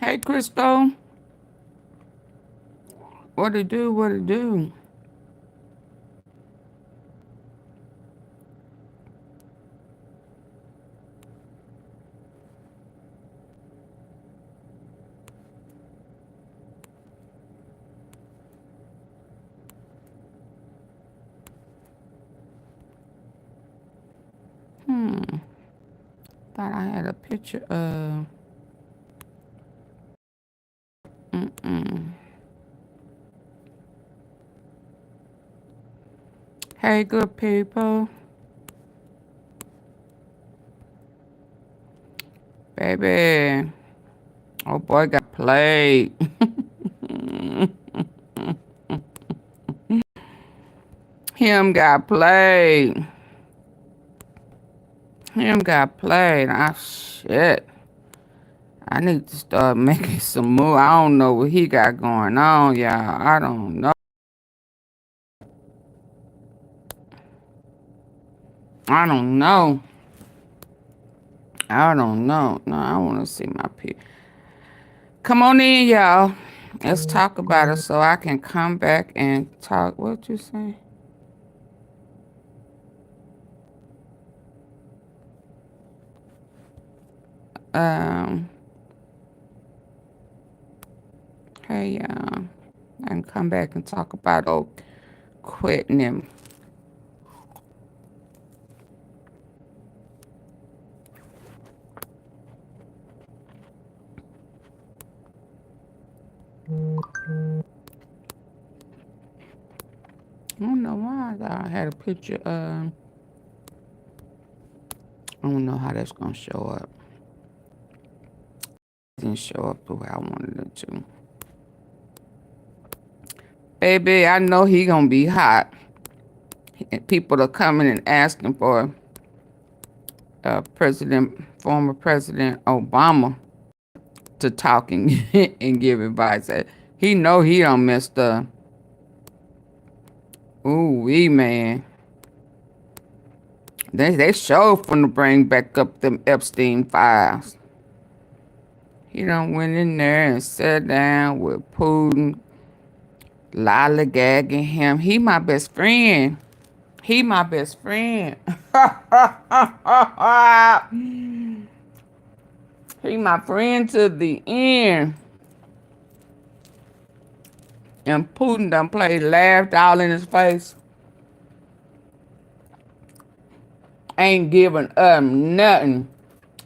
Hey, Crystal. What it do? What it do? Thought I had a picture of. Hey, good people. Baby. Oh, boy, got played. Him got played. Him got played. Ah, shit. I need to start making some move. I don't know what he got going on, y'all. I don't know. I don't know. I don't know. No, I want to see my people. Come on in, y'all. Let's talk about it so I can come back and talk. What you say? Um, hey, y'all. I can come back and talk about quitting him. I don't know why I had a picture. I don't know how that's gonna show up. It didn't show up the way I wanted it to. Baby, I know he gonna be hot. People are coming and asking for former President Obama to talk and, and give advice. He know he done messed up. Ooh wee, man. They sure finna bring back up them Epstein files. He done went in there and sat down with Putin, lollygagging him. He my best friend. He my best friend. He my friend to the end. And Putin done played, laughed all in his face. Ain't giving up nothing.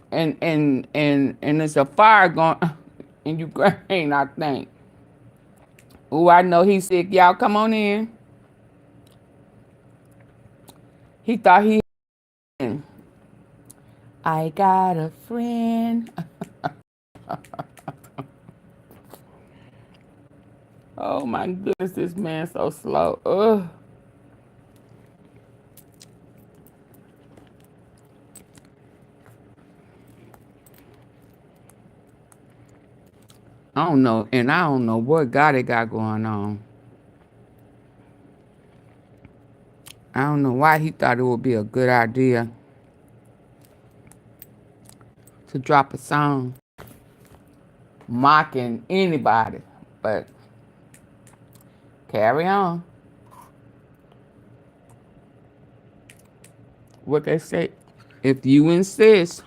And it's a fire going in Ukraine, I think. Ooh, I know he's sick. Y'all come on in. He thought he I got a friend. Oh my goodness, this man's so slow. Ugh. I don't know, and I don't know what God it got going on. I don't know why he thought it would be a good idea to drop a song mocking anybody, but carry on. What they say, if you insist.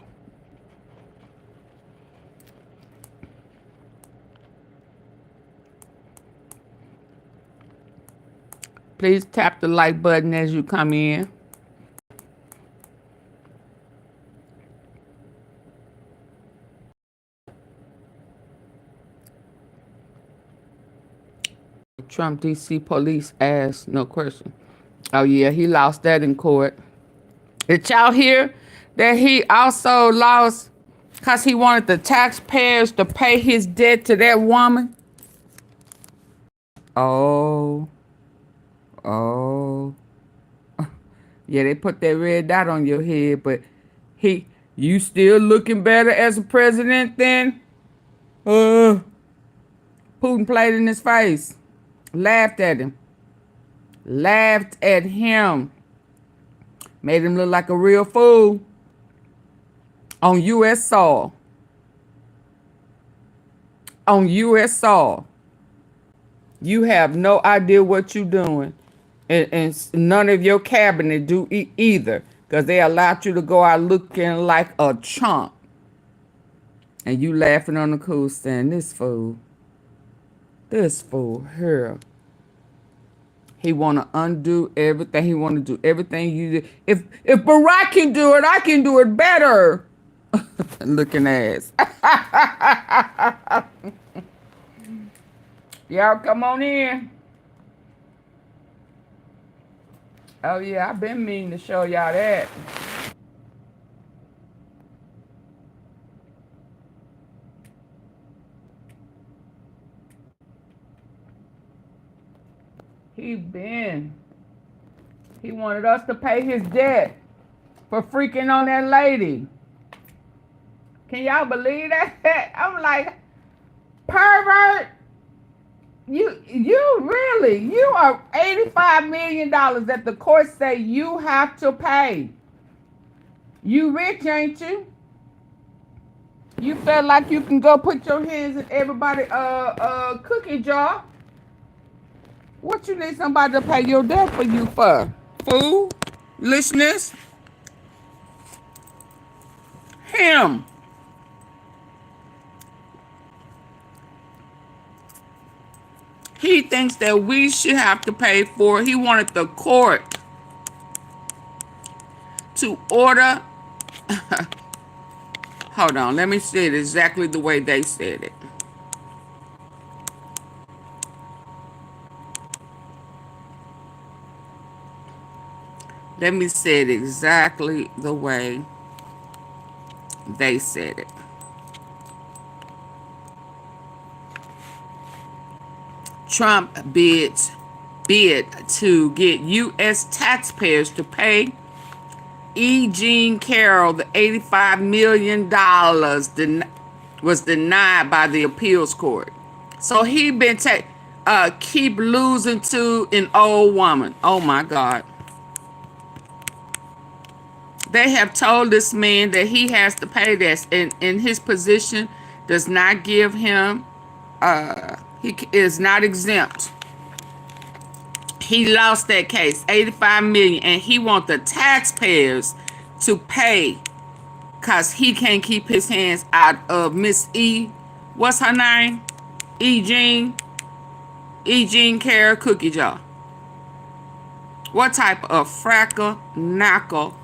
Please tap the like button as you come in. Trump DC police asked, no question. Oh yeah, he lost that in court. Did y'all hear that he also lost because he wanted the taxpayers to pay his debt to that woman? Oh, oh. Yeah, they put that red dot on your head, but you still looking better as a president than Putin played in his face. Laughed at him. Laughed at him. Made him look like a real fool on U.S. soil. on U.S. soil. You have no idea what you're doing. And none of your cabinet do either. Because they allowed you to go out looking like a chump. And you laughing on the cool stand. This fool here. He want to undo everything. He want to do everything you do. If Barack can do it, I can do it better. Looking ass. Y'all come on in. Oh yeah, I've been meaning to show y'all that. He wanted us to pay his debt for freaking on that lady. Can y'all believe that? I'm like, pervert. You are $85 million that the court say you have to pay. You rich, ain't you? You feel like you can go put your hands in everybody's cookie jar. What you need somebody to pay your debt for you for? Fool? Listeners? Him. He thinks that we should have to pay for it. He wanted the court to order. Hold on, let me say it exactly the way they said it. Let me say it exactly the way they said it. Trump bid to get U.S. taxpayers to pay E. Jean Carroll the $85 million was denied by the appeals court. So he been keep losing to an old woman. Oh my God. They have told this man that he has to pay this, and his position does not give him, he is not exempt. He lost that case, $85 million, and he wants the taxpayers to pay because he can't keep his hands out of Miss E. What's her name? E. Jean Carroll cookie jar. What type of fracker knacker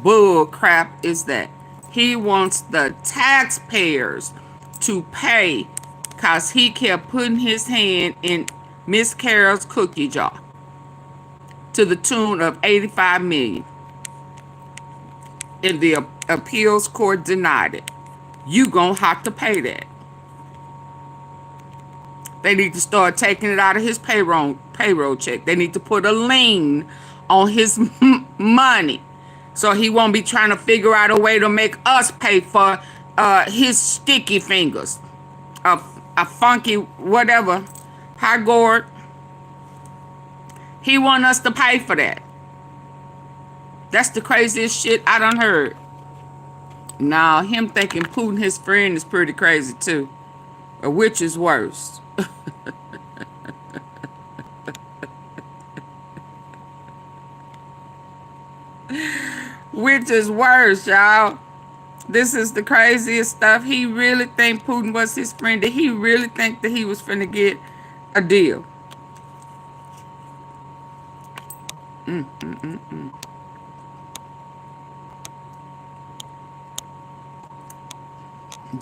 bull crap is that? He wants the taxpayers to pay because he kept putting his hand in Miss Carroll's cookie jar to the tune of $85 million. And the appeals court denied it. You gonna have to pay that. They need to start taking it out of his payroll check. They need to put a lien on his money, so he won't be trying to figure out a way to make us pay for his sticky fingers. A funky whatever. Hi, Gord. He want us to pay for that. That's the craziest shit I done heard. Now, him thinking Putin his friend is pretty crazy too. Or which is worse? Which is worse, y'all? This is the craziest stuff. He really think Putin was his friend. Did he really think that he was finna get a deal?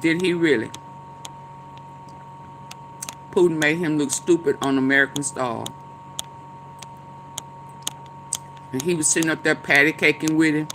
Did he really? Putin made him look stupid on American Star. And he was sitting up there patty caking with him.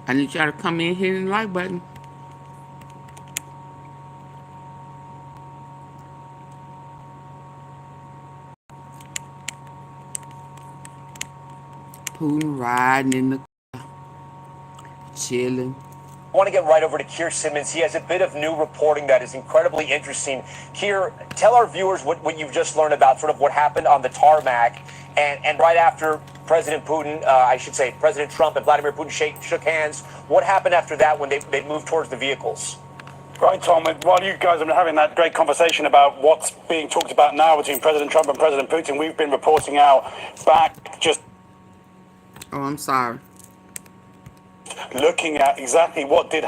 I need y'all to come in, hitting the like button. Putin riding in the car, chilling. I want to get right over to Keir Simmons. He has a bit of new reporting that is incredibly interesting. Keir, tell our viewers what you've just learned about sort of what happened on the tarmac and right after President Putin, I should say President Trump and Vladimir Putin shook hands. What happened after that when they moved towards the vehicles? Right, Tom, while you guys have been having that great conversation about what's being talked about now between President Trump and President Putin, we've been reporting out back just... Oh, I'm sorry. Looking at exactly what did...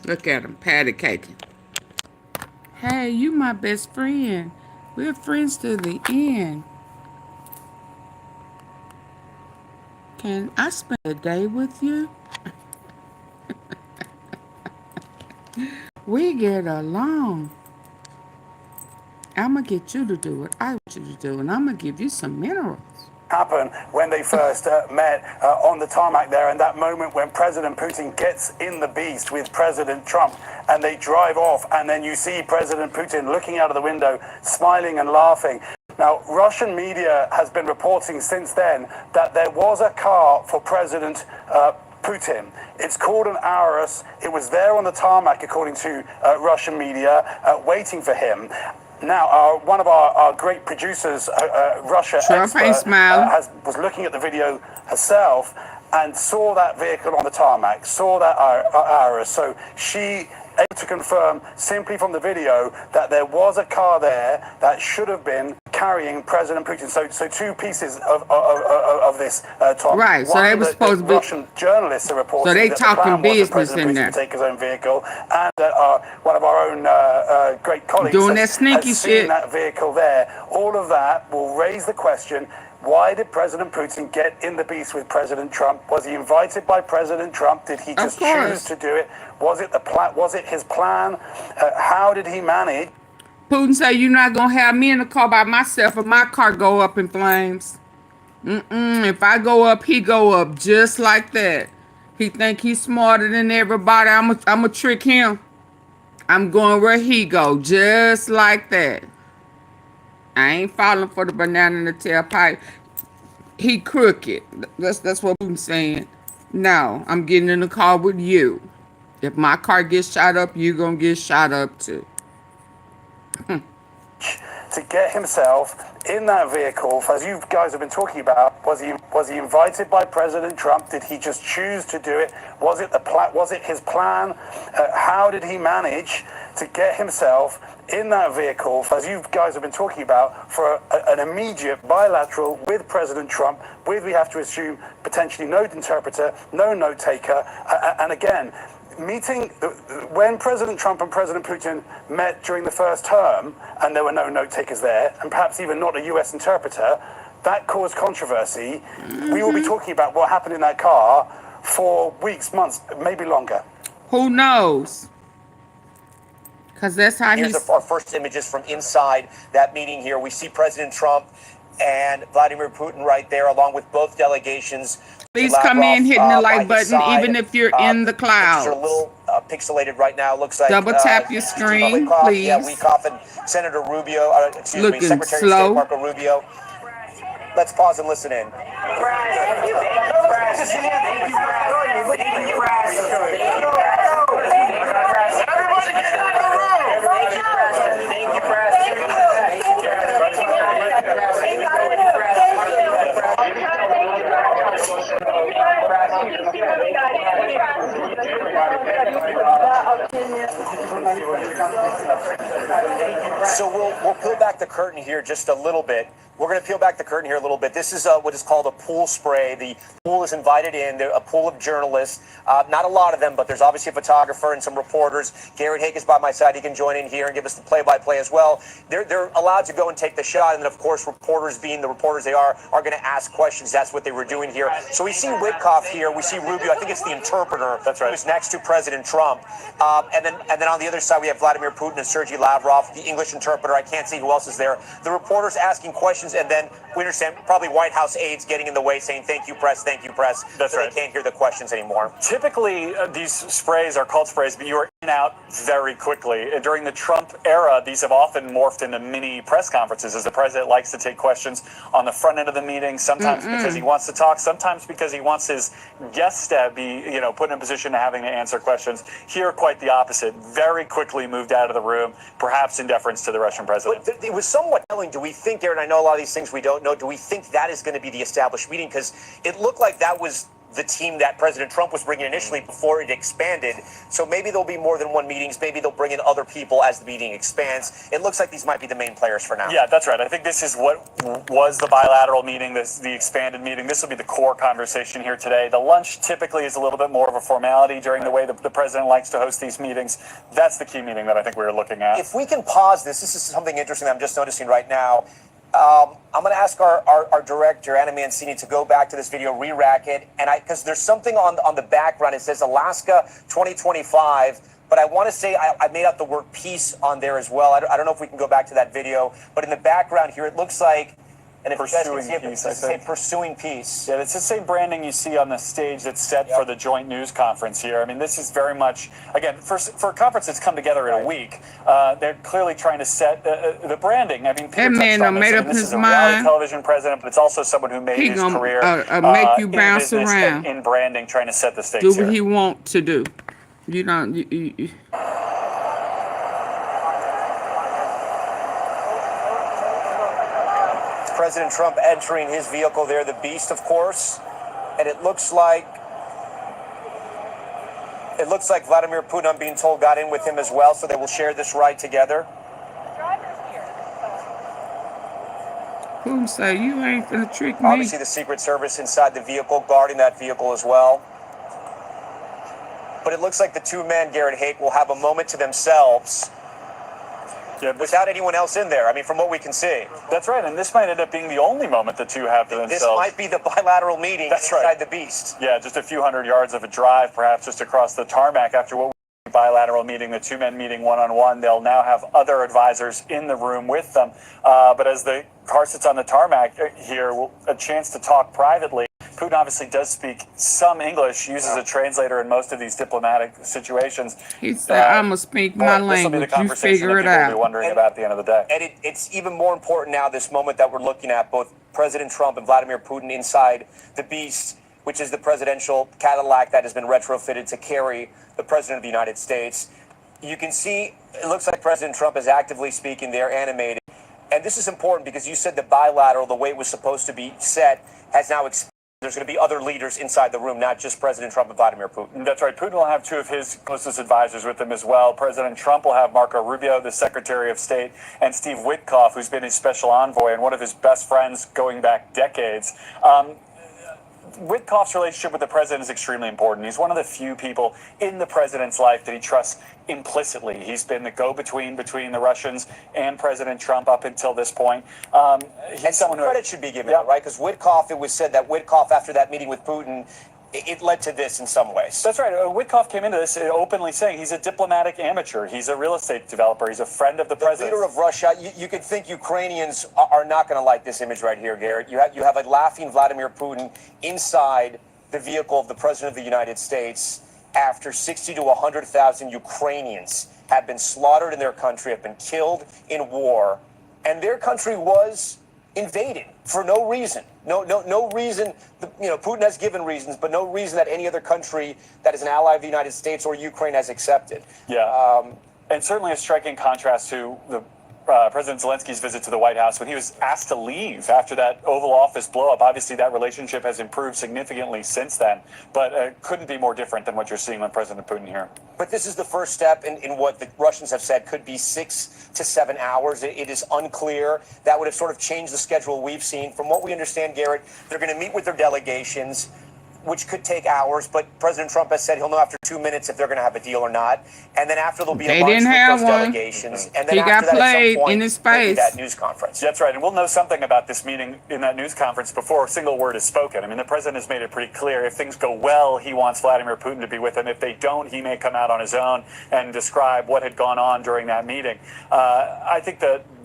Look at him, patty caking. Hey, you my best friend. We're friends to the end. Can I spend a day with you? We get along. I'm going to get you to do what I want you to do, and I'm going to give you some minerals. Happen when they first met on the tarmac there, and that moment when President Putin gets in the beast with President Trump and they drive off, and then you see President Putin looking out of the window, smiling and laughing. Now, Russian media has been reporting since then that there was a car for President Putin. It's called an Aurus. It was there on the tarmac, according to Russian media, waiting for him. Now, one of our great producers, Russia expert, was looking at the video herself and saw that vehicle on the tarmac, saw that Aurus. So she able to confirm simply from the video that there was a car there that should have been carrying President Putin. So two pieces of this, Tom. Right. So they were supposed to be Russian journalists are reporting. So they that talking the business President in Putin there. to take his own vehicle, and one of our own great colleagues doing that sneaky has shit. seen that vehicle there. All of that will raise the question: why did President Putin get in the beast with President Trump? Was he invited by President Trump? Did he just choose to do it? Was it the plan? Was it his plan? How did he manage? Putin said, "You're not gonna have me in the car by myself, if my car go up in flames. If I go up, he go up just like that. He think he's smarter than everybody. I'ma trick him. I'm going where he go, just like that. I ain't falling for the banana in the tailpipe. He crooked. That's what Putin's saying. No, I'm getting in the car with you. If my car gets shot up, you gonna get shot up too." To get himself in that vehicle, as you guys have been talking about, was he invited by President Trump? Did he just choose to do it? Was it the plan? Was it his plan? How did he manage to get himself in that vehicle, as you guys have been talking about, for an immediate bilateral with President Trump, with, we have to assume, potentially no interpreter, no note taker, and again, meeting when President Trump and President Putin met during the first term, and there were no note takers there, and perhaps even not a US interpreter, that caused controversy. We will be talking about what happened in that car for weeks, months, maybe longer. Who knows? Because that's how he's... Here's our first images from inside that meeting here. We see President Trump and Vladimir Putin right there, along with both delegations. Please come in hitting the like button, even if you're in the clouds. Pictures are a little pixelated right now. Looks like double tap your screen, please. Yeah, Weekoff and Senator Rubio, looking Secretary slow. of State Marco Rubio. Let's pause and listen in. So we'll peel back the curtain here just a little bit. We're going to peel back the curtain here a little bit. This is what is called a pool spray. The pool is invited in, a pool of journalists. Not a lot of them, but there's obviously a photographer and some reporters. Garrett Haake is by my side. He can join in here and give us the play-by-play as well. They're allowed to go and take the shot, and then, of course, reporters, being the reporters they are going to ask questions. That's what they were doing here. So we see Witkoff here. We see Rubio. I think it's the interpreter. That's right. Who's next to President Trump. And then on the other side, we have Vladimir Putin and Sergei Lavrov, the English interpreter. I can't see who else is there. The reporters asking questions, and then we understand probably White House aides getting in the way saying, thank you, press, thank you, press. That's right. They can't hear the questions anymore. Typically, these sprays are called sprays, but you are in and out very quickly. During the Trump era, these have often morphed into mini press conferences, as the president likes to take questions on the front end of the meeting, sometimes because he wants to talk, sometimes because he wants his guests to be, put in a position of having to answer questions. Here, quite the opposite. Very quickly moved out of the room, perhaps in deference to the Russian president. But it was somewhat telling. Do we think, Garrett, I know a lot of these things we don't know, do we think that is going to be the established meeting? Because it looked like that was the team that President Trump was bringing initially before it expanded. So maybe there'll be more than one meetings. Maybe they'll bring in other people as the meeting expands. It looks like these might be the main players for now. Yeah, that's right. I think this is what was the bilateral meeting, the expanded meeting. This will be the core conversation here today. The lunch typically is a little bit more of a formality during the way the president likes to host these meetings. That's the key meeting that I think we were looking at. If we can pause this is something interesting that I'm just noticing right now. I'm going to ask our director, Anna Mancini, to go back to this video, re-rack it, and because there's something on the background. It says Alaska 2025, but I want to say I made out the word peace on there as well. I don't know if we can go back to that video, but in the background here, it looks like, and if Pursuing Peace, I think. Pursuing Peace. Yeah, it's the same branding you see on the stage that's set for the joint news conference here. I mean, this is very much, again, for a conference that's come together in a week, they're clearly trying to set the branding. I mean, Peter touched on this, and this is a reality television president, but it's also someone who made his career make you bounce in business around. in branding, trying to set the stakes Do here. what he want to do. President Trump entering his vehicle there, the Beast, of course, and it looks like Vladimir Putin, I'm being told, got in with him as well, so they will share this ride together. Putin say, you ain't gonna trick me. Obviously, the Secret Service inside the vehicle, guarding that vehicle as well. But it looks like the two men, Garrett Hake, will have a moment to themselves. Yeah, without anyone else in there. I mean, from what we can see. That's right, and this might end up being the only moment the two have to themselves. This might be the bilateral meeting inside the Beast. Yeah, just a few hundred yards of a drive, perhaps just across the tarmac after what was a bilateral meeting, the two men meeting one-on-one. They'll now have other advisors in the room with them. But as the car sits on the tarmac here, a chance to talk privately. Putin obviously does speak some English, uses a translator in most of these diplomatic situations. He said, I'm going to speak my language, you figure it out. Will be wondering about at the end of the day. And it's even more important now, this moment that we're looking at, both President Trump and Vladimir Putin inside the Beast, which is the presidential Cadillac that has been retrofitted to carry the President of the United States. You can see, it looks like President Trump is actively speaking there, animated. And this is important because you said the bilateral, the way it was supposed to be set, has now expanded. There's going to be other leaders inside the room, not just President Trump and Vladimir Putin. That's right. Putin will have two of his closest advisors with him as well. President Trump will have Marco Rubio, the Secretary of State, and Steve Witkoff, who's been his special envoy and one of his best friends going back decades. Witkoff's relationship with the president is extremely important. He's one of the few people in the president's life that he trusts implicitly. He's been the go-between between the Russians and President Trump up until this point. He's someone who credit should be given, right? Because Witkoff, it was said that Witkoff, after that meeting with Putin, it led to this in some ways. That's right. Witkoff came into this openly saying he's a diplomatic amateur. He's a real estate developer. He's a friend of the president. The leader of Russia. You could think Ukrainians are not going to like this image right here, Garrett. You have a laughing Vladimir Putin inside the vehicle of the President of the United States after 60 to 100,000 Ukrainians have been slaughtered in their country, have been killed in war, and their country was invaded for no reason. No reason. Putin has given reasons, but no reason that any other country that is an ally of the United States or Ukraine has accepted. Yeah, and certainly a striking contrast to the President Zelensky's visit to the White House when he was asked to leave after that Oval Office blow-up. Obviously, that relationship has improved significantly since then, but couldn't be more different than what you're seeing with President Putin here. But this is the first step in what the Russians have said could be 6 to 7 hours. It is unclear. That would have sort of changed the schedule we've seen. From what we understand, Garrett, they're going to meet with their delegations. which could take hours, but President Trump has said he'll know after 2 minutes if they're going to have a deal or not. And then after there'll be a lunch with those delegations. And then He after got that, played at some point, in his there'll be face. that news conference. That's right, and we'll know something about this meeting in that news conference before a single word is spoken. I mean, the president has made it pretty clear. If things go well, he wants Vladimir Putin to be with him. If they don't, he may come out on his own and describe what had gone on during that meeting. I think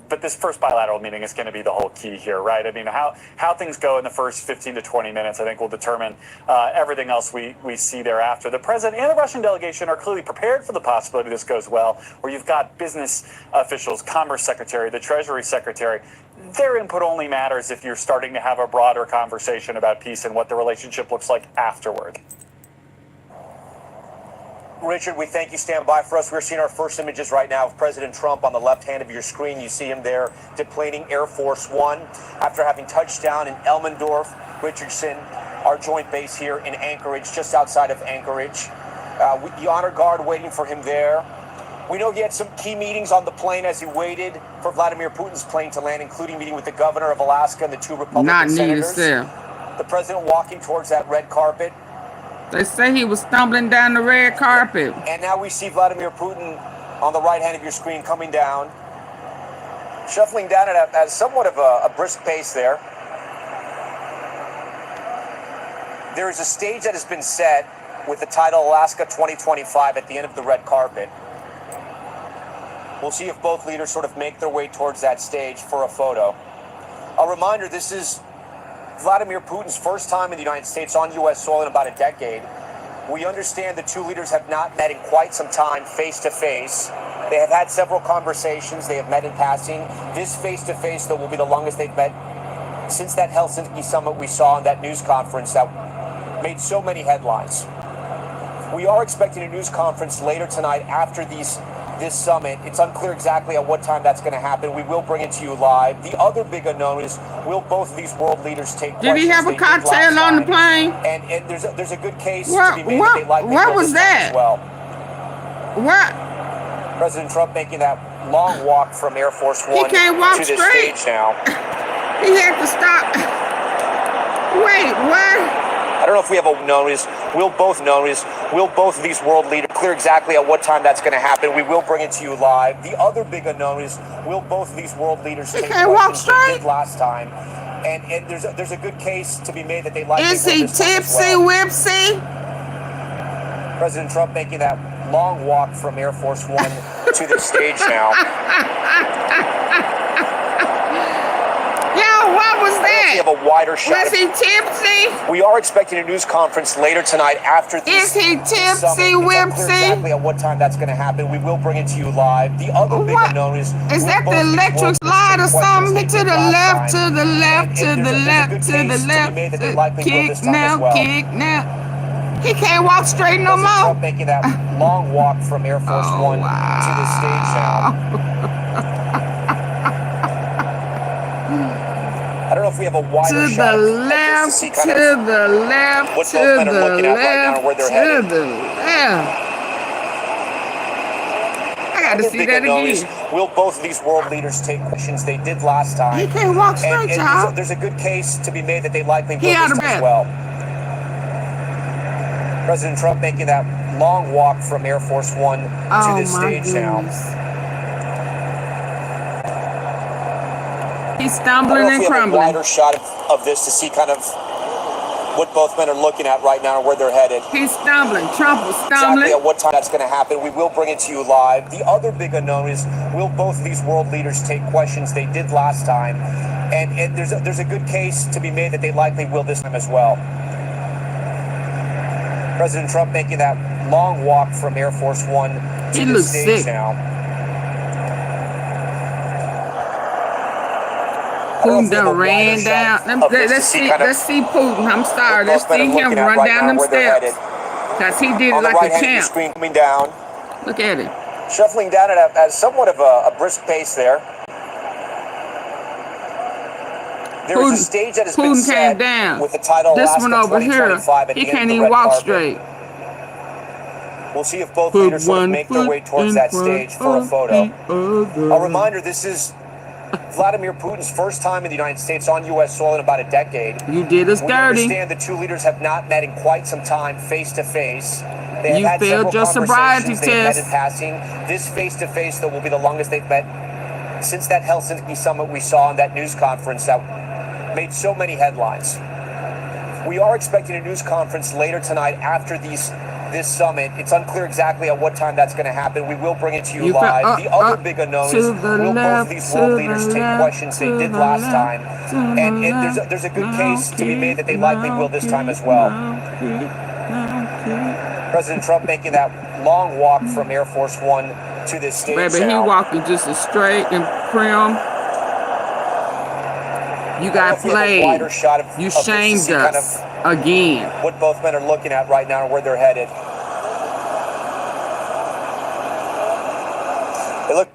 but this first bilateral meeting is going to be the whole key here, right? I mean, how things go in the first 15 to 20 minutes, I think, will determine everything else we see thereafter. The president and the Russian delegation are clearly prepared for the possibility this goes well, where you've got business officials, Commerce Secretary, the Treasury Secretary. Their input only matters if you're starting to have a broader conversation about peace and what the relationship looks like afterward. Richard, we thank you. Stand by for us. We're seeing our first images right now of President Trump on the left hand of your screen. You see him there deplaning Air Force One after having touched down in Elmendorf, Richardson, our joint base here in Anchorage, just outside of Anchorage. The honor guard waiting for him there. We know he had some key meetings on the plane as he waited for Vladimir Putin's plane to land, including meeting with the governor of Alaska and the two Republican senators. The president walking towards that red carpet. They say he was stumbling down the red carpet. And now we see Vladimir Putin on the right hand of your screen coming down, shuffling down at somewhat of a brisk pace there. There is a stage that has been set with the title Alaska 2025 at the end of the red carpet. We'll see if both leaders sort of make their way towards that stage for a photo. A reminder, this is Vladimir Putin's first time in the United States on U.S. soil in about a decade. We understand the two leaders have not met in quite some time face-to-face. They have had several conversations. They have met in passing. This face-to-face, though, will be the longest they've met since that Helsinki summit we saw in that news conference that made so many headlines. We are expecting a news conference later tonight after this summit. It's unclear exactly at what time that's going to happen. We will bring it to you live. The other big unknown is, will both of these world leaders take questions? Did he have a cocktail on the plane? And there's a good case to be made that they likely what will was this time that? as well. What? President Trump making that long walk from Air Force One He can't walk to the straight. stage now. He had to stop. Wait, what? I don't know if we have a notice. Will both of these world leaders clear exactly at what time that's going to happen? We will bring it to you live. The other big unknown is, will both of these world leaders take questions they did last time? And there's a good case to be made that they likely will Is he this time as tipsy, well. whipsy? President Trump making that long walk from Air Force One to the stage now. Yo, what was that? We have a wider shot. Was he tipsy? We are expecting a news conference later tonight after this. Is he tipsy, whipsy? Exactly at what time that's going to happen. We will bring it to you live. The other big unknown is that the electric slide or something? To the left, to the left, to the left, to the left. Kick now, kick now. He can't walk straight no more. Trump making that long walk from Air Force One to the stage now. I don't know if we have a wider shot. To the left, to the left, what to both men are the looking at right now and where they're left, to headed. the left. I got to see that again. Will both of these world leaders take questions they did last time? He can't walk straight, y'all. There's a good case to be made that they likely will this time as well. President Trump making that long walk from Air Force One to the stage now. He's stumbling and crumbling. I don't know if we have a wider shot of this to see kind of what both men are looking at right now and where they're headed. He's stumbling. Trump was stumbling. Exactly at what time that's going to happen. We will bring it to you live. The other big unknown is, will both of these world leaders take questions they did last time? And there's a good case to be made that they likely will this time as well. President Trump making that long walk from Air Force One to the stage now. Putin done ran down. Let's see Putin. I'm sorry. Let's see him run down them steps. Because he did it like a champ. Screen coming down. Look at him. Shuffling down at somewhat of a brisk pace there. There is a stage that has been set with the title this Alaska one over here, 2025 at he the can't end of the even red walk carpet. straight. We'll see if both leaders sort of make their way towards that stage for a photo. A reminder, this is Vladimir Putin's first time in the United States on U.S. soil in about a decade. You did us We dirty. understand the two leaders have not met in quite some time face to face. They have You had failed several your sobriety conversations. They've met in test. passing. This face to face, though, will be the longest they've met since that Helsinki summit we saw in that news conference that made so many headlines. We are expecting a news conference later tonight after this summit. It's unclear exactly at what time that's going to happen. We will bring it to you live. The other big unknown is, will both of these world leaders take questions they did last time? And there's a good case to be made that they likely will this time as well. President Trump making that long walk from Air Force One to this stage. Baby, he walking just as straight and prim. You got played. You shamed us again. What both men are looking at right now and where they're headed. Hey, look.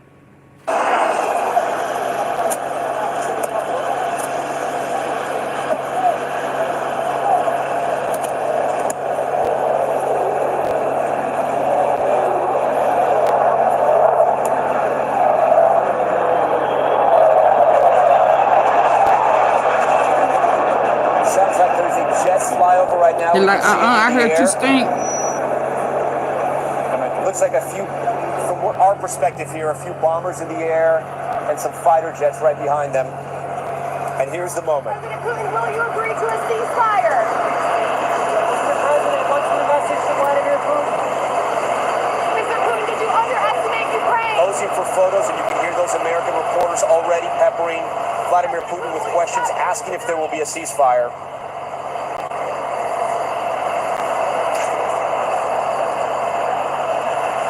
Sounds like there's a jet flyover right now. He's We like, can see it in I the heard you air. stink. Looks like a few, from our perspective here, a few bombers in the air and some fighter jets right behind them. And here's the moment. President Putin, will you agree to a ceasefire? Mr. President, what's the message to Vladimir Putin? Mr. Putin, did you underestimate Ukraine? Posing for photos, and you can hear those American reporters already peppering Vladimir Putin with questions, asking if there will be a ceasefire.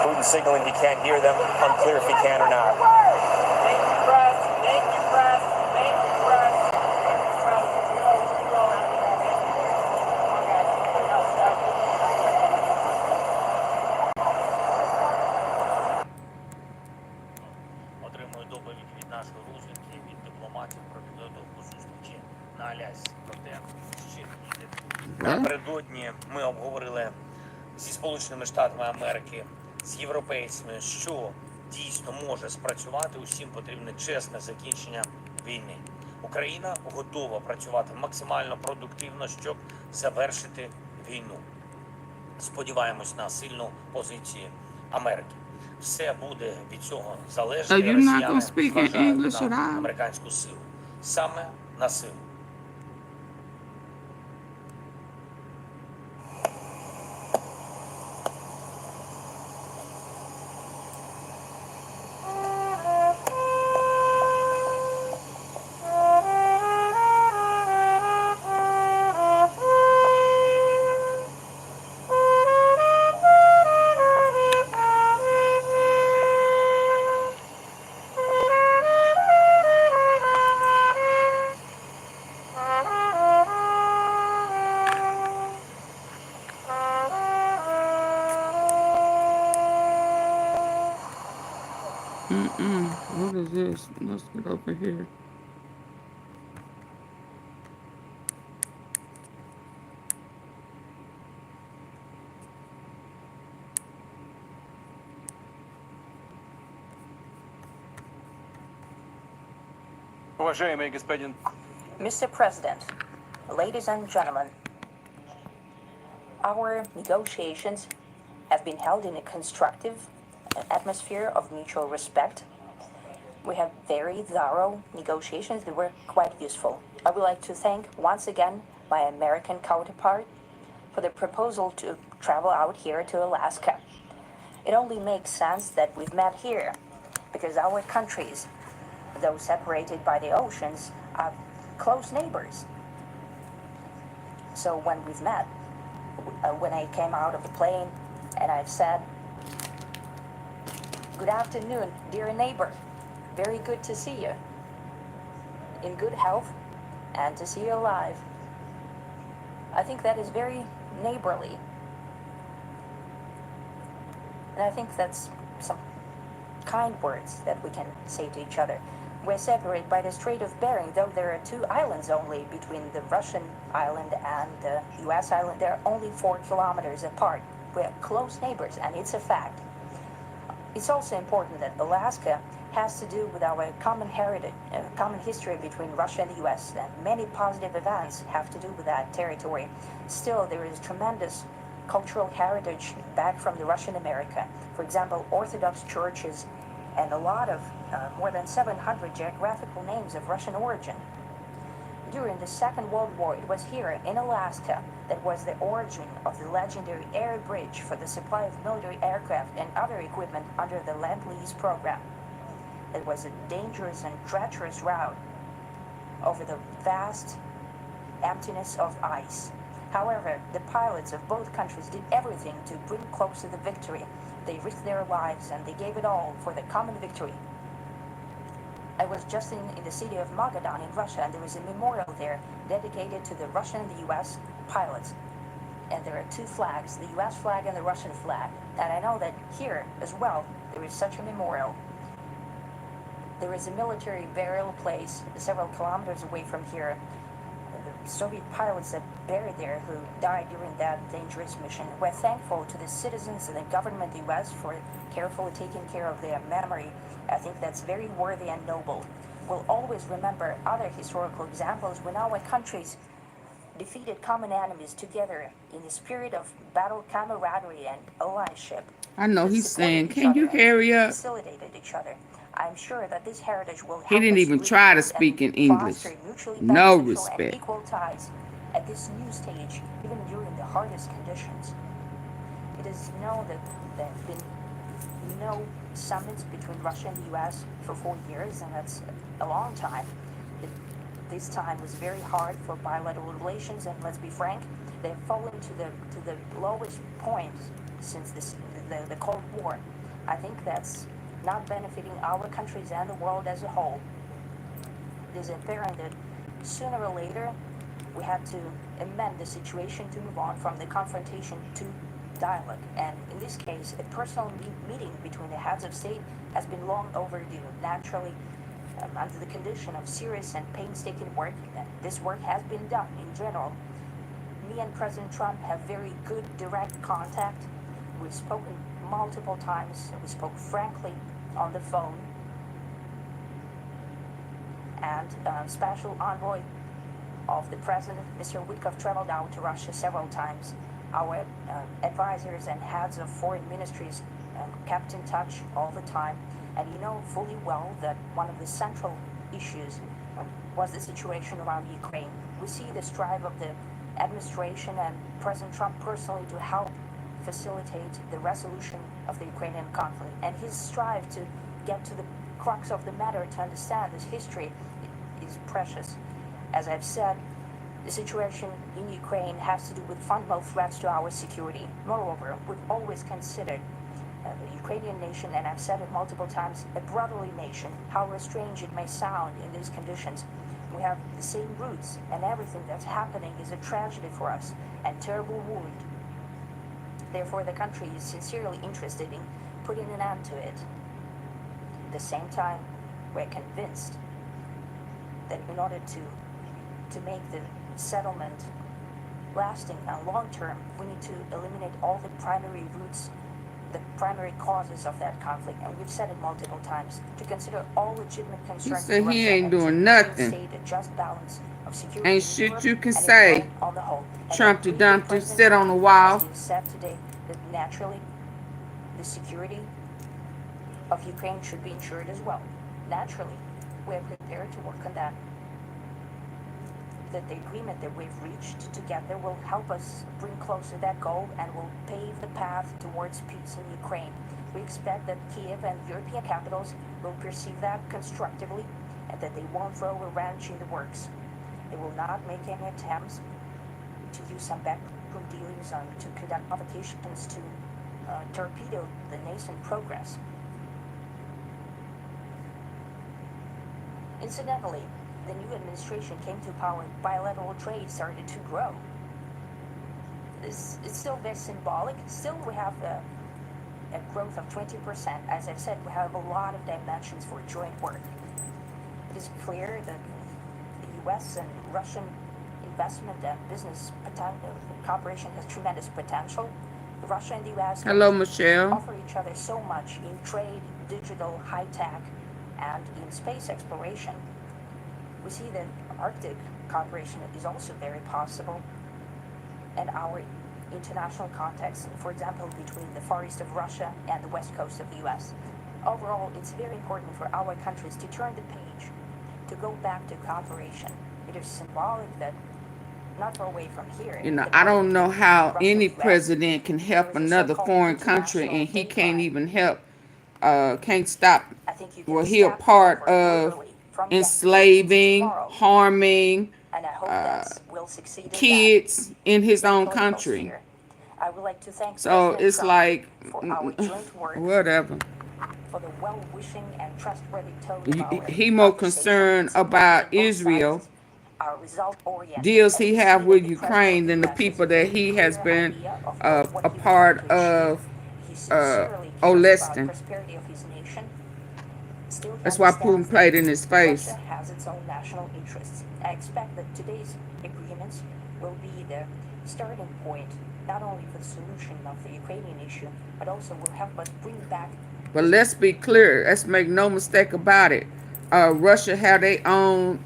Putin signaling he can't hear them. Unclear if he can or not. Thank you, press. Thank you, press. Thank you, press. Отримую доповідь від нашої розвідки, від дипломатів про підготовку зустрічі на Алясці. Проте ще їде. Напередодні ми обговорили зі Сполученими Штатами Америки, з європейцями, що дійсно може спрацювати. Усім потрібне чесне закінчення війни. Україна готова працювати максимально продуктивно, щоб завершити війну. Сподіваємось на сильну позицію Америки. Все буде від цього залежати. You're not gonna Росіяни speak in зважають English at на all? американську силу. Саме на силу. What is this? Let's get over here. Уважаемый господин Mr. President, ladies and gentlemen, our negotiations have been held in a constructive atmosphere of mutual respect. We have very thorough negotiations that were quite useful. I would like to thank once again my American counterpart for the proposal to travel out here to Alaska. It only makes sense that we've met here because our countries, though separated by the oceans, are close neighbors. So when we've met, when I came out of the plane and I've said, "Good afternoon, dear neighbor. Very good to see you. In good health and to see you alive." I think that is very neighborly. And I think that's some kind words that we can say to each other. We're separated by the Strait of Bering, though there are 2 islands only between the Russian island and the US island. They're only 4 kilometers apart. We're close neighbors, and it's a fact. It's also important that Alaska has to do with our common heritage, common history between Russia and the US, and many positive events have to do with that territory. Still, there is tremendous cultural heritage back from the Russian America. For example, Orthodox churches and a lot of, more than 700 geographical names of Russian origin. During the Second World War, it was here in Alaska that was the origin of the legendary air bridge for the supply of military aircraft and other equipment under the Lend-Lease program. It was a dangerous and treacherous route over the vast emptiness of ice. However, the pilots of both countries did everything to bring close to the victory. They risked their lives and they gave it all for the common victory. I was just in the city of Magadan in Russia, and there is a memorial there dedicated to the Russian and the US pilots. And there are two flags, the US flag and the Russian flag. And I know that here as well, there is such a memorial. There is a military burial place several kilometers away from here. The Soviet pilots that buried there who died during that dangerous mission. We're thankful to the citizens and the government of the US for carefully taking care of their memory. I think that's very worthy and noble. We'll always remember other historical examples when our countries defeated common enemies together in the spirit of battle camaraderie and allyship. I know They he's supported saying, each can you other, hurry up? facilitated each other. I'm sure that this heritage will help He didn't us even try to rebuild speak in and English. foster mutually No beneficial respect. and equal ties at this new stage, even during the hardest conditions. It is known that there have been no summits between Russia and the US for 4 years, and that's a long time. This time was very hard for bilateral relations, and let's be frank, they've fallen to the lowest point since the Cold War. I think that's not benefiting our countries and the world as a whole. It is apparent that sooner or later we have to amend the situation to move on from the confrontation to dialogue. And in this case, a personal meeting between the heads of state has been long overdue. Naturally, under the condition of serious and painstaking work, this work has been done in general. Me and President Trump have very good direct contact. We've spoken multiple times. We spoke frankly on the phone. And Special Envoy of the President, Mr. Witkoff, traveled out to Russia several times. Our advisors and heads of foreign ministries kept in touch all the time. And you know fully well that one of the central issues was the situation around Ukraine. We see the strive of the administration and President Trump personally to help facilitate the resolution of the Ukrainian conflict. And his strive to get to the crux of the matter, to understand this history, is precious. As I've said, the situation in Ukraine has to do with fundamental threats to our security. Moreover, we've always considered the Ukrainian nation, and I've said it multiple times, a brotherly nation, however strange it may sound in these conditions. We have the same roots, and everything that's happening is a tragedy for us and terrible wound. Therefore, the country is sincerely interested in putting an end to it. At the same time, we're convinced that in order to make the settlement lasting and long-term, we need to eliminate all the primary roots, the primary causes of that conflict, and we've said it multiple times, to consider all legitimate concerns. He said he ain't doing nothing. A just balance of security Ain't in shit Europe you can and in say. Europe on the whole. And Trumpty that Dumpty President sit on the Trump wall. has been said today that naturally the security of Ukraine should be ensured as well. Naturally, we're prepared to work on that. That the agreement that we've reached together will help us bring closer that goal and will pave the path towards peace in Ukraine. We expect that Kiev and European capitals will perceive that constructively and that they won't throw a wrench in the works. They will not make any attempts to use some backroom dealings to conduct provocations to torpedo the nascent progress. Incidentally, the new administration came to power, bilateral trade started to grow. It's still very symbolic. Still, we have a growth of 20%. As I've said, we have a lot of dimensions for joint work. It is clear that the US and Russian investment and business cooperation has tremendous potential. Russia and the US Hello, Michelle. offer each other so much in trade, digital, high tech, and in space exploration. We see that Arctic cooperation is also very possible, and our international context, for example, between the far east of Russia and the west coast of the US. Overall, it's very important for our countries to turn the page, to go back to cooperation. It is symbolic that not far away from here. You know, I don't know how any president can help another foreign country and he can't even help, can't stop. Well, he a part of enslaving, harming kids in his own country. I would like to thank So it's Trump like, for our joint work, whatever. for the well-wishing and trustworthy tone of our He more concerned about Israel deals he have with Ukraine than the people that he has been a part of molesting. That's why Putin played in his face. Russia has its own national interests. I expect that today's agreements will be the starting point, not only for the solution of the Ukrainian issue, but also will help us bring back. But let's be clear. Let's make no mistake about it. Russia had their own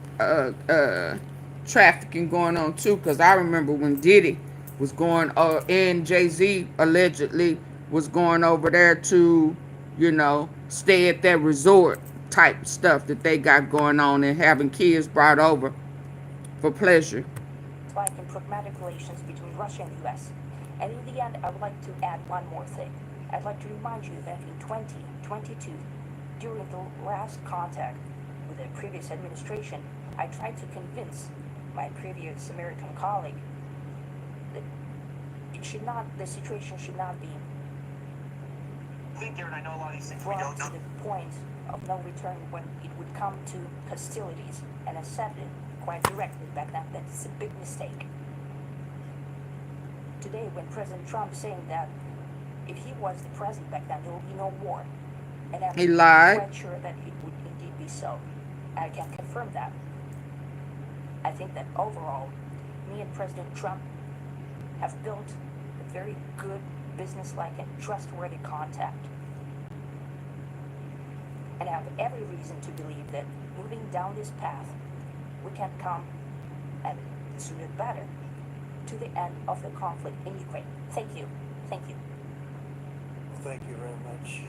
trafficking going on too, because I remember when Diddy was going, and Jay-Z allegedly was going over there to, you know, stay at that resort type stuff that they got going on and having kids brought over for pleasure. Like in pragmatic relations between Russia and the US. And in the end, I would like to add one more thing. I'd like to remind you that in 2022, during the last contact with the previous administration, I tried to convince my previous American colleague that the situation should not be brought to the point of no return when it would come to hostilities. And I said it quite directly back then that it's a big mistake. Today, when President Trump is saying that if he was the president back then, there will be no war. And I'm quite sure that it would indeed be so. I can confirm that. I think that overall, me and President Trump have built a very good, business-like and trustworthy contact. And I have every reason to believe that moving down this path, we can come, and sooner the better, to the end of the conflict in Ukraine. Thank you. Thank you. Thank you very much,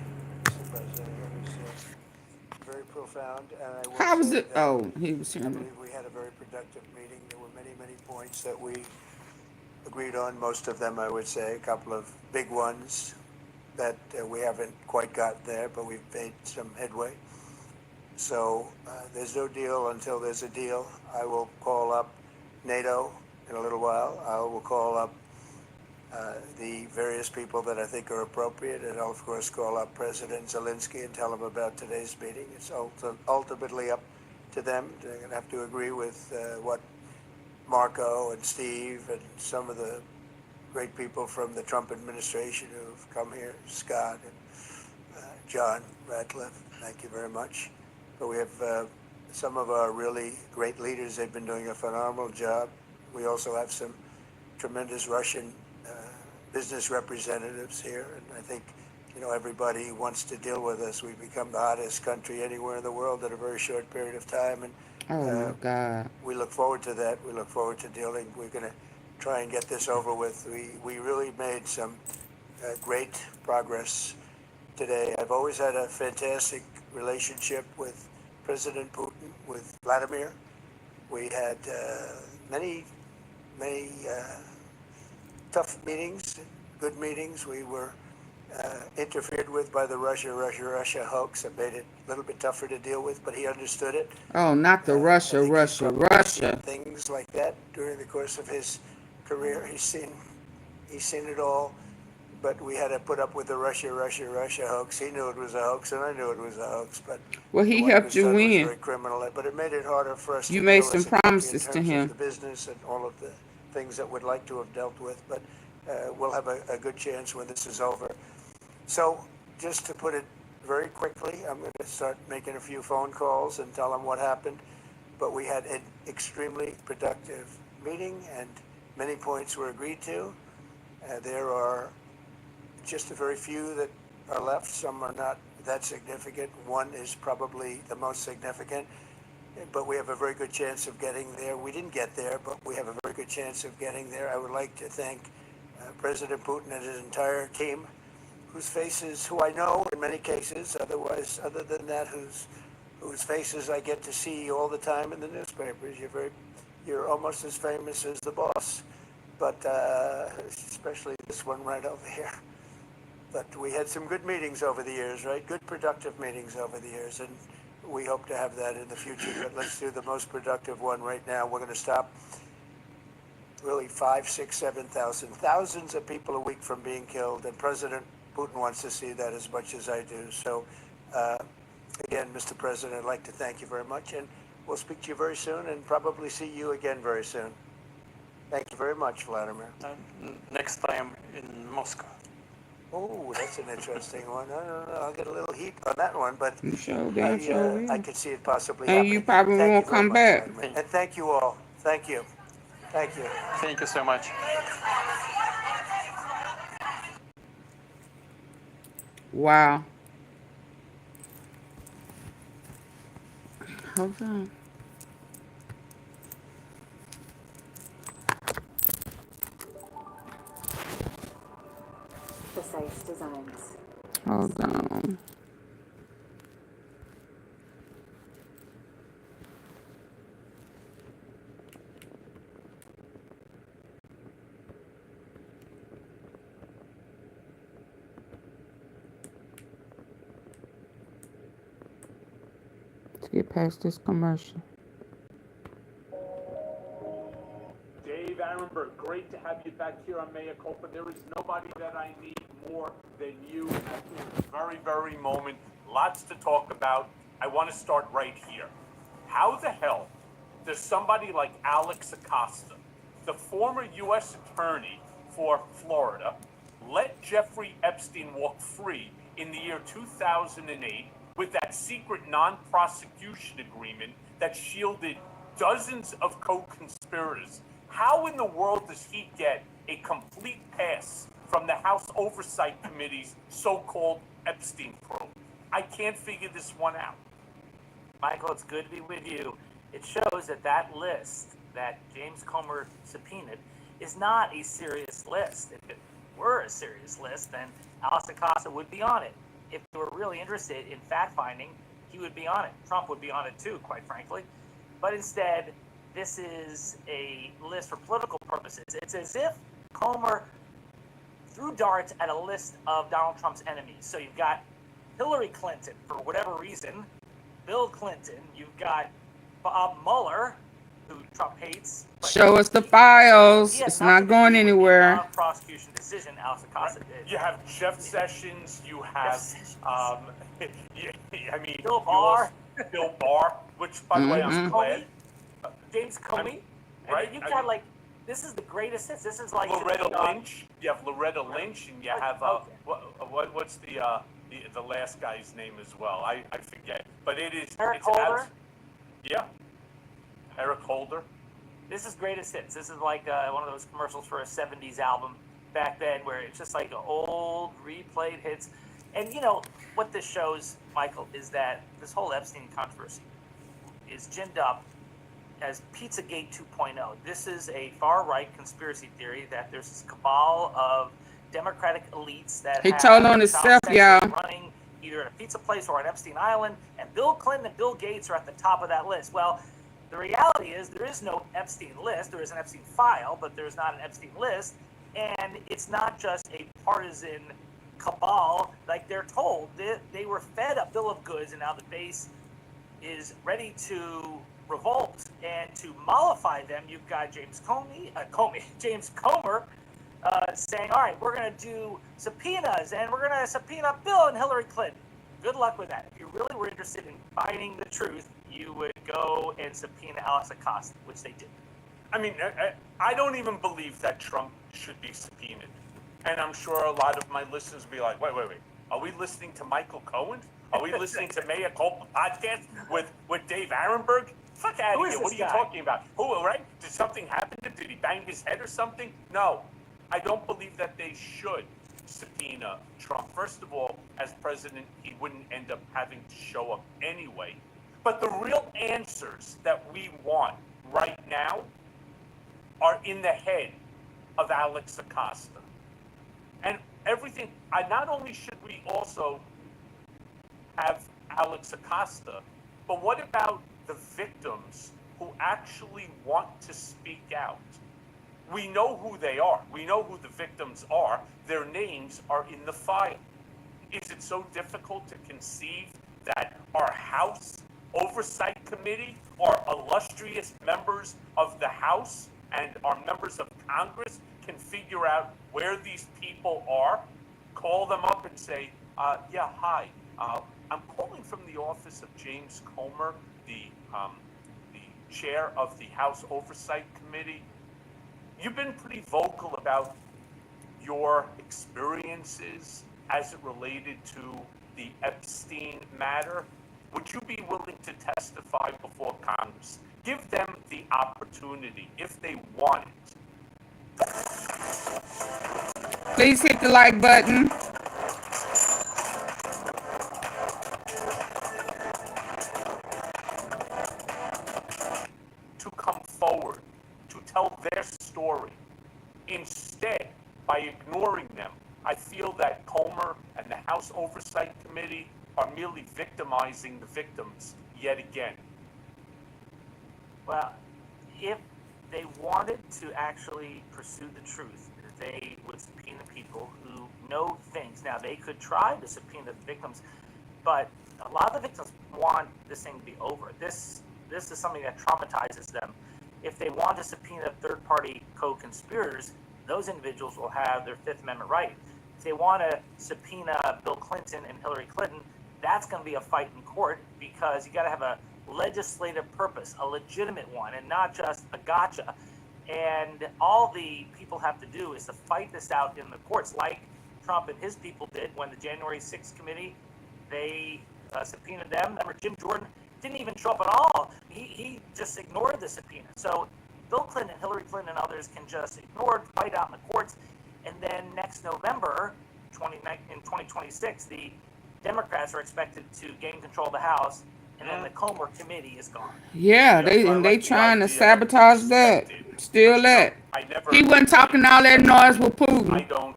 Mr. President. It was very profound, and I will How was say it? that Oh, he was I here. believe we had a very productive meeting. There were many, many points that we agreed on. Most of them, I would say, a couple of big ones that we haven't quite got there, but we've made some headway. So there's no deal until there's a deal. I will call up NATO in a little while. I will call up the various people that I think are appropriate, and I'll of course call up President Zelenskyy and tell him about today's meeting. It's ultimately up to them. They're going to have to agree with what Marco and Steve and some of the great people from the Trump administration who've come here, Scott and John Ratcliffe. Thank you very much. But we have some of our really great leaders. They've been doing a phenomenal job. We also have some tremendous Russian business representatives here, and I think, you know, everybody wants to deal with us. We've become the hottest country anywhere in the world in a very short period of time, and Oh my God. we look forward to that. We look forward to dealing. We're going to try and get this over with. We really made some great progress today. I've always had a fantastic relationship with President Putin, with Vladimir. We had many tough meetings, good meetings. We were interfered with by the Russia hoax. That made it a little bit tougher to deal with, but he understood it. Oh, not the Russia. Things like that during the course of his career. He's seen it all, but we had to put up with the Russia hoax. He knew it was a hoax, and I knew it was a hoax. But Well, he what helped was you done was win. very criminal, but it made it harder for us. You to made deal some as a country promises in to terms him. of the business and all of the things that we'd like to have dealt with, but we'll have a good chance when this is over. So just to put it very quickly, I'm going to start making a few phone calls and tell them what happened. But we had an extremely productive meeting, and many points were agreed to. There are just a very few that are left. Some are not that significant. One is probably the most significant, but we have a very good chance of getting there. We didn't get there, but we have a very good chance of getting there. I would like to thank President Putin and his entire team, who I know in many cases, other than that, whose faces I get to see all the time in the newspapers. You're almost as famous as the boss, but especially this one right over here. But we had some good meetings over the years, right? Good productive meetings over the years, and we hope to have that in the future. But let's do the most productive one right now. We're going to stop really 5, 6, 7,000, thousands of people a week from being killed, and President Putin wants to see that as much as I do. So, again, Mr. President, I'd like to thank you very much, and we'll speak to you very soon and probably see you again very soon. Thank you very much, Vladimir. Next time in Moscow. Oh, that's an interesting one. I don't know. I'll get a little heat on that one, but You sure damn sure will. I could see it possibly And happening. you probably Thank won't you very come much, back. Vladimir. And thank you all. Thank you. Thank you. Thank you so much. Wow. Hold on. Precise designs. Hold on. Let's get past this commercial. Dave Arenberg, great to have you back here on Mea Culpa. There is nobody that I need more than you at this very, very moment. Lots to talk about. I want to start right here. How the hell does somebody like Alex Acosta, the former U.S. attorney for Florida, let Jeffrey Epstein walk free in the year 2008 with that secret non-prosecution agreement that shielded dozens of co-conspirators? How in the world does he get a complete pass from the House Oversight Committee's so-called Epstein probe? I can't figure this one out. Michael, it's good to be with you. It shows that that list that James Comer subpoenaed is not a serious list. If it were a serious list, then Alex Acosta would be on it. If they were really interested in fact-finding, he would be on it. Trump would be on it too, quite frankly. But instead, this is a list for political purposes. It's as if Comer threw darts at a list of Donald Trump's enemies. So you've got Hillary Clinton, for whatever reason, Bill Clinton, you've got Bob Mueller, who Trump hates. Show us the files. It's not going anywhere. Prosecution decision Alex Acosta did. You have Jeff Sessions, you have, I mean, Bill Barr. Bill Barr, which, by the way, I'm glad. James Comey. Right. And you've got, like, this is the greatest hit. This is like Loretta Lynch. You have Loretta Lynch, and you have, what's the last guy's name as well? I forget. But it is. Eric Holder. Yeah. Eric Holder. This is greatest hits. This is like one of those commercials for a 70s album back then where it's just like old replayed hits. And you know, what this shows, Michael, is that this whole Epstein controversy is ginned up as Pizzagate 2.0. This is a far-right conspiracy theory that there's this cabal of Democratic elites that He told on himself, y'all. running either at a pizza place or on Epstein Island, and Bill Clinton and Bill Gates are at the top of that list. Well, the reality is there is no Epstein list. There is an Epstein file, but there's not an Epstein list. And it's not just a partisan cabal like they're told. They were fed a bill of goods, and now the base is ready to revolt. And to mollify them, you've got James Comer saying, all right, we're going to do subpoenas, and we're going to subpoena Bill and Hillary Clinton. Good luck with that. If you really were interested in finding the truth, you would go and subpoena Alex Acosta, which they did. I mean, I don't even believe that Trump should be subpoenaed. And I'm sure a lot of my listeners will be like, wait. Are we listening to Michael Cohen? Are we listening to Mea Culpa podcast with Dave Arenberg? Fuck out of here. What are you talking about? Who, right? Did something happen to him? Did he bang his head or something? No. I don't believe that they should subpoena Trump. First of all, as president, he wouldn't end up having to show up anyway. But the real answers that we want right now are in the head of Alex Acosta. And everything, not only should we also have Alex Acosta, but what about the victims who actually want to speak out? We know who they are. We know who the victims are. Their names are in the file. Is it so difficult to conceive that our House Oversight Committee, our illustrious members of the House and our members of Congress can figure out where these people are, call them up and say, yeah, hi, I'm calling from the office of James Comer, the chair of the House Oversight Committee. You've been pretty vocal about your experiences as it related to the Epstein matter. Would you be willing to testify before Congress? Give them the opportunity if they want it. Please hit the like button. To come forward, to tell their story. Instead, by ignoring them, I feel that Comer and the House Oversight Committee are merely victimizing the victims yet again. Well, if they wanted to actually pursue the truth, they would subpoena people who know things. Now, they could try to subpoena the victims, but a lot of the victims want this thing to be over. This is something that traumatizes them. If they want to subpoena third-party co-conspirators, those individuals will have their Fifth Amendment right. If they want to subpoena Bill Clinton and Hillary Clinton, that's going to be a fight in court, because you got to have a legislative purpose, a legitimate one, and not just a gotcha. And all the people have to do is to fight this out in the courts, like Trump and his people did when the January 6th committee, they subpoenaed them. Remember, Jim Jordan didn't even show up at all. He just ignored the subpoena. So Bill Clinton, Hillary Clinton, and others can just ignore it, fight out in the courts, and then next November, in 2026, the Democrats are expected to gain control of the House, and then the Comer committee is gone. Yeah, they trying to sabotage that. Steal that. He wasn't talking all that noise with Putin. I don't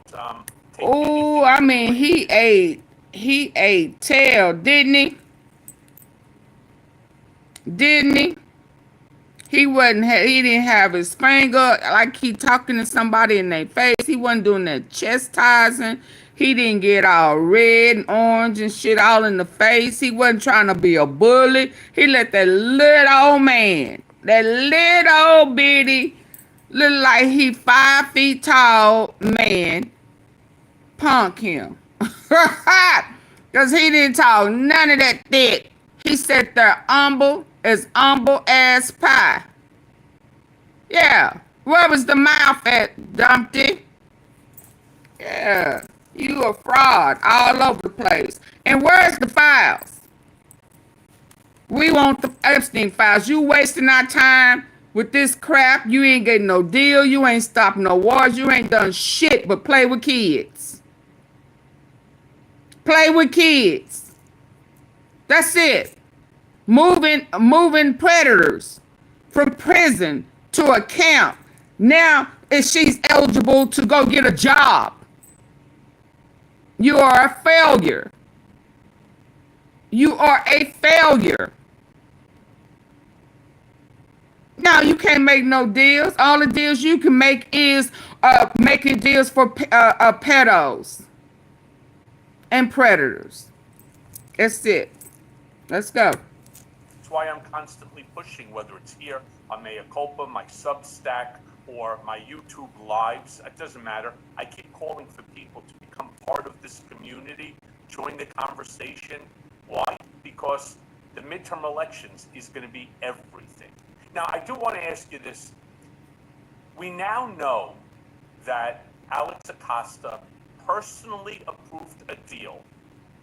Oh, I mean, he ate tail, didn't he? Didn't he? He didn't have his finger like he talking to somebody in their face. He wasn't doing that chastising. He didn't get all red and orange and shit all in the face. He wasn't trying to be a bully. He let that little old man, that little bitty, look like he 5 feet tall man, punk him. Because he didn't talk none of that thick. He sat there humble as pie. Yeah. Where was the mouth at, Dumpty? Yeah. You a fraud all over the place. And where's the files? We want the Epstein files. You wasting our time with this crap. You ain't getting no deal. You ain't stopping no wars. You ain't done shit but play with kids. Play with kids. That's it. Moving predators from prison to a camp. Now she's eligible to go get a job. You are a failure. You are a failure. Now you can't make no deals. All the deals you can make is making deals for pedos and predators. That's it. Let's go. That's why I'm constantly pushing, whether it's here on Mea Culpa, my Substack, or my YouTube lives. It doesn't matter. I keep calling for people to become part of this community, join the conversation. Why? Because the midterm elections is going to be everything. Now, I do want to ask you this. We now know that Alex Acosta personally approved a deal,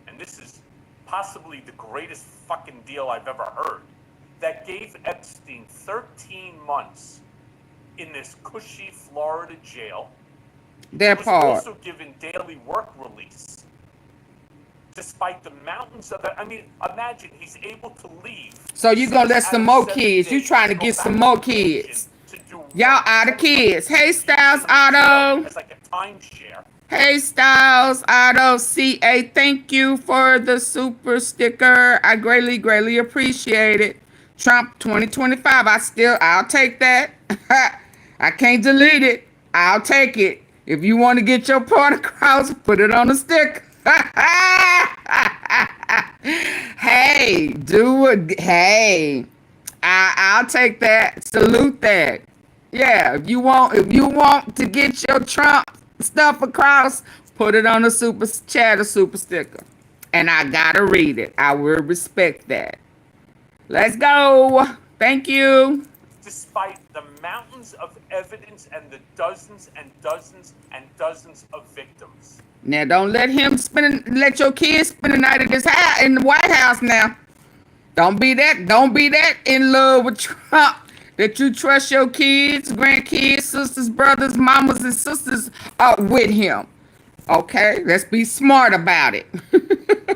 and this is possibly the greatest fucking deal I've ever heard, that gave Epstein 13 months in this cushy Florida jail, That was part. also given daily work release, despite the mountains of I mean, imagine he's able to leave. So you gonna 6 let out some of more 7 kids. You days trying to go get back some to more the nation kids. to do Y'all work. out of kids. Hey, Using Styles the jail Auto. as like a timeshare. Hey, Styles Auto CA. Thank you for the super sticker. I greatly, greatly appreciate it. Trump 2025. I'll take that. I can't delete it. I'll take it. If you want to get your point across, put it on a sticker. Hey, do it. Hey, I'll take that. Salute that. Yeah, if you want to get your Trump stuff across, put it on a super chat or super sticker. And I gotta read it. I will respect that. Let's go. Thank you. Despite the mountains of evidence and the dozens and dozens and dozens of victims. Now don't let your kids spend the night at this house in the White House now. Don't be that in love with Trump that you trust your kids, grandkids, sisters, brothers, mamas, and sisters with him. Okay, let's be smart about it.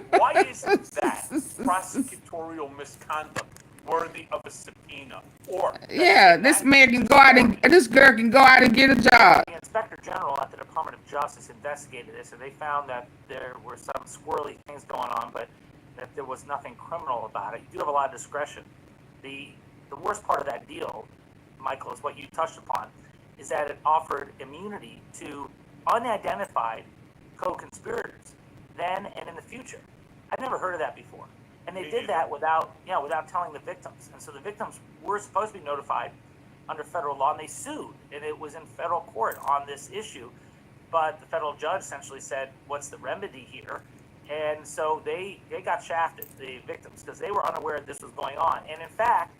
Why isn't that prosecutorial misconduct worthy of a subpoena? Or Yeah, this man can go out and this girl can go out and get a job. The Inspector General at the Department of Justice investigated this, and they found that there were some squirrely things going on, but that there was nothing criminal about it. You do have a lot of discretion. The worst part of that deal, Michael, is what you touched upon, is that it offered immunity to unidentified co-conspirators then and in the future. I've never heard of that before. And they did that without telling the victims. And so the victims were supposed to be notified under federal law, and they sued. And it was in federal court on this issue. But the federal judge essentially said, what's the remedy here? And so they got shafted, the victims, because they were unaware this was going on. And in fact,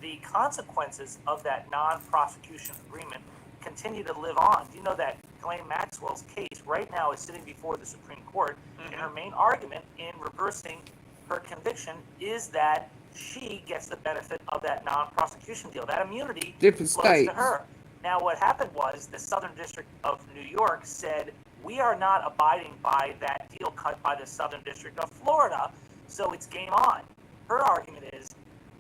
the consequences of that non-prosecution agreement continue to live on. Do you know that Ghislaine Maxwell's case right now is sitting before the Supreme Court, and her main argument in reversing her conviction is that she gets the benefit of that non-prosecution deal. That immunity flows to her. Now, what happened was the Southern District of New York said, we are not abiding by that deal cut by the Southern District of Florida, so it's game on. Her argument is,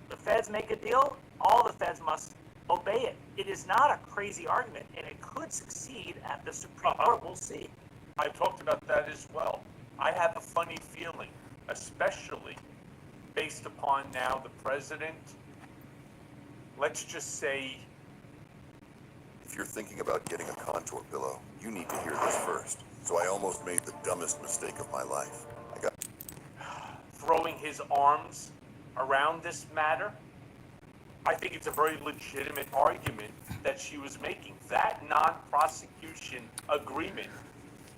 the feds make a deal, all the feds must obey it. It is not a crazy argument, and it could succeed at the Supreme Court. We'll see. I talked about that as well. I have a funny feeling, especially based upon now the president, let's just say, if you're thinking about getting a contour pillow, you need to hear this first. So I almost made the dumbest mistake of my life. I got throwing his arms around this matter. I think it's a very legitimate argument that she was making. That non-prosecution agreement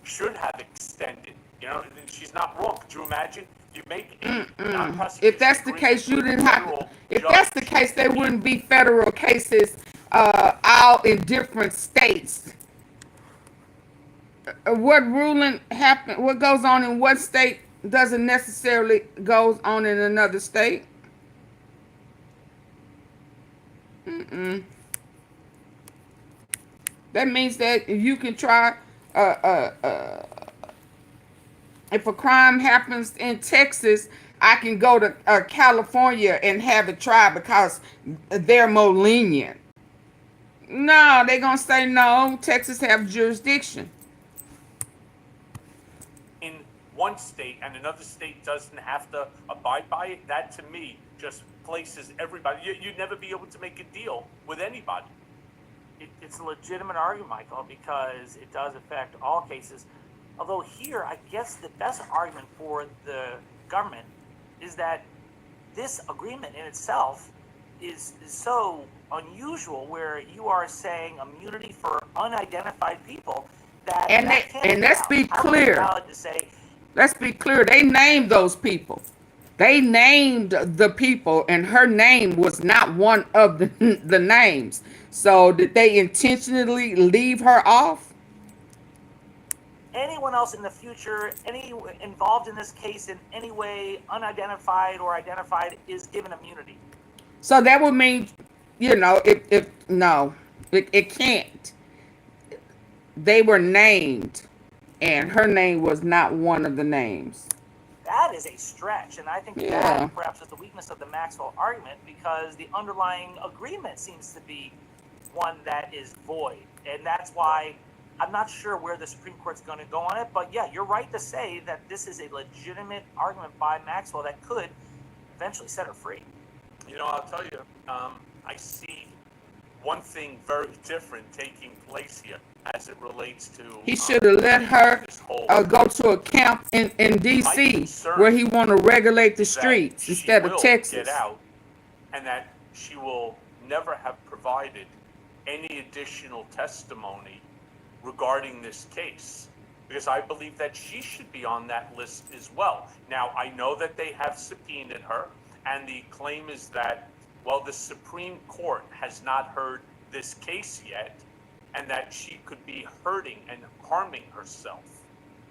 should have extended. You know, she's not wrong. Could you imagine? You make a non-prosecution If that's the case, you didn't have. If that's the case, there wouldn't be federal cases all in different states. What ruling happened? What goes on in what state doesn't necessarily goes on in another state. That means that you can try. If a crime happens in Texas, I can go to California and have it tried because they're more lenient. No, they're going to say no. Texas have jurisdiction. In one state and another state doesn't have to abide by it, that to me just places everybody. You'd never be able to make a deal with anybody. It's a legitimate argument, Michael, because it does affect all cases. Although here, I guess the best argument for the government is that this agreement in itself is so unusual, where you are saying immunity for unidentified people that and let's be clear. Let's be clear. They named those people. They named the people, and her name was not one of the names. So did they intentionally leave her off? Anyone else in the future, any involved in this case in any way, unidentified or identified, is given immunity. So that would mean, you know, it can't. they were named, and her name was not one of the names. That is a stretch, and I think that perhaps is the weakness of the Maxwell argument, because the underlying agreement seems to be one that is void, and that's why I'm not sure where the Supreme Court's going to go on it. But yeah, you're right to say that this is a legitimate argument by Maxwell that could eventually set her free. You know, I'll tell you, I see one thing very different taking place here as it relates to. He should have let her go to a camp in D.C. where he want to regulate the streets instead of Texas. Get out, and that she will never have provided any additional testimony regarding this case, because I believe that she should be on that list as well. Now, I know that they have subpoenaed her, and the claim is that, well, the Supreme Court has not heard this case yet, and that she could be hurting and harming herself.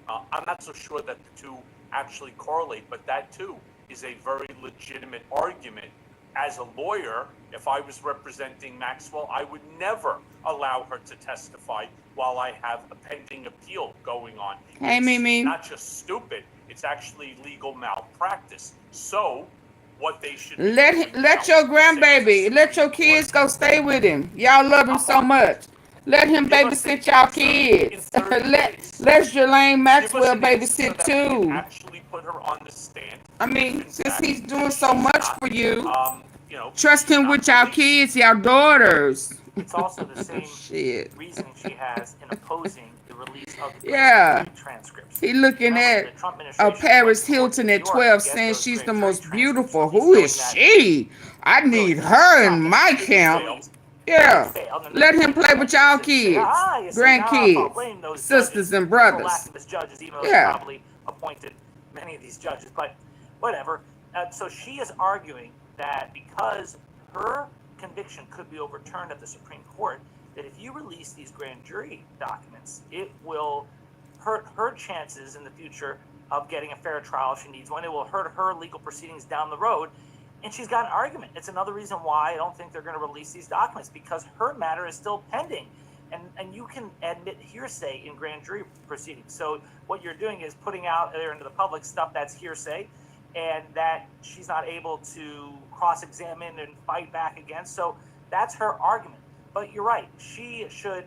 I'm not so sure that the two actually correlate, but that too is a very legitimate argument. As a lawyer, if I was representing Maxwell, I would never allow her to testify while I have a pending appeal going on. Hey, Mimi. Not just stupid, it's actually legal malpractice. So what they should let your grandbaby, let your kids go stay with him. Y'all love him so much. Let him babysit y'all kids. let Jerlaine Maxwell babysit too. Actually put her on the stand. I mean, since he's doing so much for you, trust him with y'all kids, y'all daughters. It's also the same reasoning she has in opposing the release of the transcripts. He looking at Paris Hilton at 12 saying she's the most beautiful. Who is she? I need her in my camp. Yeah, let him play with y'all kids, grandkids, sisters and brothers. Yeah, probably appointed many of these judges, but whatever. So she is arguing that because her conviction could be overturned at the Supreme Court, that if you release these grand jury documents, it will hurt her chances in the future of getting a fair trial if she needs one. It will hurt her legal proceedings down the road. And she's got an argument. It's another reason why I don't think they're going to release these documents, because her matter is still pending. And you can admit hearsay in grand jury proceedings. So what you're doing is putting out there into the public stuff that's hearsay and that she's not able to cross-examine and fight back against. So that's her argument. But you're right. She should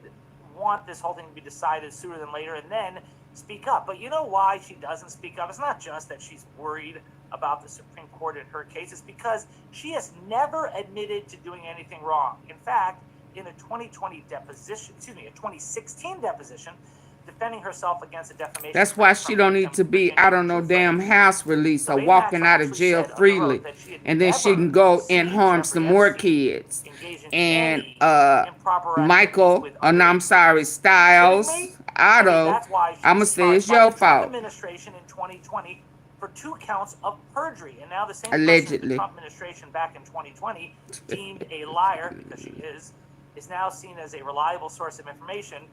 want this whole thing to be decided sooner than later and then speak up. But you know why she doesn't speak up? It's not just that she's worried about the Supreme Court in her case. It's because she has never admitted to doing anything wrong. In fact, in a 2016 deposition, defending herself against a defamation. That's why she don't need to be out on no damn house release or walking out of jail freely. And then she can go and harm some more kids. And Michael, Styles, Otto, I'm going to say it's your fault. Administration in 2020 for 2 counts of perjury. And now the same allegedly the Trump administration back in 2020 deemed a liar, because she is now seen as a reliable source of information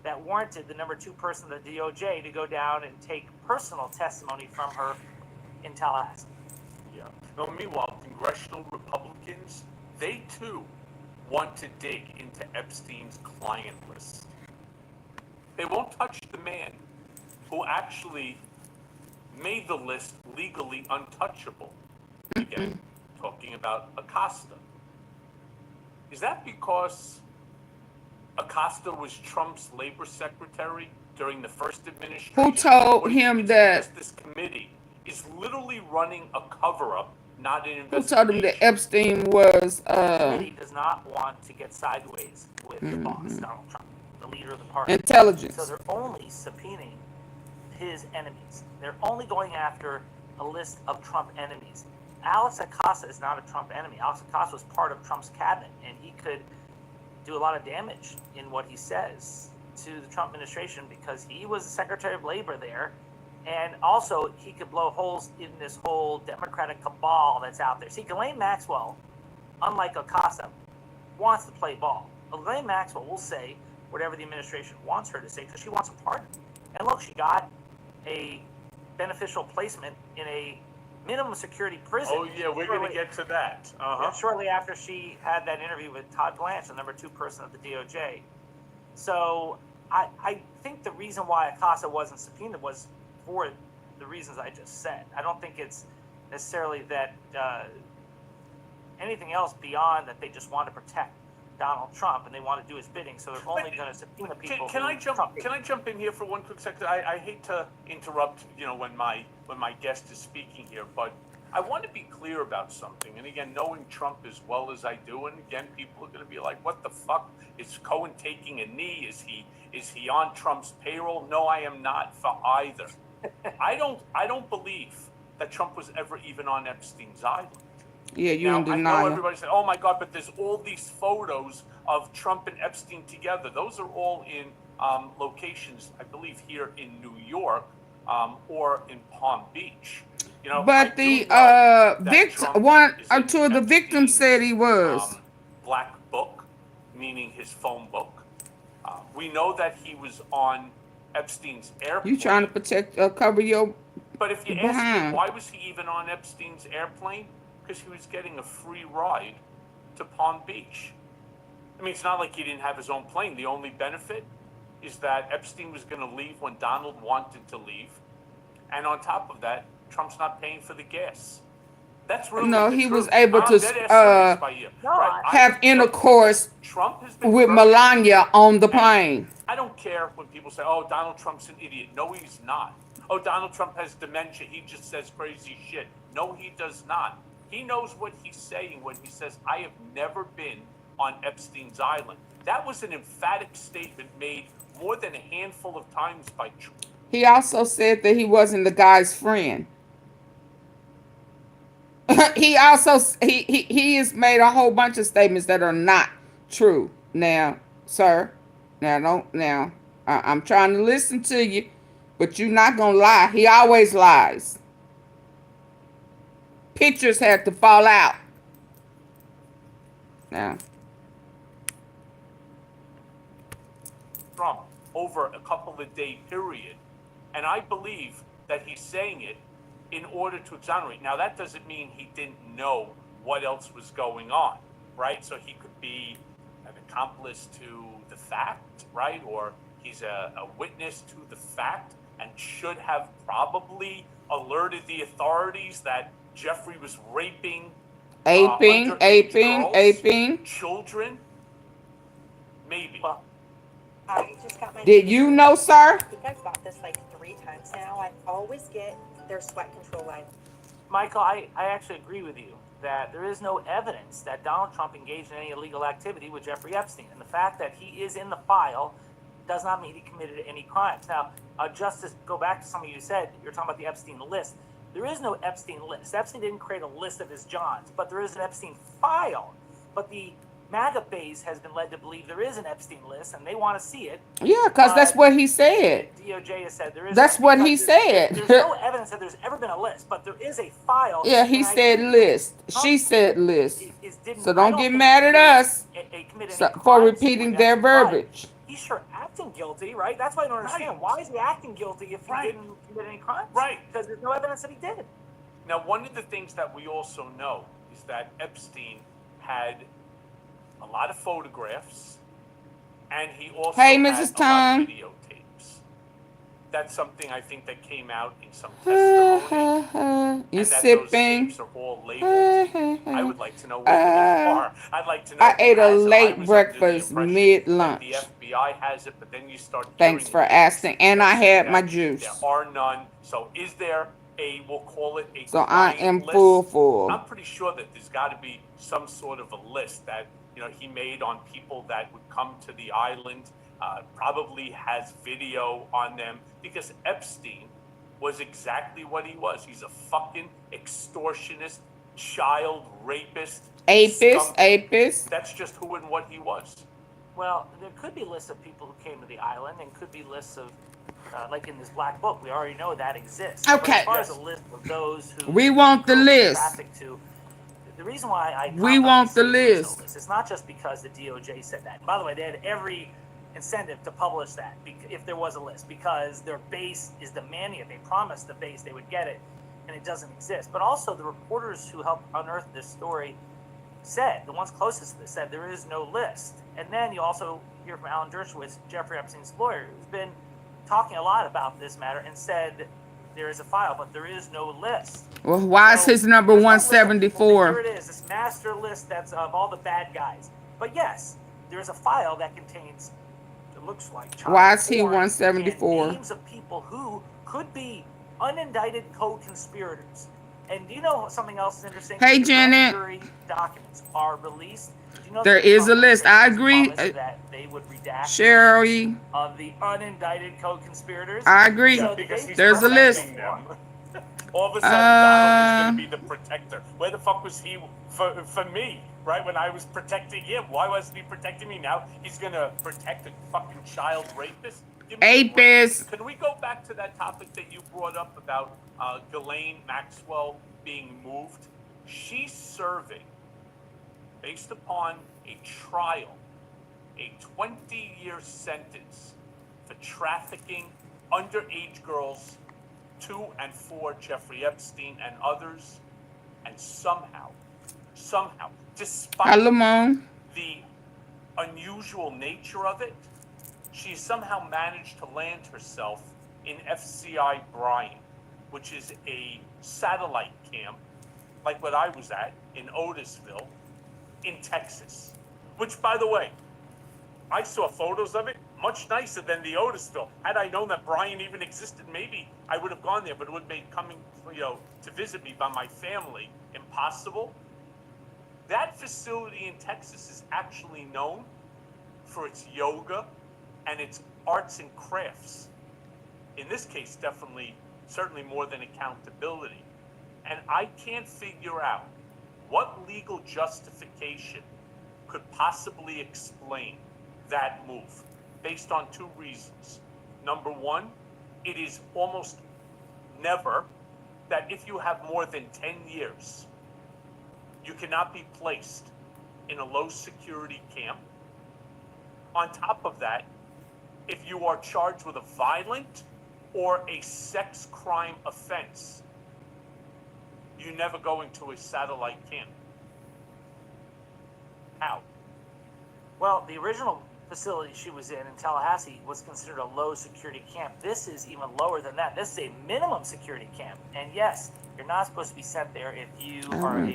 that warranted the number 2 person of the DOJ to go down and take personal testimony from her in Tallahassee. Yeah. No, meanwhile, congressional Republicans, they too want to dig into Epstein's client list. They won't touch the man who actually made the list legally untouchable. Again, talking about Acosta. Is that because Acosta was Trump's labor secretary during the first administration? Who told him that this committee is literally running a cover-up, not an investigation? Who told him that Epstein was the committee does not want to get sideways with the boss, Donald Trump, the leader of the party. Intelligence. So they're only subpoenaing his enemies. They're only going after a list of Trump enemies. Alex Acosta is not a Trump enemy. Alex Acosta was part of Trump's cabinet, and he could do a lot of damage in what he says to the Trump administration because he was the Secretary of Labor there, and also he could blow holes in this whole Democratic cabal that's out there. See, Ghislaine Maxwell, unlike Acosta, wants to play ball. Ghislaine Maxwell will say whatever the administration wants her to say because she wants a pardon. And look, she got a beneficial placement in a minimum security prison. Oh, yeah, we're going to get to that. Shortly after she had that interview with Todd Blanche, the number 2 person of the DOJ. So I think the reason why Acosta wasn't subpoenaed was for the reasons I just said. I don't think it's necessarily that anything else beyond that they just want to protect Donald Trump and they want to do his bidding, so they're only going to subpoena people. Can I jump in here for one quick second? I hate to interrupt, when my guest is speaking here, but I want to be clear about something. And again, knowing Trump as well as I do, and again, people are going to be like, "What the fuck? Is Cohen taking a knee? Is he on Trump's payroll?" No, I am not for either. I don't believe that Trump was ever even on Epstein's island. Yeah, you in I know denial. everybody said, "Oh my God," but there's all these photos of Trump and Epstein together. Those are all in locations, I believe, here in New York or in Palm Beach. But the victim, two of the victims said he was. Black book, meaning his phone book. We know that he was on Epstein's airplane. You trying to protect, cover your But if you ask me, why was he even on Epstein's airplane? Because he was getting a free ride to Palm Beach. I mean, it's not like he didn't have his own plane. The only benefit is that Epstein was going to leave when Donald wanted to leave. And on top of that, Trump's not paying for the gas. That's really no. the He truth. was able I'm dead ass serious by you, right? have intercourse Trump has been with perfect. Melania on the plane. I don't care when people say, "Oh, Donald Trump's an idiot." No, he's not. "Oh, Donald Trump has dementia. He just says crazy shit." No, he does not. He knows what he's saying when he says, "I have never been on Epstein's island." That was an emphatic statement made more than a handful of times by Trump. He also said that he wasn't the guy's friend. He also he has made a whole bunch of statements that are not true. Now, sir, I'm trying to listen to you, but you're not gonna lie. He always lies. Pictures had to fall out. Now, Trump over a couple of day period, and I believe that he's saying it in order to exonerate. Now, that doesn't mean he didn't know what else was going on, right? So he could be an accomplice to the fact, right? Or he's a witness to the fact and should have probably alerted the authorities that Jeffrey was raping, aping, children. Maybe. Well, I just got my. Did you know, sir? I think I've bought this like 3 times now. I always get their sweat control line. Michael, I actually agree with you that there is no evidence that Donald Trump engaged in any illegal activity with Jeffrey Epstein. And the fact that he is in the file does not mean he committed any crimes. Now, Justice, go back to something you said. You're talking about the Epstein list. There is no Epstein list. Epstein didn't create a list of his Johns, but there is an Epstein file. But the MAGA base has been led to believe there is an Epstein list, and they want to see it. Yeah, because that's what he said. DOJ has said there is. That's what he said. There's no evidence that there's ever been a list, but there is a file. Yeah, he said list. She said list. So don't get mad at us for repeating their verbiage. He's sure acting guilty, right? That's why I don't understand. Why is he acting guilty if he didn't commit any crimes? Right. Because there's no evidence that he did. Now, one of the things that we also know is that Epstein had a lot of photographs, and he also Hey, had Mrs. a lot of Tom. videotapes. That's something I think that came out in some testimony. You and that sipping? those tapes are all labeled. I would like to know where they are. I'd like to know. I ate a who has it. I was late under the breakfast impression mid-lunch. that the FBI has it, but then you start. Thanks for asking. And I had my juice. There are none. So is there a, we'll call it a So I client am list? full. I'm pretty sure that there's got to be some sort of a list that he made on people that would come to the island. Probably has video on them, because Epstein was exactly what he was. He's a fucking extortionist, child rapist, Apis. That's just who and what he was. Well, there could be lists of people who came to the island, and could be lists of, like in this black book, we already know that exists. Okay. But as far as a list of those who We want the list. The reason why We want the list. It's not just because the DOJ said that. By the way, they had every incentive to publish that if there was a list, because their base is demanding it. They promised the base they would get it, and it doesn't exist. But also, the reporters who helped unearth this story said, the ones closest to this said, there is no list. And then you also hear from Alan Dershowitz, Jeffrey Epstein's lawyer, who's been talking a lot about this matter and said there is a file, but there is no list. Well, why is his number there's no list of people. 174? Here it is, this master list that's of all the bad guys. But yes, there is a file that contains, it looks like, child Why is he porn 174? and names of people who could be unindicted co-conspirators. And do you know something else is interesting? Hey, The grand Janet. jury documents are released. Do you know There that is a Trump list. I agree. promised that they would redact Sherry, of the unindicted co-conspirators. I agree. So Because he's There's a list. protecting them. All of a sudden, Donald is going to be the protector. Where the fuck was he for me, right? When I was protecting him, why wasn't he protecting me? Now he's going to protect a fucking child rapist? Give me a break. Apis. Can we go back to that topic that you brought up about Ghislaine Maxwell being moved? She's serving, based upon a trial, a 20-year sentence for trafficking underage girls to and for Jeffrey Epstein and others, and somehow, despite the unusual nature of it, she somehow managed to land herself in FCI Bryan, which is a satellite camp, like what I was at in Otisville, in Texas. Which, by the way, I saw photos of it, much nicer than the Otisville. Had I known that Bryan even existed, maybe I would have gone there, but it would have made coming, to visit me by my family impossible. That facility in Texas is actually known for its yoga and its arts and crafts. In this case, certainly more than accountability. And I can't figure out what legal justification could possibly explain that move, based on two reasons. Number one, it is almost never that if you have more than 10 years, you cannot be placed in a low security camp. On top of that, if you are charged with a violent or a sex crime offense, you never go into a satellite camp. How? Well, the original facility she was in Tallahassee was considered a low security camp. This is even lower than that. This is a minimum security camp. And yes, you're not supposed to be sent there if you are a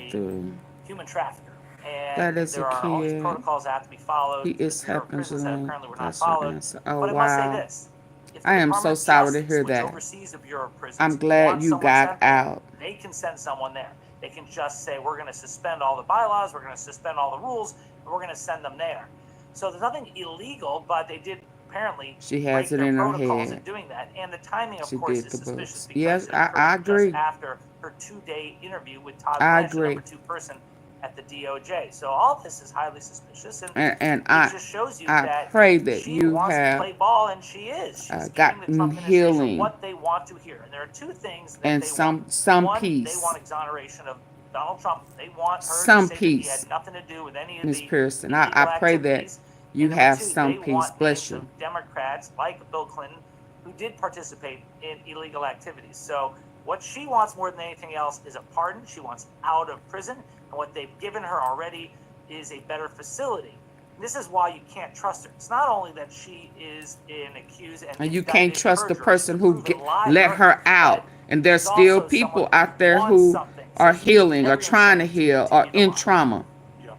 human trafficker. And That is there a are all these kid. protocols that have to be followed. He is There are helping prisons that Zelenskyy. apparently were not That's her followed. answer. Oh, But I must say wow. this. If the I am so Department of sorry to Justice, hear which that. oversees the Bureau of Prisons, I'm glad wants you someone got sent there, out. they can send someone there. They can just say, we're going to suspend all the bylaws, we're going to suspend all the rules, and we're going to send them there. So there's nothing illegal, but they did apparently She break has it their in her protocols in head. doing that. And the timing, of She course, did is the suspicious books. because Yes, it I occurred agree. just after her 2-day interview with Todd I Blanchard, agree. number 2 person at the DOJ. So all this is highly suspicious, and And it just shows you I that pray that she you wants to have play ball, and she is. She's giving the gotten Trump administration healing what they want to hear. And there are two things that and they some want. One, peace. they want exoneration of Donald Trump. They want her Some to say that he peace. had nothing to do with any of Miss the Pearson, illegal I pray that activities. you And number have two, some they peace. want Bless names you. of Democrats like Bill Clinton who did participate in illegal activities. So what she wants more than anything else is a pardon. She wants out of prison, and what they've given her already is a better facility. This is why you can't trust her. It's not only that she is an accused and And you can't indicted trust the perjurer, person who proven liar, let her out. but And there's she's still also people someone out there wants who something. are So she's healing or every trying to incentive heal or continue to in lie. trauma. Yeah.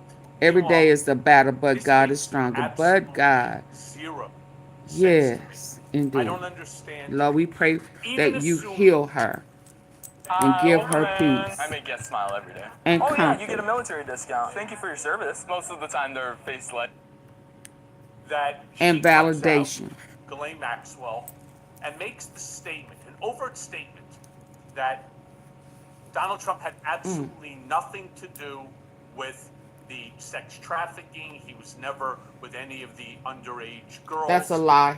Every You day are- is the battle, but this God makes is stronger. absolutely But God, zero sense to me. yes, I indeed. don't understand. Lord, we pray Even that you assuming- heal her and give her peace I make guests smile every day. and Oh yeah, you get a comfort. military discount. Thank you for your service. Most of the time they're face-led. That And she comes out, validation. Ghislaine Maxwell, and makes the statement, an overt statement, that Donald Trump had absolutely nothing to do with the sex trafficking. He was never with any of the underage girls. That's a lie.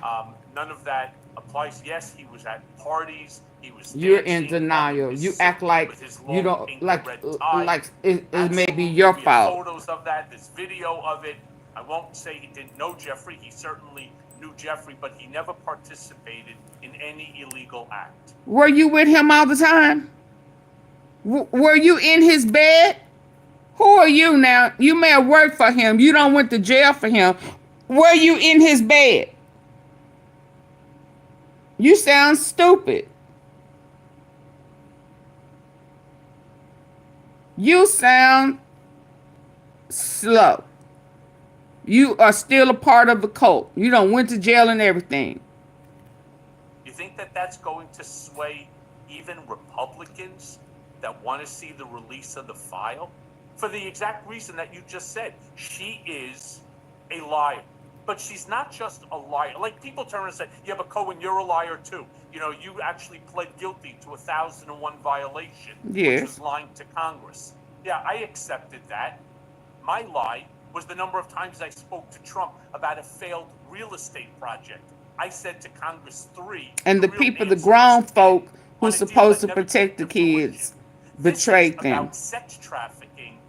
None of that applies. Yes, he was at parties. He was You're in dancing, denial. walking You his act suit like with his you long don't ink like red tie. it may be Absolutely, your we have fault. Photos of that. There's video of it. I won't say he didn't know Jeffrey. He certainly knew Jeffrey, but he never participated in any illegal act. Were you with him all the time? Were you in his bed? Who are you now? You may have worked for him. You don't went to jail for him. Were you in his bed? You sound stupid. You sound slow. You are still a part of the cult. You done went to jail and everything. You think that that's going to sway even Republicans that want to see the release of the file? For the exact reason that you just said. She is a liar. But she's not just a liar. Like, people turn and say, yeah, but Cohen, you're a liar too. You know, you actually pled guilty to 1,001 violation, Yes. which was lying to Congress. Yeah, I accepted that. My lie was the number of times I spoke to Trump about a failed real estate project. I said to Congress 3. And the people, the grown folk who's supposed to protect the kids, betrayed them. About sex trafficking,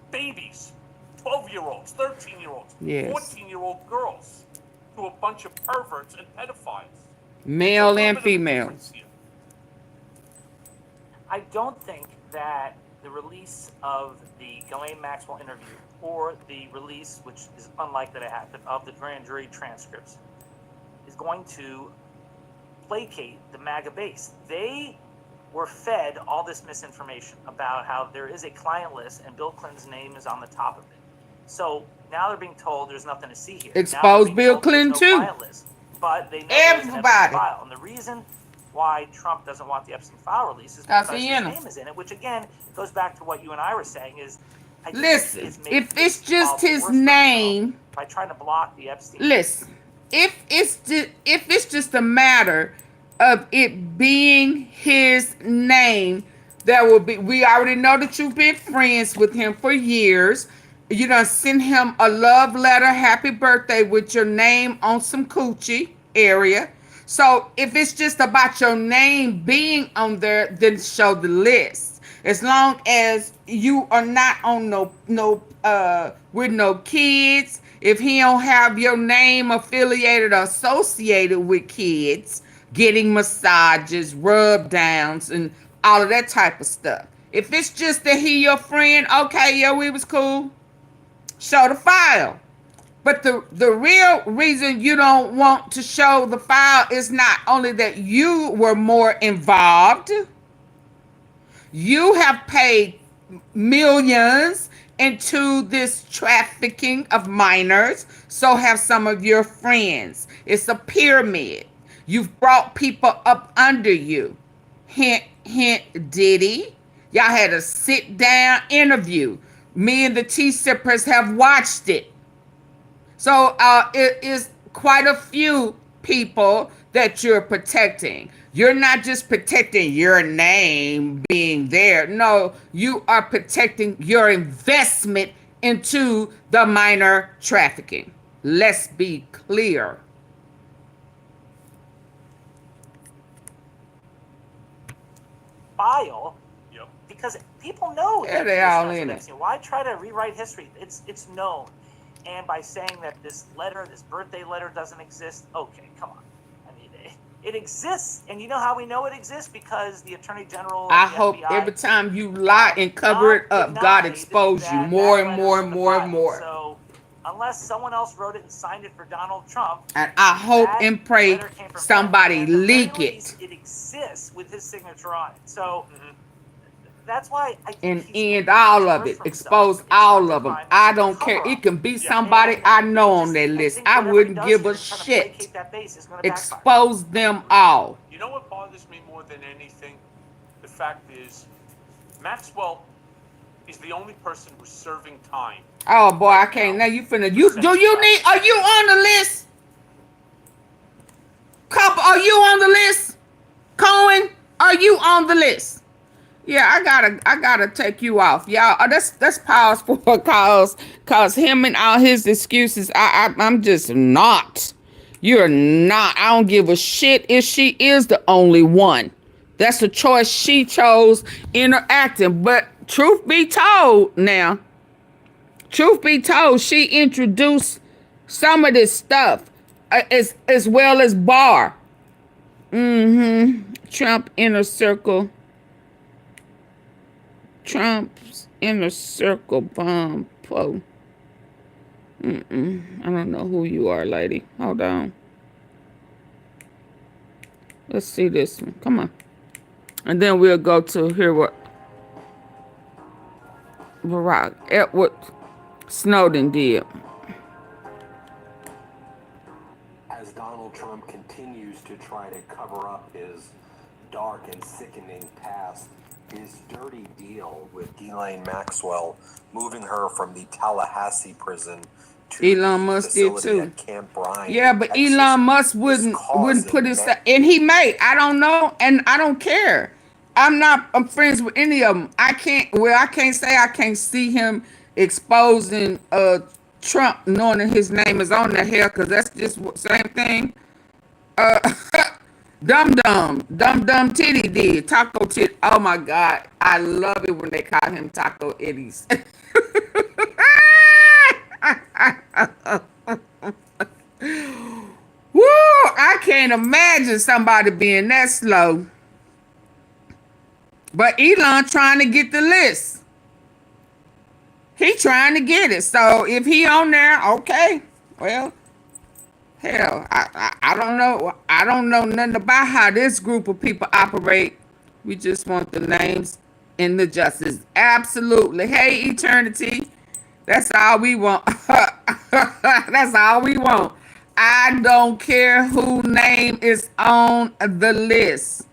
babies, 12-year-olds, 13-year-olds, Yes. 14-year-old girls, to a bunch of perverts and pedophiles. Male and females. I don't think that the release of the Ghislaine Maxwell interview or the release, which is unlikely to happen, of the grand jury transcripts is going to placate the MAGA base. They were fed all this misinformation about how there is a client list and Bill Clinton's name is on the top of it. So now they're being told there's nothing to see here. Expose Bill Clinton too. List, but they know everybody. File. And the reason why Trump doesn't want the Epstein file release is because his name is in it, which again goes back to what you and I were saying is, listen, if it's just his name, by trying to block the Epstein. Listen, if it's just a matter of it being his name, there will be. We already know that you've been friends with him for years. You done send him a love letter, happy birthday with your name on some coochie area. So if it's just about your name being on there, then show the list. As long as you are not on with no kids, if he don't have your name affiliated or associated with kids, getting massages, rub downs, and all of that type of stuff. If it's just that he your friend, okay, yeah, we was cool, show the file. But the real reason you don't want to show the file is not only that you were more involved, you have paid millions into this trafficking of minors, so have some of your friends. It's a pyramid. You've brought people up under you. Hint, hint, Diddy. Y'all had a sit-down interview. Me and the T-Sippers have watched it. So it is quite a few people that you're protecting. You're not just protecting your name being there. No, you are protecting your investment into the minor trafficking. Let's be clear. File, because people know. Yeah, they all in it. Why try to rewrite history? It's known. And by saying that this letter, this birthday letter doesn't exist, okay, come on. I mean, it exists. And you know how we know it exists? Because the Attorney General I hope FBI, every time you lie and cover it up, God expose you more and more and more and more. So unless someone else wrote it and signed it for Donald Trump. And I hope and pray somebody leak it. It exists with his signature on it. So that's why I and end all of it, expose all of them. I don't care. It can be somebody I know on that list. I wouldn't give a shit. Expose them all. You know what bothers me more than anything? The fact is, Maxwell is the only person who's serving time. Oh boy, I can't. Now you finna. Are you on the list? Couple, are you on the list? Cohen, are you on the list? Yeah, I gotta take you off, y'all. That's pause for cause him and all his excuses. I'm just not. You're not. I don't give a shit if she is the only one. That's a choice she chose interacting. But truth be told, now, truth be told, she introduced some of this stuff as well as Barr. Trump inner circle. Trump's inner circle bomb. I don't know who you are, lady. Hold on. Let's see this one. Come on. And then we'll go to hear what Barack Edward Snowden did. As Donald Trump continues to try to cover up his dark and sickening past, his dirty deal with Ghislaine Maxwell, moving her from the Tallahassee prison to Elon Musk did facility too. at Camp Bryant. Yeah, but Texas, Elon Musk wouldn't put his, and he may. I don't know, and I don't care. I'm friends with any of them. I can't say I can't see him exposing Trump, knowing that his name is on the hair, because that's just same thing. Dum Titty did. Taco Titty. Oh my God. I love it when they call him Taco Itties. Woo! I can't imagine somebody being that slow. But Elon trying to get the list. He trying to get it. So if he on there, okay. Well, hell, I don't know. I don't know nothing about how this group of people operate. We just want the names and the justice. Absolutely. Hey, eternity. That's all we want. That's all we want. I don't care whose name is on the list.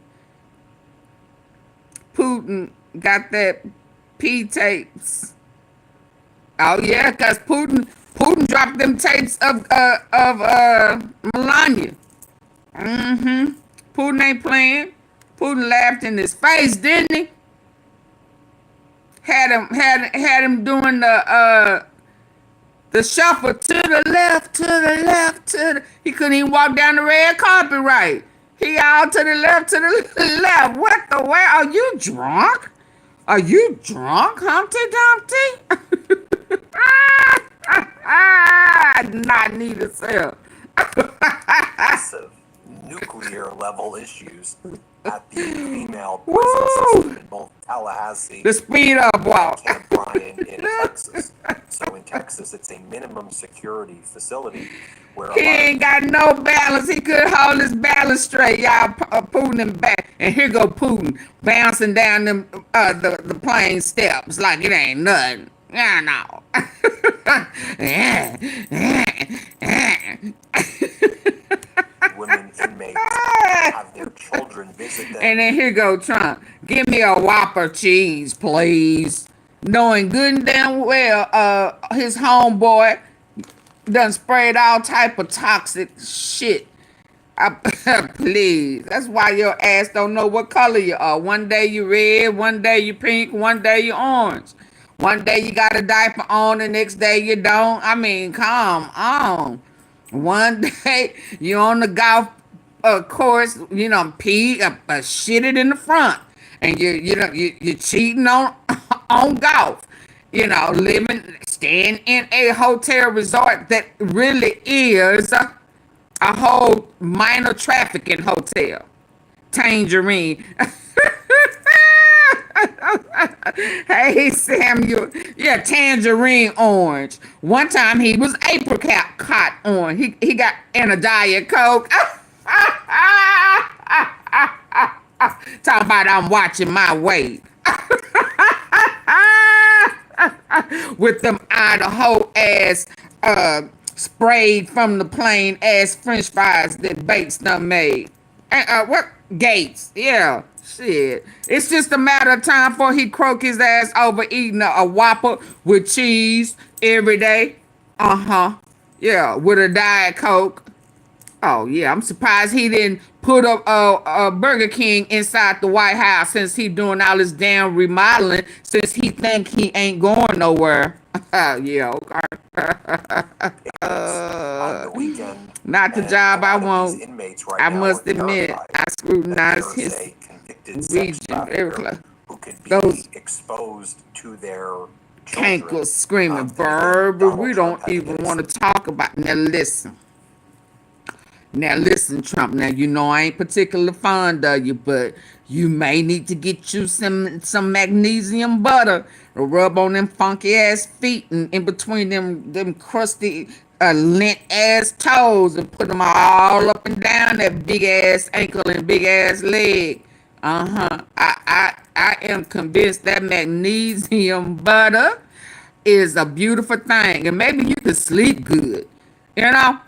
Putin got that P tapes. Oh yeah, because Putin dropped them tapes of Melania. Putin ain't playing. Putin laughed in his face, didn't he? Had him doing the shuffle to the left, to the left, to the. He couldn't even walk down the red carpet right. He all to the left, to the left. What the way? Are you drunk? Are you drunk, Humpty Dumpty? Not need a cell. Massive nuclear level issues at the female prison system in both Tallahassee the speed up walk. and Camp Bryant in Texas. So in Texas, it's a minimum security facility where he ain't got no balance. He could hold his balance straight. Y'all Putin him back. And here go Putin bouncing down them the plane steps like it ain't nothing. Yeah, no. Women inmates have their children visit them. And then here go Trump. Give me a Whopper cheese, please. Knowing good and damn well his homeboy done sprayed all type of toxic shit. Please. That's why your ass don't know what color you are. One day you red, one day you pink, one day you orange. One day you got a diaper on, the next day you don't. I mean, come on. One day you on the golf course, you know, shitted in the front, and you're cheating on golf. You know, staying in a hotel resort that really is a whole minor trafficking hotel. Tangerine. Hey, Samuel. Yeah, tangerine orange. One time he was apricot orange. He got in a Diet Coke. Talk about I'm watching my weight. With them Idaho ass sprayed from the plane ass French fries that Bates done made. What? Gates. Yeah. Shit. It's just a matter of time before he croak his ass over eating a Whopper with cheese every day. Yeah, with a Diet Coke. Oh, yeah. I'm surprised he didn't put up a Burger King inside the White House since he doing all this damn remodeling, since he think he ain't going nowhere. Yeah, okay. on the weekend. Not the job I want. Right I must admit, I scrutinize his region very close. Who could be those exposed to their cankles screaming, Burber, we don't even want to talk about. Now listen, Trump. Now you know I ain't particularly fond of you, but you may need to get you some magnesium butter rub on them funky ass feet and in between them crusty lint ass toes and put them all up and down that big ass ankle and big ass leg. I am convinced that magnesium butter is a beautiful thing, and maybe you could sleep good. You know,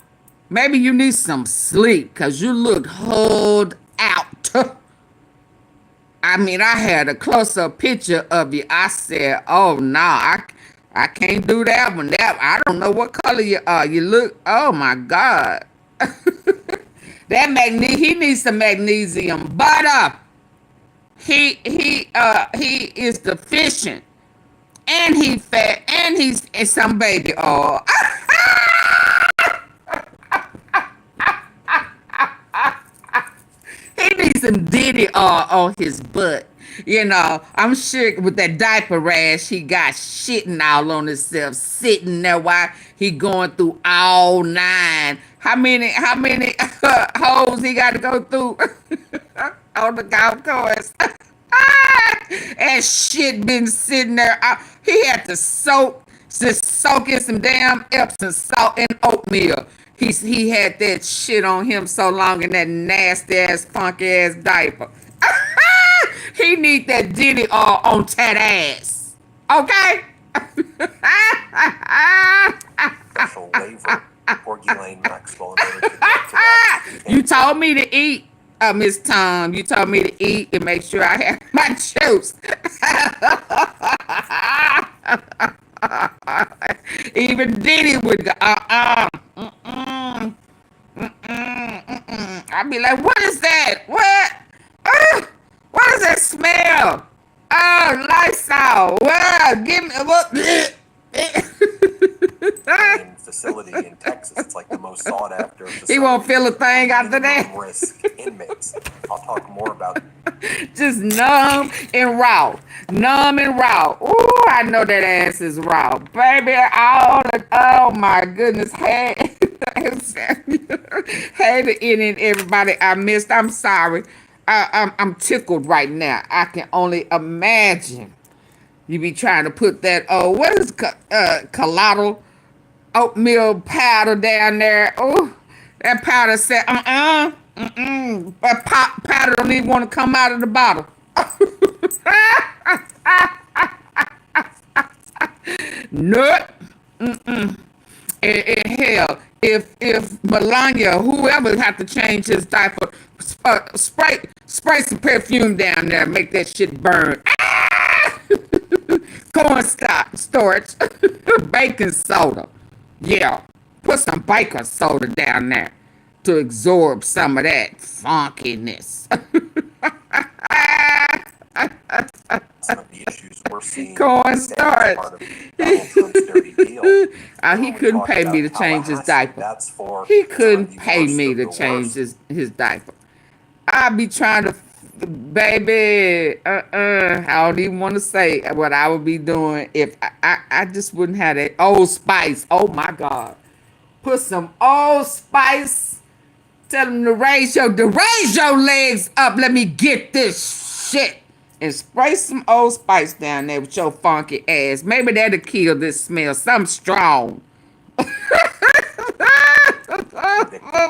maybe you need some sleep because you look hulled out. I mean, I had a close-up picture of you. I said, "Oh no, I can't do that one. That I don't know what color you are. You look. Oh my God, he needs some magnesium butter. He is deficient, and he fat, and he's some baby oil. He needs some Diddy on his butt. You know, I'm sure with that diaper rash, he got shitting all on himself, sitting there while he going through all 9. How many holes he got to go through on the golf course? And shit been sitting there. He had to soak in some damn Epsom salt and oatmeal. He had that shit on him so long in that nasty ass funky ass diaper. He need that Diddy on that ass. Okay? Special waiver for Ghislaine Maxwell. You told me to eat, Miss Tom. You told me to eat and make sure I have my juice. Even Diddy would go, I'd be like, what is that? What does that smell? Oh, Lysol. Well, give me what? Facility in Texas. It's like the most sought after facility. He won't feel a thing after that. Risk inmates. I'll talk more about it. Just numb and raw. Numb and raw. Ooh, I know that ass is raw. Baby, oh my goodness. Hey, hey to any and everybody I missed. I'm sorry. I'm tickled right now. I can only imagine you be trying to put that, what is colloidal oatmeal powder down there. Oh, that powder said, That powder don't even want to come out of the bottle. Nut. Hell, if Melania, whoever have to change his diaper, spray some perfume down there, make that shit burn. Corn storage, baking soda. Yeah, put some baking soda down there to absorb some of that funkiness. Some of the issues we're seeing. Corn starch. He couldn't pay me to change his diaper. He couldn't pay me to change his diaper. I be trying to, baby, I don't even want to say what I would be doing if I just wouldn't have that Old Spice. Oh my God. Put some Old Spice. Tell them to raise your legs up. Let me get this shit. And spray some Old Spice down there with your funky ass. Maybe that'll kill this smell. Something strong.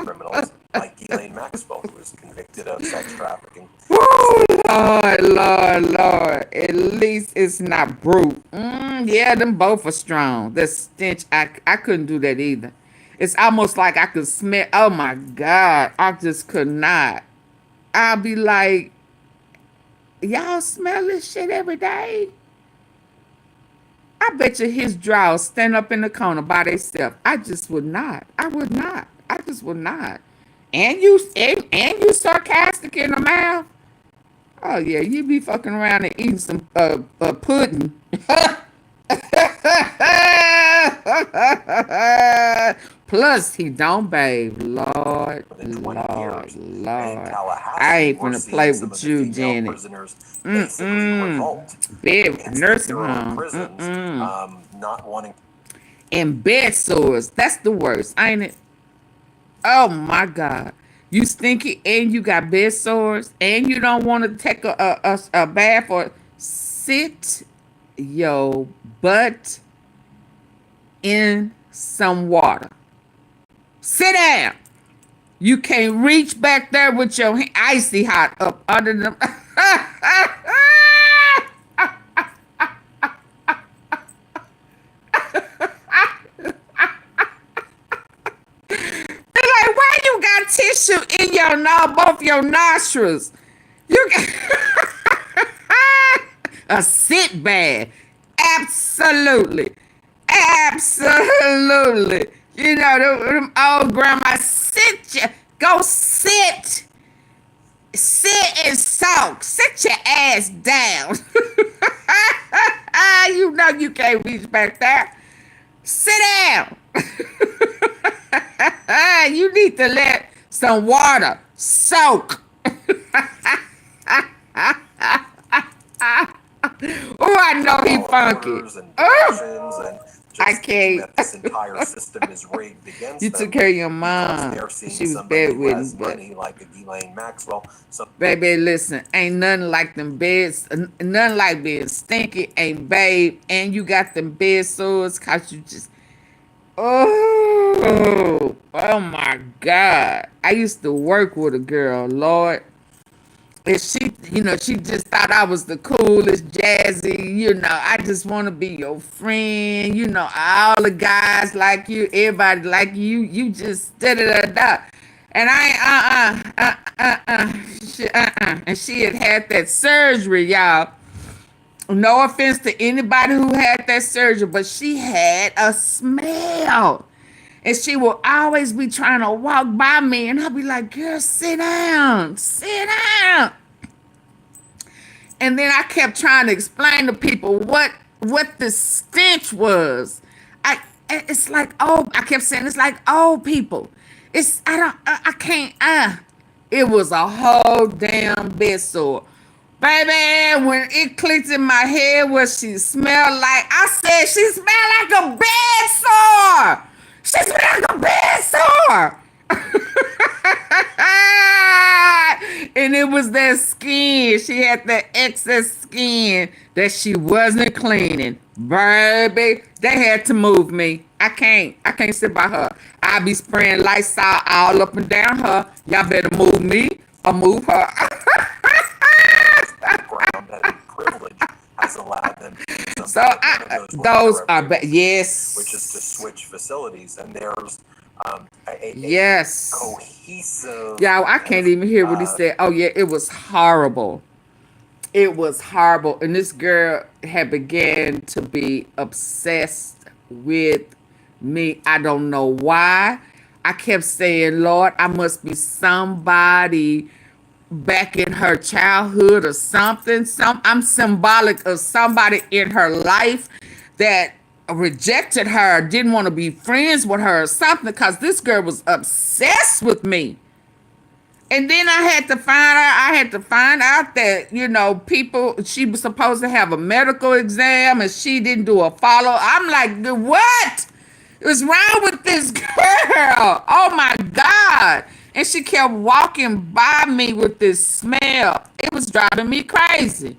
Criminals like Ghislaine Maxwell, who was convicted of sex trafficking. Woo, Lord. At least it's not brute. Yeah, them both are strong. The stench, I couldn't do that either. It's almost like I could smell. Oh my God, I just could not. I'll be like, y'all smell this shit every day? I bet you his drawers stand up in the corner by themselves. I just would not. I would not. I just would not. And you sarcastic in the mouth. Oh yeah, you be fucking around and eating some pudding. Plus, he don't bathe. Lord. I ain't gonna play with you, Janet. Bed nursing home. Not wanting. And bed sores. That's the worst, ain't it? Oh my God. You stinky and you got bed sores and you don't want to take a bath or sit your butt in some water. Sit down. You can't reach back there with your hand icy hot up under them. Like, why you got tissue in your both your nostrils? You got a sit bag. Absolutely. Absolutely. You know, them old grandma, go sit. Sit and soak. Sit your ass down. You know you can't reach back there. Sit down. You need to let some water soak. Oh, I know he funky. Oh, I can't. This entire system is rigged against You them took care of your because mom. they're seeing She was somebody who bedridden, has but money like a Ghislaine Maxwell. So baby, listen, ain't nothing like them beds, nothing like being stinky, ain't babe, and you got them bed sores cause you just, oh my God. I used to work with a girl, Lord, and she, you know, she just thought I was the coolest, jazzy, you know, I just want to be your friend, you know, all the guys like you, everybody like you, you just da-da-da-da. And and she had that surgery, y'all. No offense to anybody who had that surgery, but she had a smell. And she will always be trying to walk by me, and I'll be like, girl, sit down, sit down. And then I kept trying to explain to people what the stench was. It's like, oh, I kept saying it's like old people. I can't, it was a whole damn bed sore. Baby, when it clicked in my head what she smelled like, I said she smelled like a bed sore. She smelled like a bed sore. And it was that skin. She had that excess skin that she wasn't cleaning. Baby, they had to move me. I can't sit by her. I be spraying Lysol all up and down her. Y'all better move me or move her. background and privilege has allowed them to do So those are yes, which is to switch facilities, and there's a yes cohesive. Y'all, I can't even hear what he said. Oh yeah, it was horrible. It was horrible. And this girl had began to be obsessed with me. I don't know why. I kept saying, Lord, I must be somebody back in her childhood or something. I'm symbolic of somebody in her life that rejected her, didn't want to be friends with her or something, because this girl was obsessed with me. And then I had to find out that, you know, she was supposed to have a medical exam and she didn't do a follow. I'm like, what is wrong with this girl? Oh my God. And she kept walking by me with this smell. It was driving me crazy.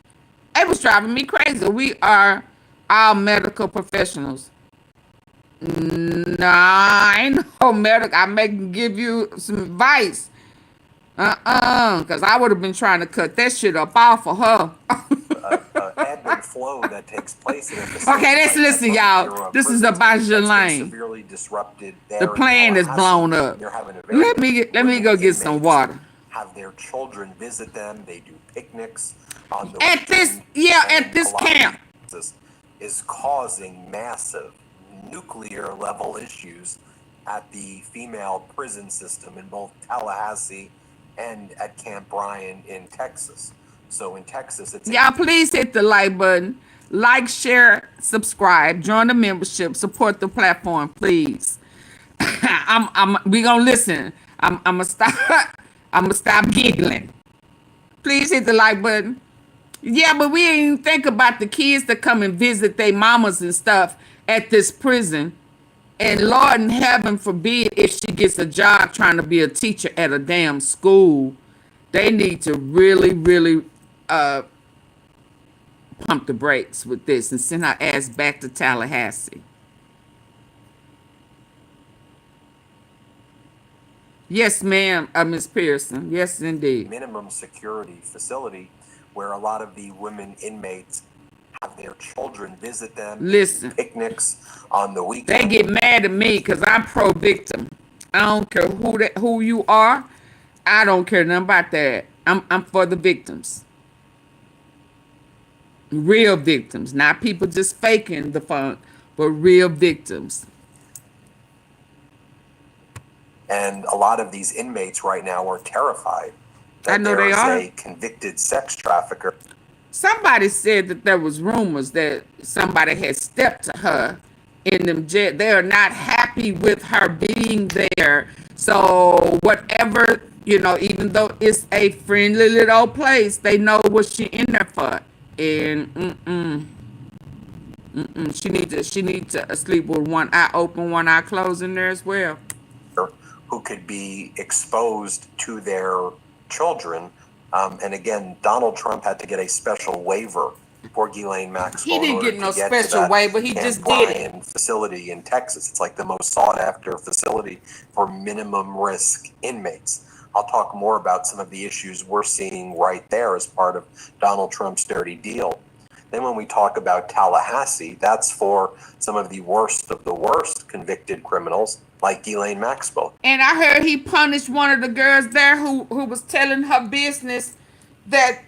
It was driving me crazy. We are all medical professionals. Nah, I ain't no medical. I may give you some advice. Because I would have been trying to cut that shit up off of her. Ebb and flow that takes place in a facility. Okay, let's listen, y'all. This is about Jelane. Severely disrupted. The plane is blown up. Let me go get some water. Have their children visit them. They do picnics on the at this camp. Is causing massive nuclear level issues at the female prison system in both Tallahassee and at Camp Bryan in Texas. So in Texas, it's y'all please hit the like button, like, share, subscribe, join the membership, support the platform, please. We gonna listen. I'm gonna stop giggling. Please hit the like button. Yeah, but we didn't even think about the kids that come and visit their mamas and stuff at this prison. And Lord in heaven forbid if she gets a job trying to be a teacher at a damn school. They need to really, really pump the brakes with this and send her ass back to Tallahassee. Yes, ma'am, Miss Pearson. Yes, indeed. Minimum security facility where a lot of the women inmates have their children visit them. Listen, picnics on the they weekend. get mad at me because I'm pro-victim. I don't care who you are. I don't care nothing about that. I'm for the victims. Real victims, not people just faking the funk, but real victims. And a lot of these inmates right now are terrified that I know they are. a convicted sex trafficker. Somebody said that there was rumors that somebody had stepped to her in them jail. They are not happy with her being there. So whatever, you know, even though it's a friendly little place, they know what she in there for. And she need to sleep with one eye open, one eye closed in there as well. Who could be exposed to their children. And again, Donald Trump had to get a special waiver for Ghislaine Maxwell. He didn't get no special waiver. He just did it. Facility in Texas. It's like the most sought after facility for minimum risk inmates. I'll talk more about some of the issues we're seeing right there as part of Donald Trump's dirty deal. Then when we talk about Tallahassee, that's for some of the worst convicted criminals like Ghislaine Maxwell. And I heard he punished one of the girls there who was telling her business that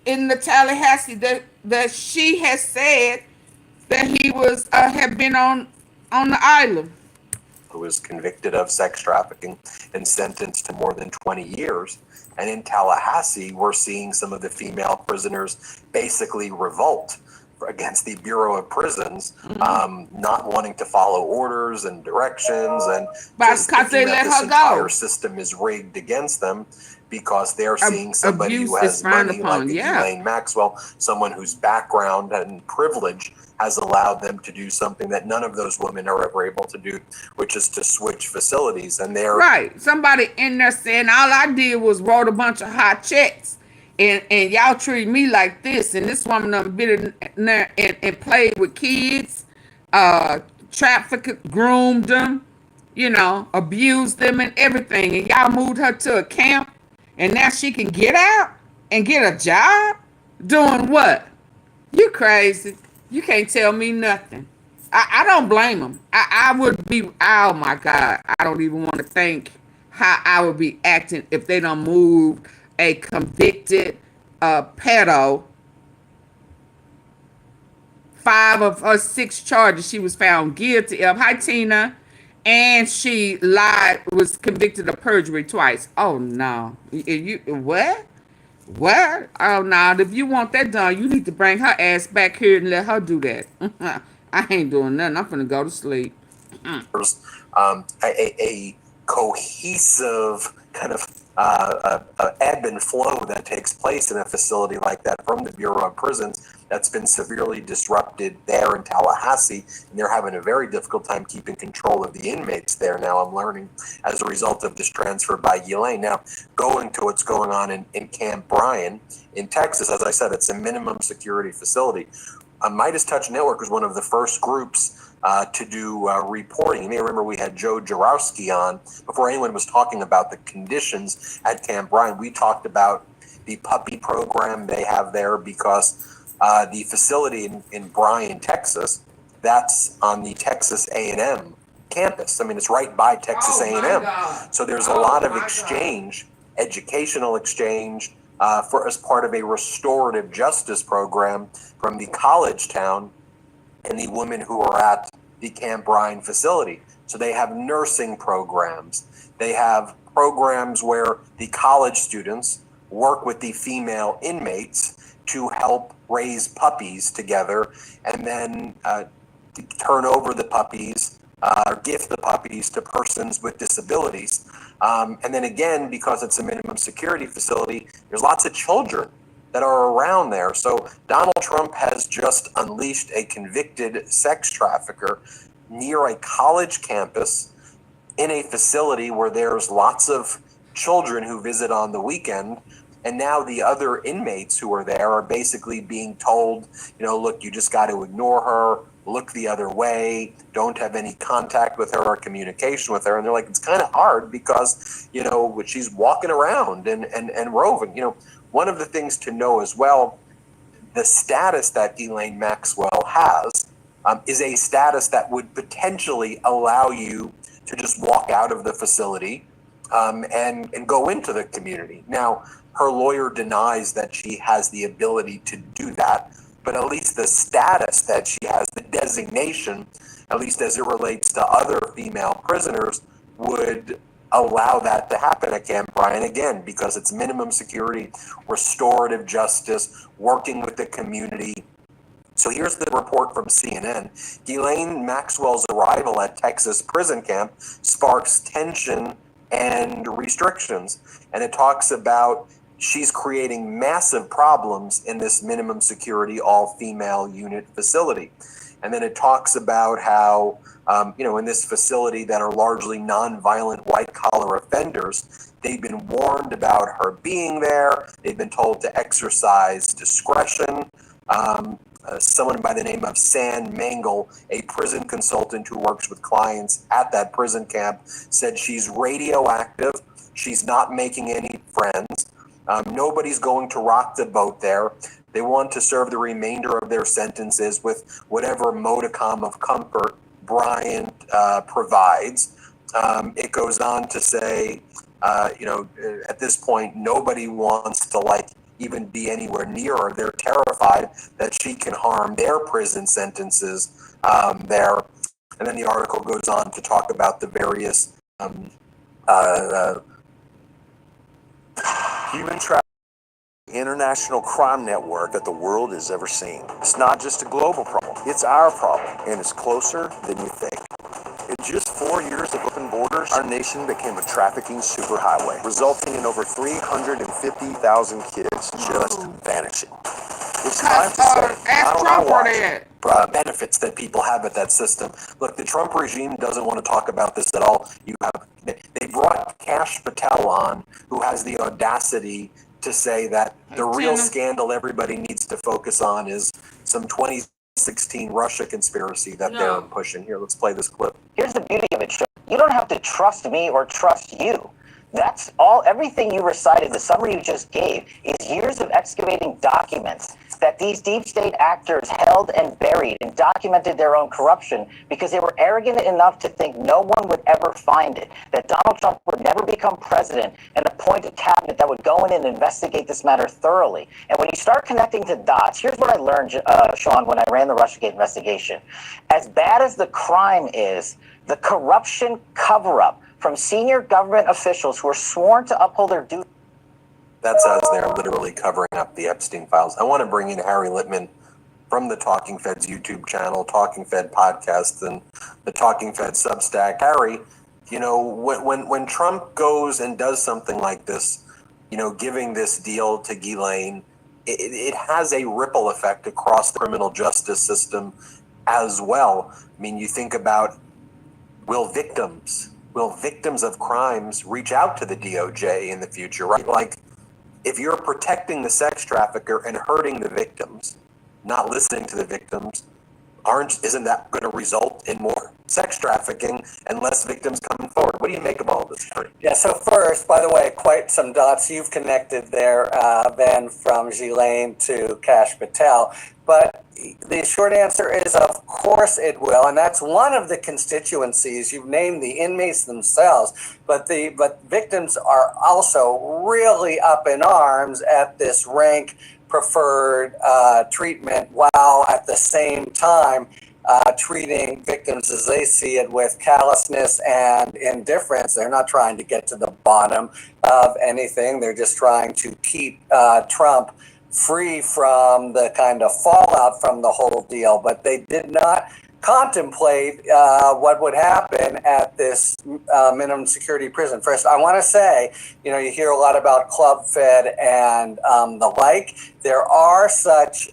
in the Tallahassee that she has said that he was had been on the island. Who was convicted of sex trafficking and sentenced to more than 20 years. And in Tallahassee, we're seeing some of the female prisoners basically revolt against the Bureau of Prisons, not wanting to follow orders and directions, and just thinking that this entire system is rigged against them because they're seeing somebody who has money like Ghislaine Maxwell, someone whose background and privilege has allowed them to do something that none of those women are ever able to do, which is to switch facilities. And they're right. Somebody in there saying all I did was wrote a bunch of hot checks, and y'all treat me like this. And this woman done been in there and played with kids, trafficked, groomed them, you know, abused them and everything. And y'all moved her to a camp, and now she can get out and get a job doing what? You crazy. You can't tell me nothing. I don't blame them. I would be, oh my God, I don't even want to think how I would be acting if they done moved a convicted pedo. 5 of her 6 charges she was found guilty of. Hi, Tina. And she lied, was convicted of perjury twice. Oh, no. What? What? Oh, no. If you want that done, you need to bring her ass back here and let her do that. I ain't doing nothing. I'm finna go to sleep. A cohesive kind of ebb and flow that takes place in a facility like that from the Bureau of Prisons that's been severely disrupted there in Tallahassee, and they're having a very difficult time keeping control of the inmates there now, I'm learning, as a result of this transfer by Ghislaine. Now, going to what's going on in Camp Bryan in Texas, as I said, it's a minimum security facility. Midas Touch Network was one of the first groups to do reporting. You may remember we had Joe Jarowski on before anyone was talking about the conditions at Camp Bryan. We talked about the puppy program they have there because the facility in Bryan, Texas, that's on the Texas A&M campus. I mean, it's right by Texas A&M. So there's a lot of exchange, educational exchange, as part of a restorative justice program from the college town and the women who are at the Camp Bryan facility. So they have nursing programs. They have programs where the college students work with the female inmates to help raise puppies together and then turn over the puppies, gift the puppies to persons with disabilities. And then again, because it's a minimum security facility, there's lots of children that are around there. So Donald Trump has just unleashed a convicted sex trafficker near a college campus in a facility where there's lots of children who visit on the weekend. And now the other inmates who are there are basically being told, look, you just got to ignore her, look the other way, don't have any contact with her or communication with her. And they're like, it's kind of hard because, she's walking around and roving. One of the things to know as well, the status that Ghislaine Maxwell has is a status that would potentially allow you to just walk out of the facility and go into the community. Now, her lawyer denies that she has the ability to do that, but at least the status that she has, the designation, at least as it relates to other female prisoners, would allow that to happen at Camp Bryant, again, because it's minimum security, restorative justice, working with the community. So here's the report from CNN. Ghislaine Maxwell's arrival at Texas prison camp sparks tension and restrictions. And it talks about she's creating massive problems in this minimum security all-female unit facility. And then it talks about how, in this facility that are largely nonviolent white-collar offenders, they've been warned about her being there. They've been told to exercise discretion. Someone by the name of San Mangle, a prison consultant who works with clients at that prison camp, said she's radioactive. She's not making any friends. Nobody's going to rock the boat there. They want to serve the remainder of their sentences with whatever modicum of comfort Bryant provides. It goes on to say, at this point, nobody wants to even be anywhere near her. They're terrified that she can harm their prison sentences there. And then the article goes on to talk about the various human trafficking international crime network that the world has ever seen. It's not just a global problem, it's our problem, and it's closer than you think. In just 4 years of open borders, our nation became a trafficking superhighway, resulting in over 350,000 kids just vanishing. It's time to say, not on our watch, benefits that people have at that system. Look, the Trump regime doesn't want to talk about this at all. They brought Kash Patel on, who has the audacity to say that the real scandal everybody needs to focus on is some 2016 Russia conspiracy that they're pushing. Here, let's play this clip. Here's the beauty of it, Sean. You don't have to trust me or trust you. That's all, everything you recited, the summary you just gave, is years of excavating documents that these deep state actors held and buried and documented their own corruption because they were arrogant enough to think no one would ever find it, that Donald Trump would never become president and appoint a cabinet that would go in and investigate this matter thoroughly. And when you start connecting the dots, here's what I learned, Sean, when I ran the Russiagate investigation. As bad as the crime is, the corruption cover-up from senior government officials who are sworn to uphold their duty. That's as they're literally covering up the Epstein files. I want to bring in Harry Litman from the Talking Feds YouTube channel, Talking Fed podcast, and the Talking Fed Substack. Harry, when Trump goes and does something like this, giving this deal to Ghislaine, it has a ripple effect across the criminal justice system as well. I mean, you think about, will victims of crimes reach out to the DOJ in the future, right? Like, if you're protecting the sex trafficker and hurting the victims, not listening to the victims, isn't that going to result in more sex trafficking and less victims coming forward? What do you make of all this? Yeah, so first, by the way, quite some dots you've connected there, Ben, from Ghislaine to Kash Patel. But the short answer is, of course it will, and that's one of the constituencies. You've named the inmates themselves, but victims are also really up in arms at this rank preferred treatment, while at the same time treating victims as they see it with callousness and indifference. They're not trying to get to the bottom of anything. They're just trying to keep Trump free from the kind of fallout from the whole deal. But they did not contemplate what would happen at this minimum security prison. First, I want to say, you hear a lot about Club Fed and the like. There are such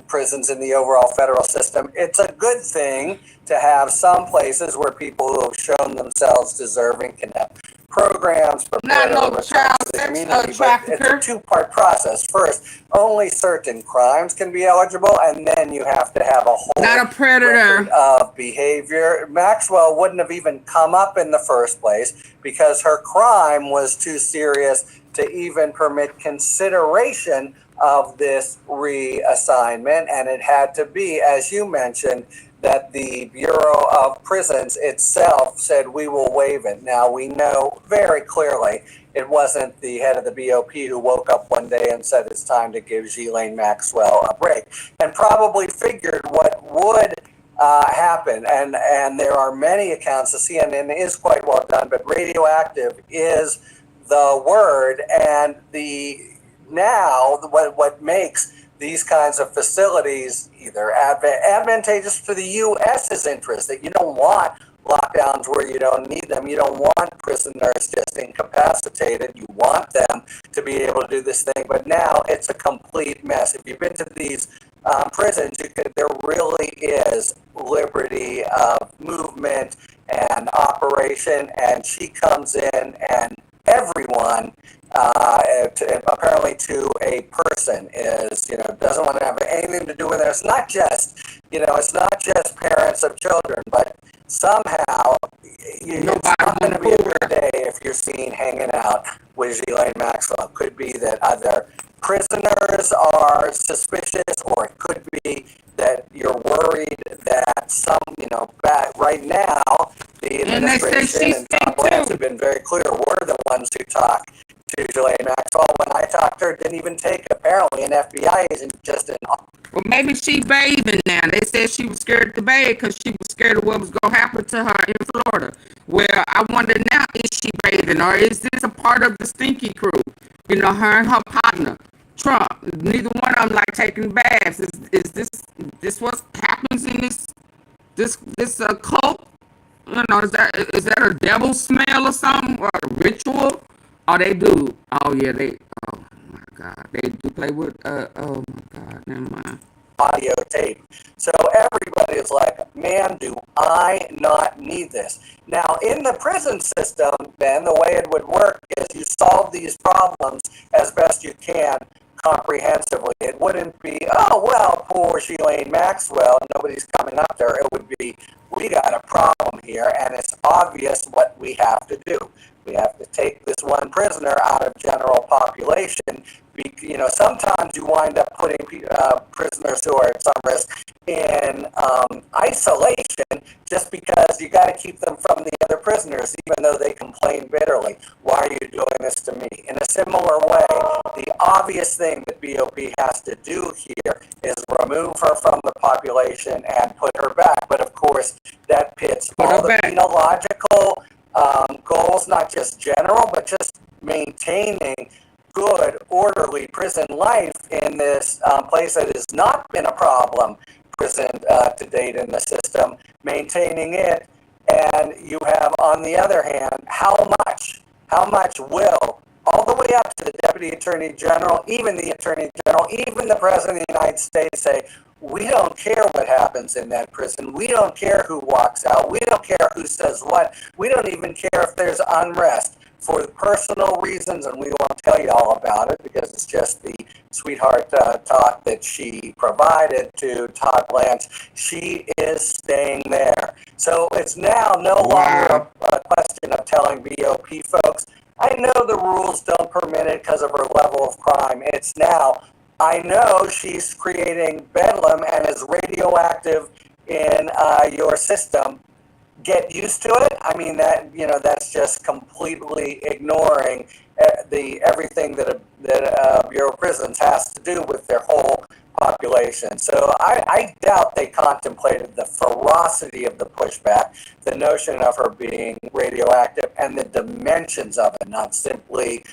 prisons in the overall federal system. It's a good thing to have some places where people who have shown themselves deserving can have programs Not prepared no to return child to the sex community, but it's trafficker. a two-part process. First, only certain crimes can be eligible, and then you have to have a whole Not a predator. record of behavior. Maxwell wouldn't have even come up in the first place because her crime was too serious to even permit consideration of this reassignment, and it had to be, as you mentioned, that the Bureau of Prisons itself said we will waive it. Now, we know very clearly it wasn't the head of the BOP who woke up one day and said it's time to give Ghislaine Maxwell a break, and probably figured what would happen. And there are many accounts. The CNN is quite well done, but radioactive is the word, and what makes these kinds of facilities either advantageous to the U.S.'s interest, that you don't want lockdowns where you don't need them. You don't want prisoners just incapacitated. You want them to be able to do this thing. But now it's a complete mess. If you've been to these prisons, there really is liberty of movement and operation. And she comes in, and everyone, apparently to a person, doesn't want to have anything to do with it. It's not just, it's not just parents of children, but somehow it's not going to be a good day if you're seen hanging out with Ghislaine Maxwell. It could be that other prisoners are suspicious, or it could be that you're worried that some, right now, the administration and Tom Lance have been very clear. We're the ones who talk to Ghislaine Maxwell. When I talked to her, didn't even take apparently an FBI agent just in. Well, maybe she bathing now. They said she was scared to bathe because she was scared of what was going to happen to her in Florida. Well, I wonder now, is she bathing, or is this a part of the stinky crew? Her and her partner, Trump. Neither one of them like taking baths. Is this what happens in this cult? Is that a devil smell or something, or a ritual? Oh, they do. Oh yeah, oh my God, they do play with. Oh my God, never mind. Audio tape. So everybody is like, man, do I not need this? Now, in the prison system, then the way it would work is you solve these problems as best you can comprehensively. It wouldn't be, oh, well, poor Ghislaine Maxwell, nobody's coming up there. It would be, we got a problem here, and it's obvious what we have to do. We have to take this one prisoner out of general population. Sometimes you wind up putting prisoners who are at some risk in isolation just because you got to keep them from the other prisoners, even though they complain bitterly. Why are you doing this to me? In a similar way, the obvious thing that BOP has to do here is remove her from the population and put her back. But of course, that pits all the penological goals, not just general, but just maintaining good, orderly prison life in this place that has not been a problem prison to date in the system, maintaining it. And you have, on the other hand, how much will, all the way up to the Deputy Attorney General, even the Attorney General, even the President of the United States say, we don't care what happens in that prison. We don't care who walks out. We don't care who says what. We don't even care if there's unrest. For personal reasons, and we won't tell you all about it because it's just the sweetheart talk that she provided to Todd Lance, she is staying there. So it's now no longer a question of telling BOP folks, I know the rules don't permit it because of her level of crime. It's now, I know she's creating bedlam and is radioactive in your system. Get used to it. I mean, that's just completely ignoring everything that Bureau of Prisons has to do with their whole population. So I doubt they contemplated the ferocity of the pushback, the notion of her being radioactive, and the dimensions of it, not simply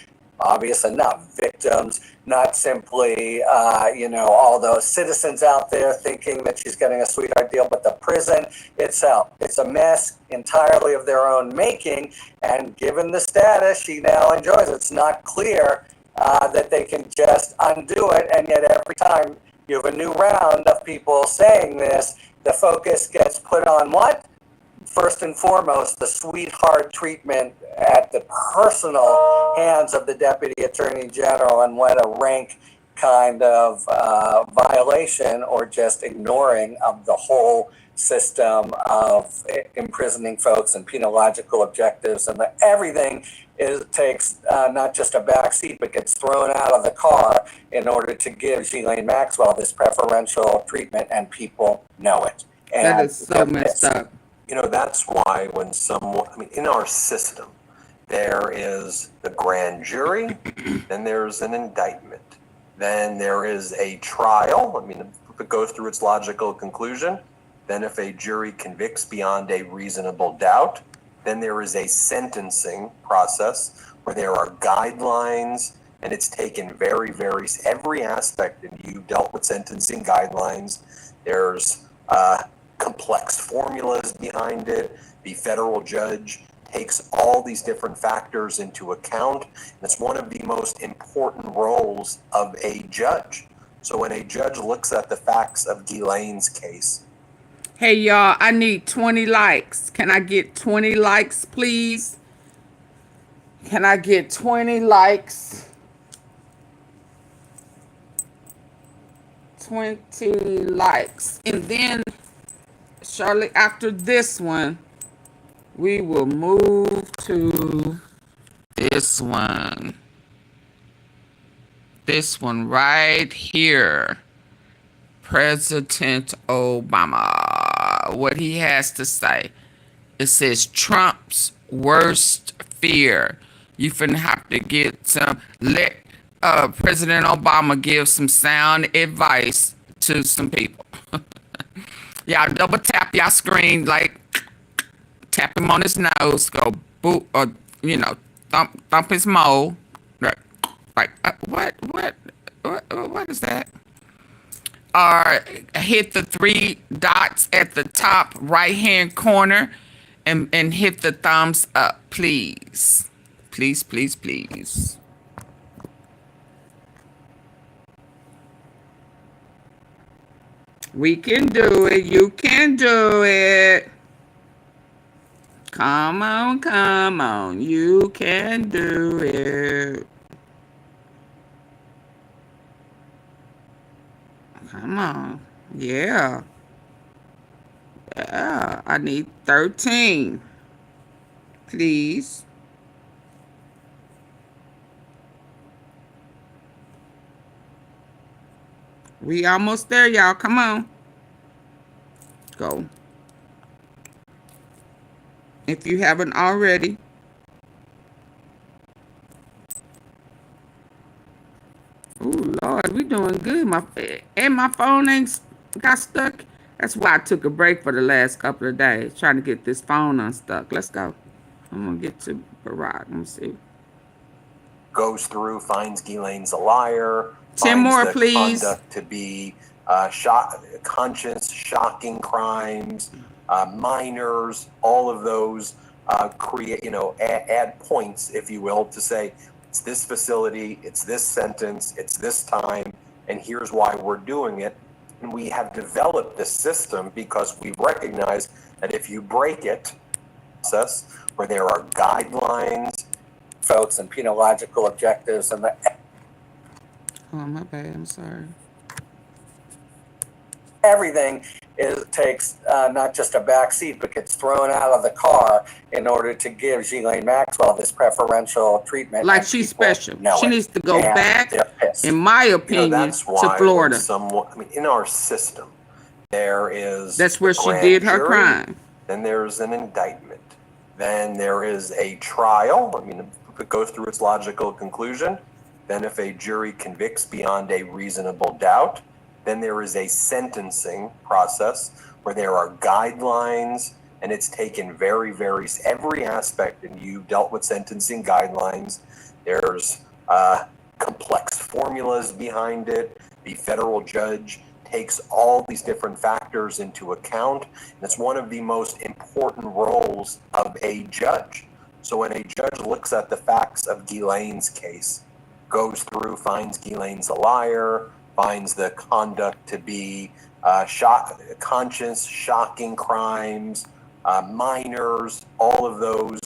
obvious enough victims, not simply, all those citizens out there thinking that she's getting a sweetheart deal, but the prison itself. It's a mess entirely of their own making, and given the status she now enjoys, it's not clear that they can just undo it, and yet every time you have a new round of people saying this, the focus gets put on what? first and foremost, the sweetheart treatment at the personal hands of the Deputy Attorney General, and what a rank kind of violation or just ignoring of the whole system of imprisoning folks and penological objectives, and everything takes not just a back seat, but gets thrown out of the car in order to give Ghislaine Maxwell this preferential treatment, and people know it. And That is so messed up. You know, that's why when someone, I mean, in our system, there is the grand jury, then there's an indictment, then there is a trial. I mean, if it goes through its logical conclusion, then if a jury convicts beyond a reasonable doubt, then there is a sentencing process where there are guidelines, and it's taken every aspect, and you dealt with sentencing guidelines. There's complex formulas behind it. The federal judge takes all these different factors into account. And it's one of the most important roles of a judge. So when a judge looks at the facts of Ghislaine's case. Hey, y'all, I need 20 likes. Can I get 20 likes, please? Can I get 20 likes? 20 likes. And then, shortly after this one, we will move to this one. This one right here. President Obama. What he has to say. It says Trump's worst fear. You finna have to get some, let President Obama give some sound advice to some people. Y'all double tap y'all screen, like tap him on his nose, go boot, or you know, thump his mole. Like what is that? Or hit the 3 dots at the top right hand corner and hit the thumbs up, please. Please, please, please. We can do it. You can do it. Come on, come on. You can do it. Come on. Yeah. Yeah. I need 13. Please. We almost there, y'all. Come on. Go. If you haven't already. Oh, Lord, we doing good. My phone ain't got stuck. That's why I took a break for the last couple of days, trying to get this phone unstuck. Let's go. I'm going to get to Barack. Let me see. Goes through, finds Ghislaine's a liar. 10 more, please. Conduct to be conscious, shocking crimes, minors, all of those create, add points, if you will, to say it's this facility, it's this sentence, it's this time, and here's why we're doing it. And we have developed this system because we recognize that if you break it, process where there are guidelines, folks, and penological objectives, and Oh, my bad. I'm sorry. everything takes not just a back seat, but gets thrown out of the car in order to give Ghislaine Maxwell this preferential treatment. Like she's special. She needs to go back, in my opinion, that's why to Florida. In our system, there is. That's where she did her crime. Then there's an indictment. Then there is a trial. I mean, if it goes through its logical conclusion, then if a jury convicts beyond a reasonable doubt, then there is a sentencing process where there are guidelines, and it's taken every aspect, and you dealt with sentencing guidelines. There's complex formulas behind it. The federal judge takes all these different factors into account, and it's one of the most important roles of a judge. So when a judge looks at the facts of Ghislaine's case, goes through, finds Ghislaine's a liar, finds the conduct to be conscious, shocking crimes, minors, all of those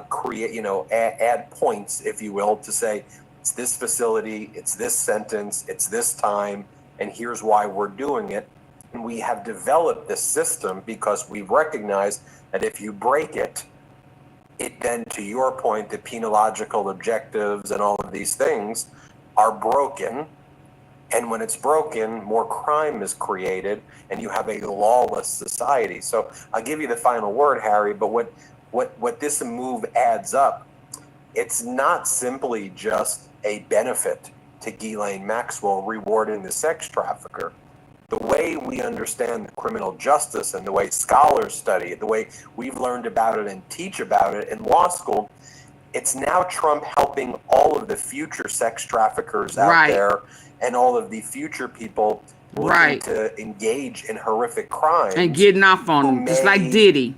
create, add points, if you will, to say it's this facility, it's this sentence, it's this time, and here's why we're doing it. And we have developed this system because we recognize that if you break it, it then, to your point, the penological objectives and all of these things are broken. And when it's broken, more crime is created and you have a lawless society. So I'll give you the final word, Harry, but what this move adds up, it's not simply just a benefit to Ghislaine Maxwell rewarding the sex trafficker. The way we understand criminal justice and the way scholars study it, the way we've learned about it and teach about it in law school, it's now Trump helping all of the future sex traffickers out there and all of the future people looking to engage in horrific crimes. And getting off on them, just like Diddy.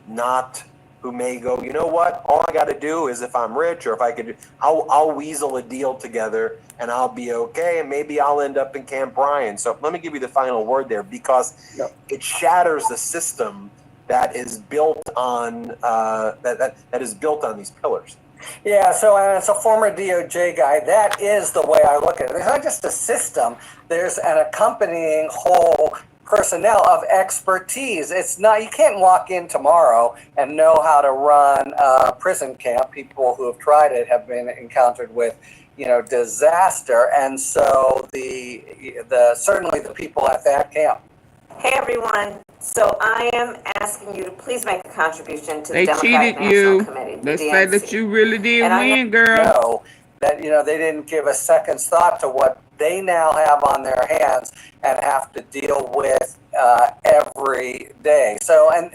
Who may go, you know what, all I got to do is if I'm rich or if I could, I'll weasel a deal together and I'll be okay and maybe I'll end up in Camp Ryan. So let me give you the final word there because it shatters the system that is built on that is built on these pillars. Yeah, so as a former DOJ guy, that is the way I look at it. It's not just a system. There's an accompanying whole personnel of expertise. It's not, you can't walk in tomorrow and know how to run a prison camp. People who have tried it have been encountered with, disaster. And so certainly the people at that camp. Hey everyone, so I am asking you to please make a contribution to the They Democratic cheated National you. Committee. They the said DNC. that you really did And I win, girl. Know that, they didn't give a second's thought to what they now have on their hands and have to deal with every day. So, and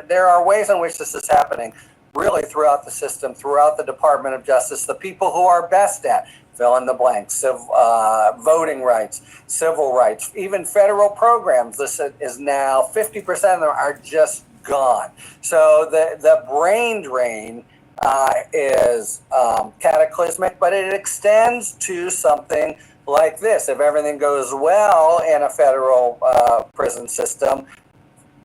there are ways in which this is happening really throughout the system, throughout the Department of Justice, the people who are best at fill in the blanks, voting rights, civil rights, even federal programs. This is now 50% of them are just gone. So the brain drain is cataclysmic, but it extends to something like this. If everything goes well in a federal prison system,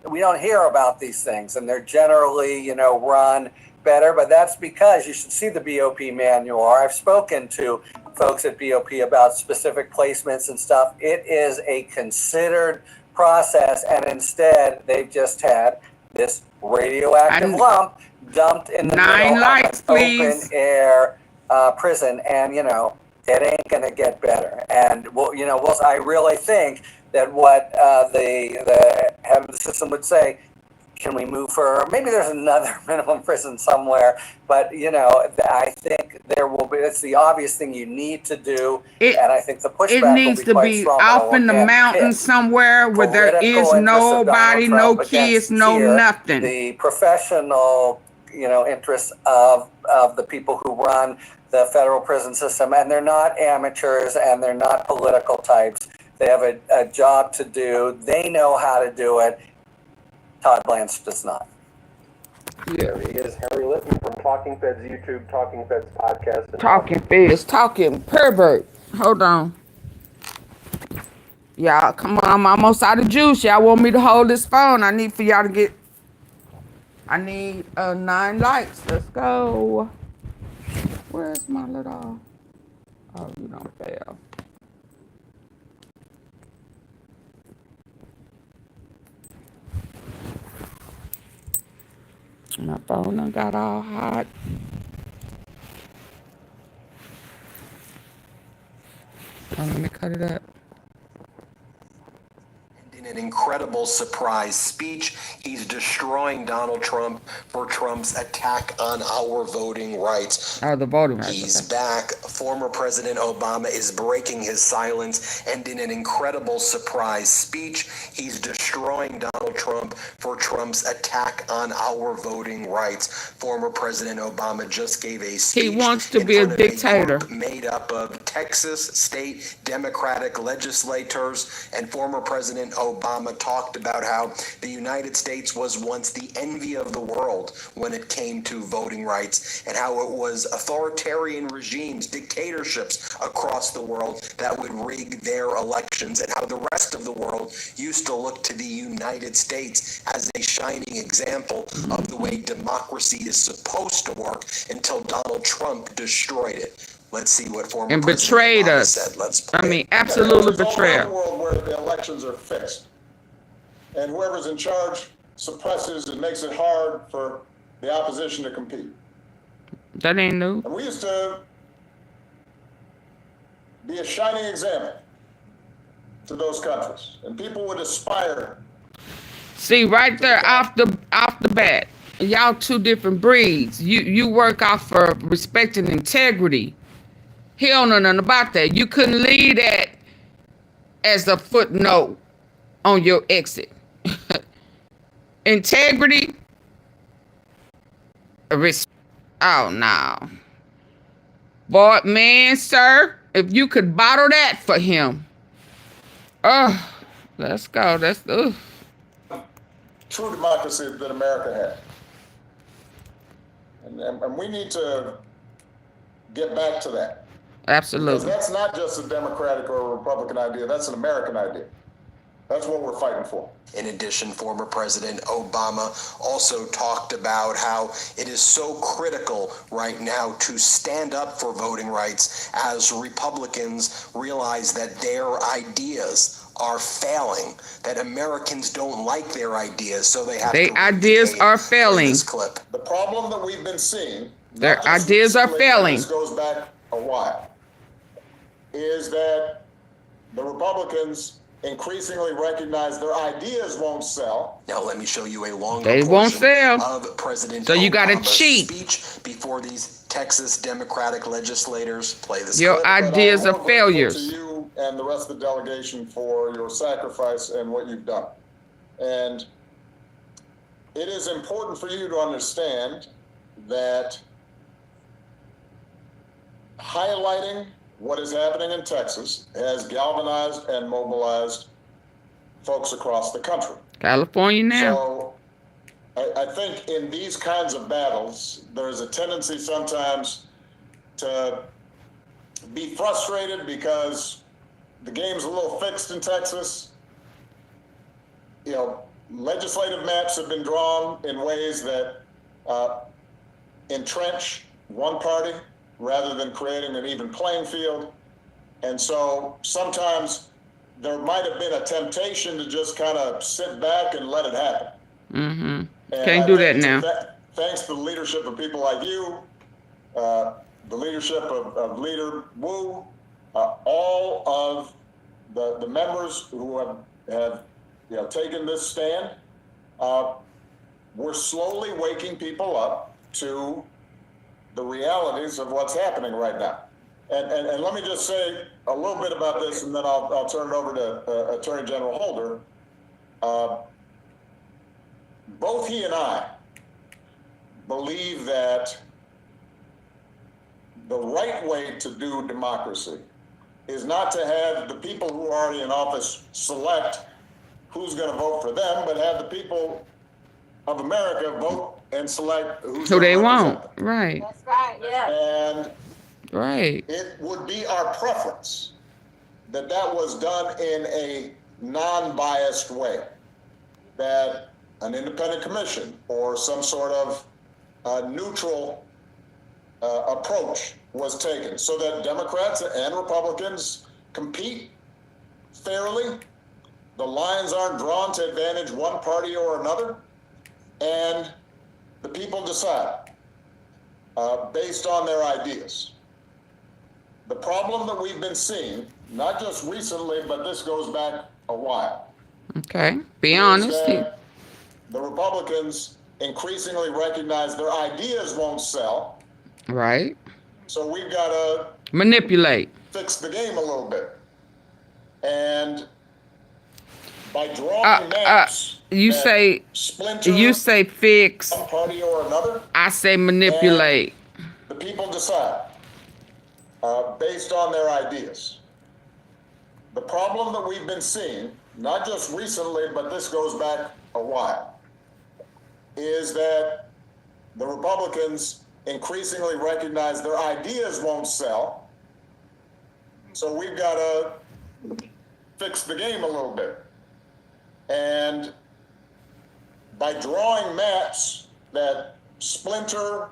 we don't hear about these things, and they're generally, run better. But that's because you should see the BOP manual. I've spoken to folks at BOP about specific placements and stuff. It is a considered process, and instead they've just had this radioactive lump dumped in the middle of an open air prison, and it ain't gonna get better. And I really think that what the head of the system would say, can we move for, maybe there's another minimum prison somewhere, but I think there will be, it's the obvious thing you need to do, and I think the pushback needs will be quite to be strong. off in the mountains somewhere where there is nobody, no kids, no nothing. The professional, interests of the people who run the federal prison system, and they're not amateurs and they're not political types. They have a job to do. They know how to do it. Todd Blanche does not. There he is, Harry Litton from Talking Feds YouTube, Talking Feds podcast. And Talking Feds, talking pervert. Hold on. Y'all, come on, I'm almost out of juice. Y'all want me to hold this phone. I need for y'all to get, I need 9 likes. Let's go. Where's my little, oh, you don't fail. My phone done got all hot. Oh, let me cut it up. in an incredible surprise speech, he's destroying Donald Trump for Trump's attack on our voting rights. Oh, the voting rights. He's back. Former President Obama is breaking his silence, and in an incredible surprise speech, he's destroying Donald Trump for Trump's attack on our voting rights. Former President Obama just gave a speech. He wants to be a dictator. Made up of Texas state Democratic legislators, and former President Obama talked about how the United States was once the envy of the world when it came to voting rights, and how it was authoritarian regimes, dictatorships across the world that would rig their elections, and how the rest of the world used to look to the United States as a shining example of the way democracy is supposed to work until Donald Trump destroyed it. Let's see what former And President betrayed Obama us. said. Let's play. I mean, absolutely There's betrayal. a world where the elections are fixed, and whoever's in charge suppresses and makes it hard for the opposition to compete. That ain't new. And we used to be a shining example to those countries, and people would aspire. See, right there off the bat, y'all two different breeds. You work off for respect and integrity. He don't know nothing about that. You couldn't leave that as a footnote on your exit. Integrity. Oh, no. Boy, man, sir, if you could bottle that for him. Oh, let's go. That's True democracy that America had. And we need to get back to that. Absolutely. Because that's not just a Democratic or a Republican idea, that's an American idea. That's what we're fighting for. In addition, former President Obama also talked about how it is so critical right now to stand up for voting rights as Republicans realize that their ideas are failing, that Americans don't like their ideas, so they have to. Their ideas are failing. This clip. The problem that we've been seeing, Their ideas are failing. This goes back a while, is that the Republicans increasingly recognize their ideas won't sell. Now let me show you a longer They won't sell. of President So you gotta Obama's cheat. speech before these Texas Democratic legislators. Play this Your clip. ideas are To failures. you and the rest of the delegation for your sacrifice and what you've done. And it is important for you to understand that highlighting what is happening in Texas has galvanized and mobilized folks across the country. California now. So I think in these kinds of battles, there's a tendency sometimes to be frustrated because the game's a little fixed in Texas. You know, legislative maps have been drawn in ways that entrench one party rather than creating an even playing field. And so sometimes there might have been a temptation to just kind of sit back and let it happen. Mm-hmm. And Can't I do think that now. Thanks to the leadership of people like you, the leadership of Leader Wu, all of the members who have taken this stand, we're slowly waking people up to the realities of what's happening right now. And let me just say a little bit about this, and then I'll turn it over to Attorney General Holder. Both he and I believe that the right way to do democracy is not to have the people who are already in office select who's going to vote for them, but have the people of America vote and select who they want. Right. That's right, yeah. And right. It would be our preference that that was done in a non-biased way, that an independent commission or some sort of neutral approach was taken so that Democrats and Republicans compete fairly. The lines aren't drawn to advantage one party or another, and the people decide based on their ideas. The problem that we've been seeing, not just recently, but this goes back a while. Okay. Be honest. The Republicans increasingly recognize their ideas won't sell. Right. So we've got to manipulate, fix the game a little bit. And by drawing maps, you say fix. One party or another. I say manipulate. The people decide based on their ideas. The problem that we've been seeing, not just recently, but this goes back a while, is that the Republicans increasingly recognize their ideas won't sell. So we've got to fix the game a little bit. And by drawing maps that splinter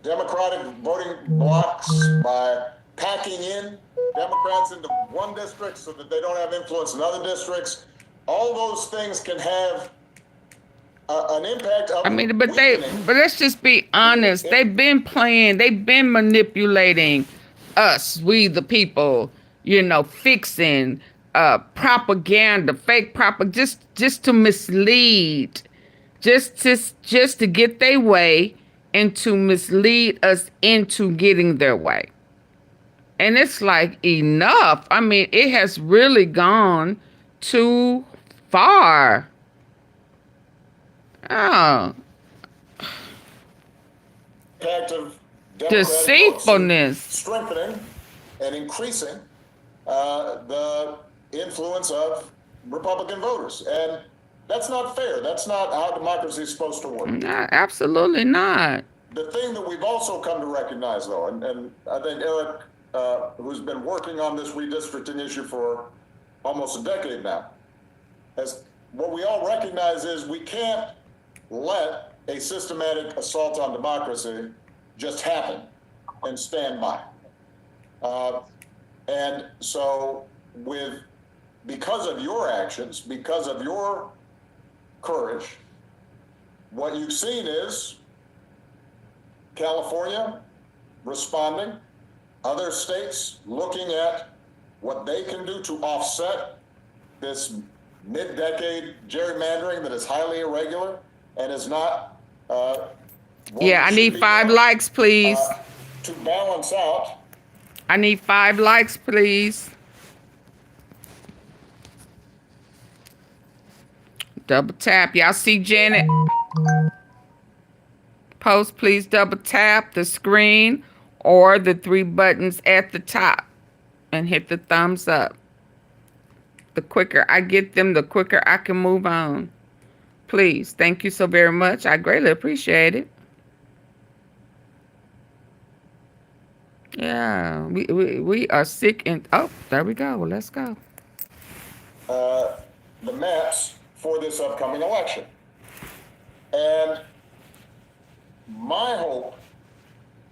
Democratic voting blocks, by packing in Democrats into one district so that they don't have influence in other districts, all those things can have an impact. I mean, but let's just be honest. They've been playing, they've been manipulating us, we the people, you know, fixing propaganda, fake propaganda, just to mislead, just to get their way and to mislead us into getting their way. And it's like, enough. I mean, it has really gone too far. Oh. Deceitfulness. Strengthening and increasing the influence of Republican voters. And that's not fair. That's not how democracy is supposed to work. No, absolutely not. The thing that we've also come to recognize, though, and I think Eric, who's been working on this redistricting issue for almost a decade now, what we all recognize is we can't let a systematic assault on democracy just happen and stand by. And so because of your actions, because of your courage, what you've seen is California responding, other states looking at what they can do to offset this mid-decade gerrymandering that is highly irregular and is not yeah, I need 5 likes, please. To balance out. I need 5 likes, please. Double tap. Y'all see Janet? Post, please double tap the screen or the 3 buttons at the top and hit the thumbs up. The quicker I get them, the quicker I can move on. Please. Thank you so very much. I greatly appreciate it. Yeah, we are sick and oh, there we go. Well, let's go. The maps for this upcoming election. And my hope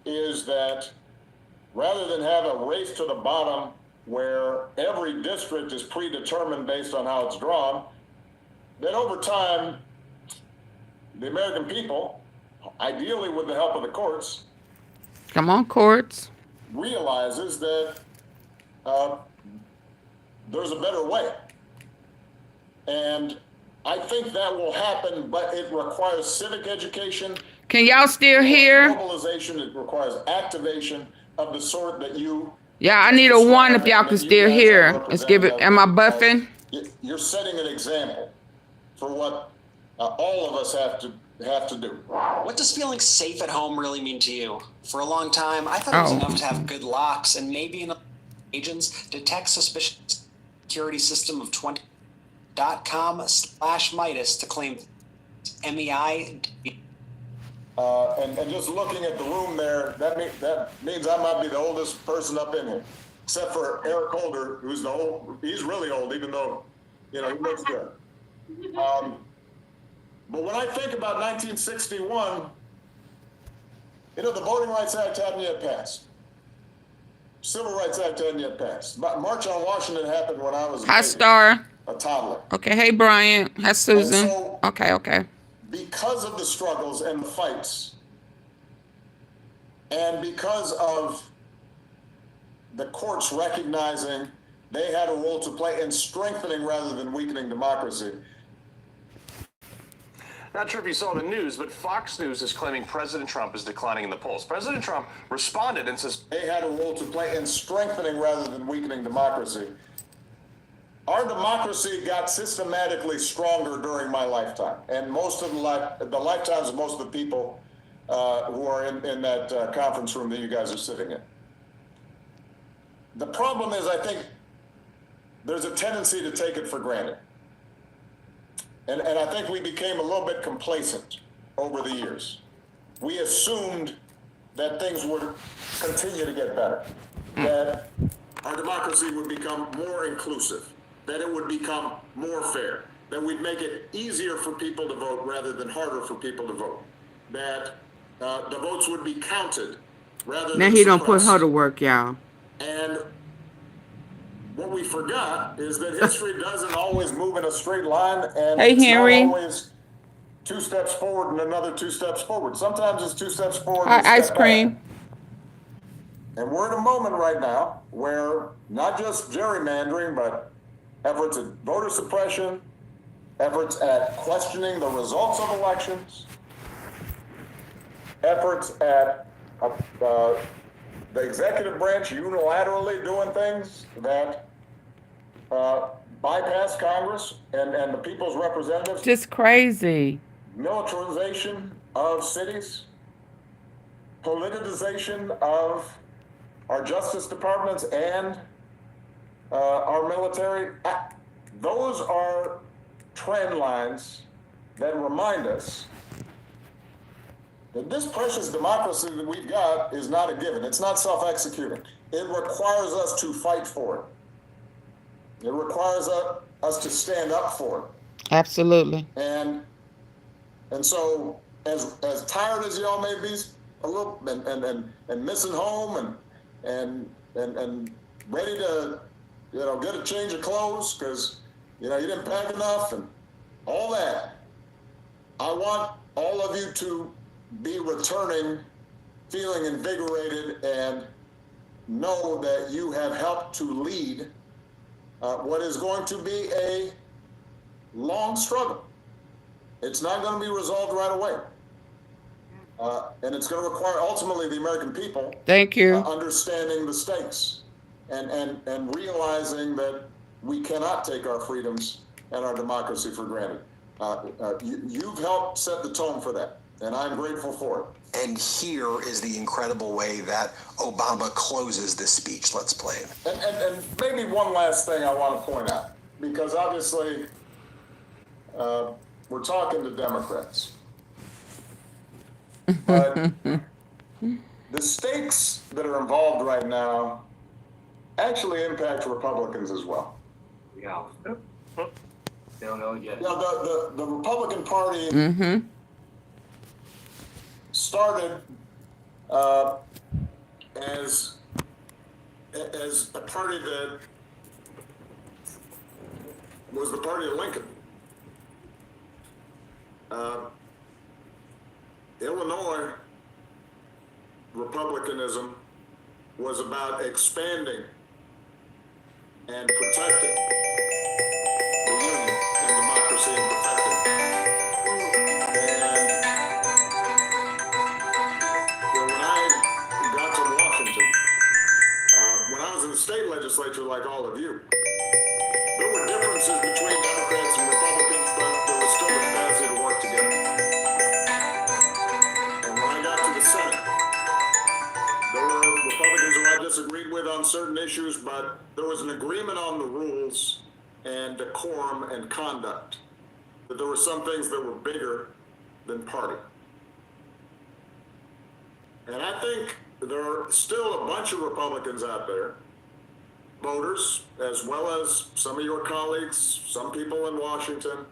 is that rather than have a race to the bottom where every district is predetermined based on how it's drawn, that over time, the American people, ideally with the help of the courts, come on, courts, realizes that there's a better way. And I think that will happen, but it requires civic education. Can y'all still hear? Mobilization, it requires activation of the sort that you... Yeah, I need a 1 if y'all can still hear. Let's give it, am I buffing? You're setting an example for what all of us have to do. What does feeling safe at home really mean to you? For a long time, I thought it was enough to have good locks and maybe enough agents detect suspicious security system of 20.com/Midas to claim MEI. And just looking at the room there, that means I might be the oldest person up in here, except for Eric Holder, who's he's really old, even though, you know, he looks good. But when I think about 1961, you know, the Voting Rights Act hadn't yet passed. Civil Rights Act hadn't yet passed. March on Washington happened when I was Star. A toddler. Okay, hey Brian. Hi Susan. So, okay. Because of the struggles and the fights, and because of the courts recognizing they had a role to play in strengthening rather than weakening democracy. Not sure if you saw the news, but Fox News is claiming President Trump is declining in the polls. President Trump responded and says they had a role to play in strengthening rather than weakening democracy. Our democracy got systematically stronger during my lifetime, and most of the lifetimes of most of the people who are in that conference room that you guys are sitting in. The problem is, I think there's a tendency to take it for granted. And I think we became a little bit complacent over the years. We assumed that things would continue to get better, that our democracy would become more inclusive, that it would become more fair, that we'd make it easier for people to vote rather than harder for people to vote, that the votes would be counted rather Now than he don't put suppressed. her to work, y'all. And what we forgot is that history doesn't always move in a straight line, and Hey, it's Henry. not always 2 steps forward and another 2 steps forward. Sometimes it's 2 steps forward Hi, and a ice step cream. back. And we're in a moment right now where not just gerrymandering, but efforts at voter suppression, efforts at questioning the results of elections, efforts at the executive branch unilaterally doing things that bypass Congress and the people's representatives. Just crazy. Militarization of cities, politicization of our justice departments and our military. Those are trend lines that remind us that this precious democracy that we've got is not a given. It's not self-executing. It requires us to fight for it. It requires us to stand up for it. Absolutely. And so as tired as y'all may be a little and missing home and ready to get a change of clothes because you didn't pack enough and all that, I want all of you to be returning feeling invigorated and know that you have helped to lead what is going to be a long struggle. It's not going to be resolved right away. And it's going to require ultimately the American people Thank you. Understanding the stakes and realizing that we cannot take our freedoms and our democracy for granted. You've helped set the tone for that, and I'm grateful for it. And here is the incredible way that Obama closes this speech. Let's play it. And maybe one last thing I want to point out, because obviously we're talking to Democrats. But the stakes that are involved right now actually impact Republicans as well. Yeah. They don't know yet. The Republican Party started as a party that was the party of Lincoln. Illinois Republicanism was about expanding and protecting the union and democracy and protecting. And when I got to Washington, when I was in the state legislature like all of you, there were differences between Democrats and Republicans, but there was still a capacity to work together. And when I got to the Senate, there were Republicans who I disagreed with on certain issues, but there was an agreement on the rules and decorum and conduct, that there were some things that were bigger than party. And I think there are still a bunch of Republicans out there, voters, as well as some of your colleagues, some people in Washington,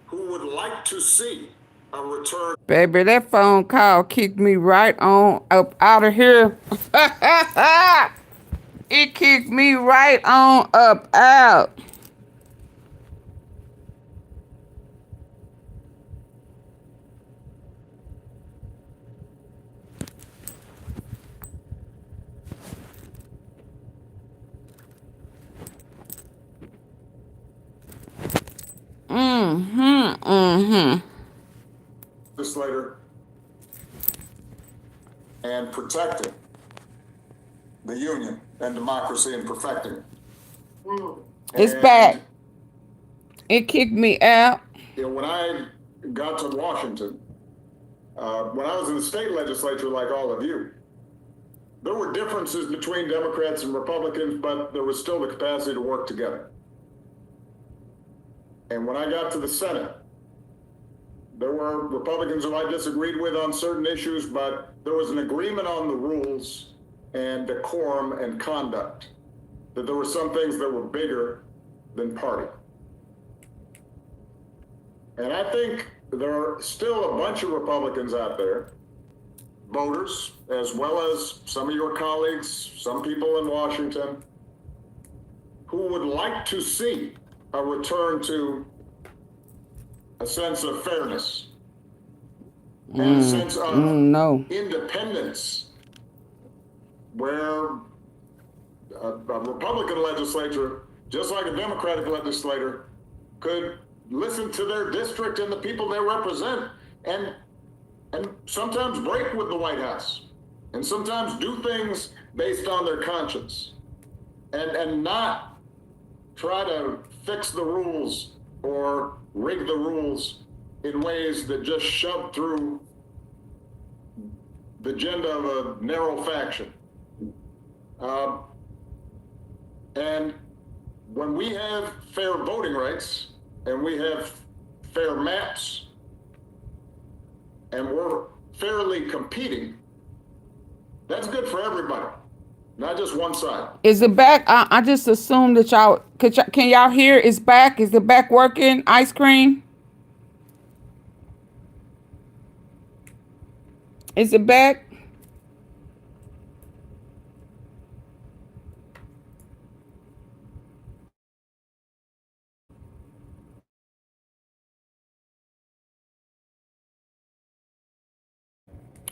who would like to see a return. Baby, that phone call kicked me right on up out of here. It kicked me right on up out. Legislator and protecting the union and democracy and perfecting it. It's back. It kicked me out. When I got to Washington, when I was in the state legislature like all of you, there were differences between Democrats and Republicans, but there was still the capacity to work together. And when I got to the Senate, there were Republicans who I disagreed with on certain issues, but there was an agreement on the rules and decorum and conduct, that there were some things that were bigger than party. And I think there are still a bunch of Republicans out there, voters, as well as some of your colleagues, some people in Washington, who would like to see a return to a sense of fairness and a sense of independence, where a Republican legislature, just like a Democratic legislator, could listen to their district and the people they represent and sometimes break with the White House and sometimes do things based on their conscience and not try to fix the rules or rig the rules in ways that just shove through the agenda of a narrow faction. And when we have fair voting rights and we have fair maps and we're fairly competing, that's good for everybody, not just one side. Is it back? I just assumed that y'all, can y'all hear it's back? Is it back working? Ice cream? Is it back?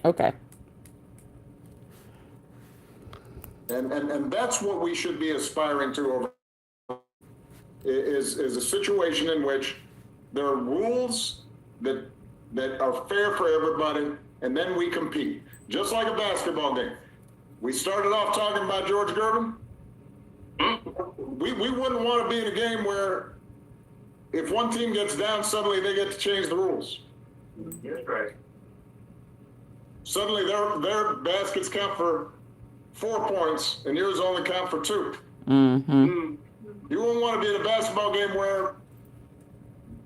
Okay. And that's what we should be aspiring to over is a situation in which there are rules that are fair for everybody, and then we compete. Just like a basketball game. We started off talking about George Gervin. We wouldn't want to be in a game where if one team gets down, suddenly they get to change the rules. That's right. Suddenly their baskets count for 4 points and yours only count for 2. Mm-hmm. You wouldn't want to be in a basketball game where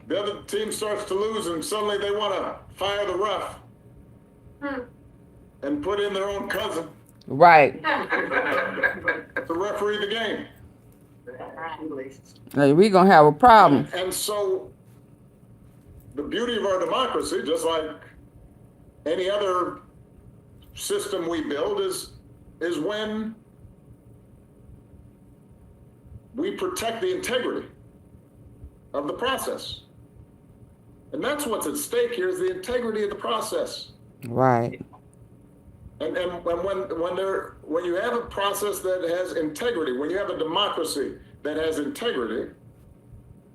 the other team starts to lose and suddenly they want to fire the ref and put in their own cousin. Right. To referee the game. Like, we're going to have a problem. And so the beauty of our democracy, just like any other system we build, is when we protect the integrity of the process. And that's what's at stake here, is the integrity of the process. Right. And when you have a process that has integrity, when you have a democracy that has integrity,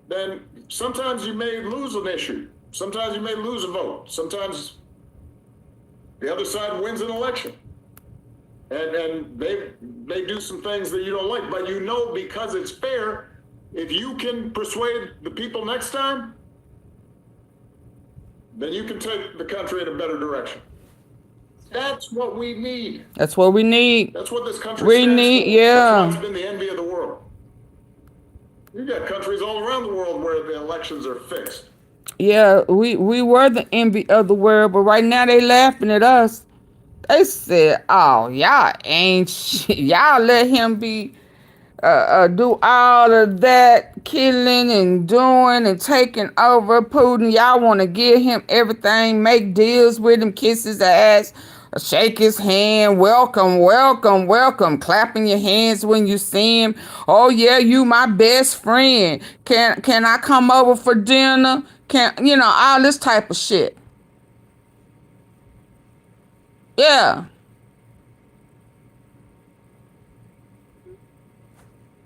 then sometimes you may lose an issue. Sometimes you may lose a vote. Sometimes the other side wins an election. And they do some things that you don't like, but you know, because it's fair, if you can persuade the people next time, then you can take the country in a better direction. That's what we need. That's what we need. That's what this country we stands need, for. yeah. That's why it's been the envy of the world. You've got countries all around the world where the elections are fixed. Yeah, we were the envy of the world, but right now they laughing at us. They said, "Oh, y'all ain't shit. Y'all let him be do all of that killing and doing and taking over Putin. Y'all want to give him everything, make deals with him, kiss his ass, shake his hand, welcome, welcome, welcome, clapping your hands when you see him. Oh yeah, you my best friend. Can I come over for dinner? All this type of shit. Yeah.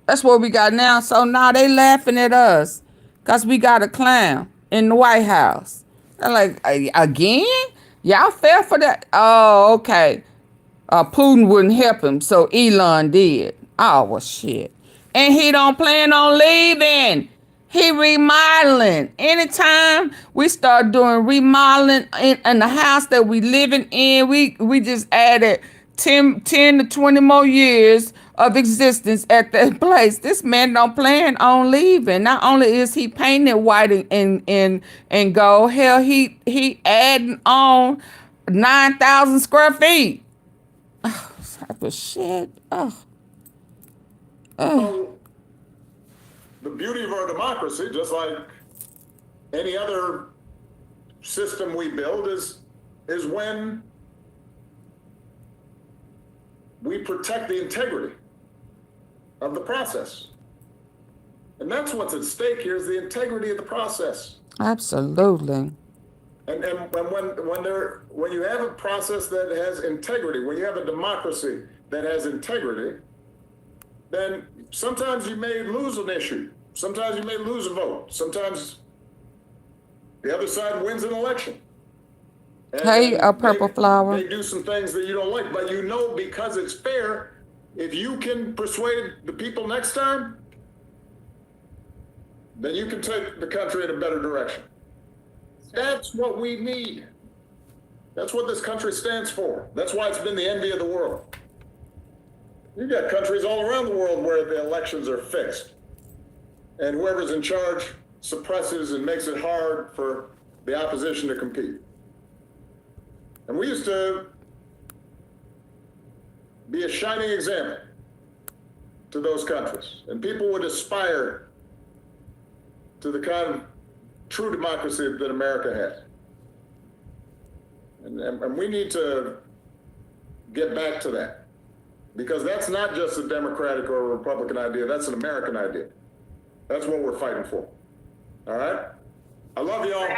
That's what we got now. So now they laughing at us because we got a clown in the White House. They're like, again? Y'all fell for that? Oh, okay. Putin wouldn't help him, so Elon did. Oh, well, shit. And he don't plan on leaving. He remodeling. Anytime we start doing remodeling in the house that we living in, we just added 10 to 20 more years of existence at that place. This man don't plan on leaving. Not only is he painting it white and gold, hell, he adding on 9,000 square feet. Oh, type of shit. Oh. So, the beauty of our democracy, just like any other system we build, is when we protect the integrity of the process. And that's what's at stake here, is the integrity of the process. Absolutely. And when you have a process that has integrity, when you have a democracy that has integrity, then sometimes you may lose an issue. Sometimes you may lose a vote. Sometimes the other side wins an election. Hey, a purple flower. They do some things that you don't like, but you know, because it's fair, if you can persuade the people next time, then you can take the country in a better direction. That's what we need. That's what this country stands for. That's why it's been the envy of the world. You've got countries all around the world where the elections are fixed, and whoever's in charge suppresses and makes it hard for the opposition to compete. And we used to be a shining example to those countries, and people would aspire to the kind of true democracy that America has. And we need to get back to that, because that's not just a Democratic or a Republican idea, that's an American idea. That's what we're fighting for. All right? I love y'all.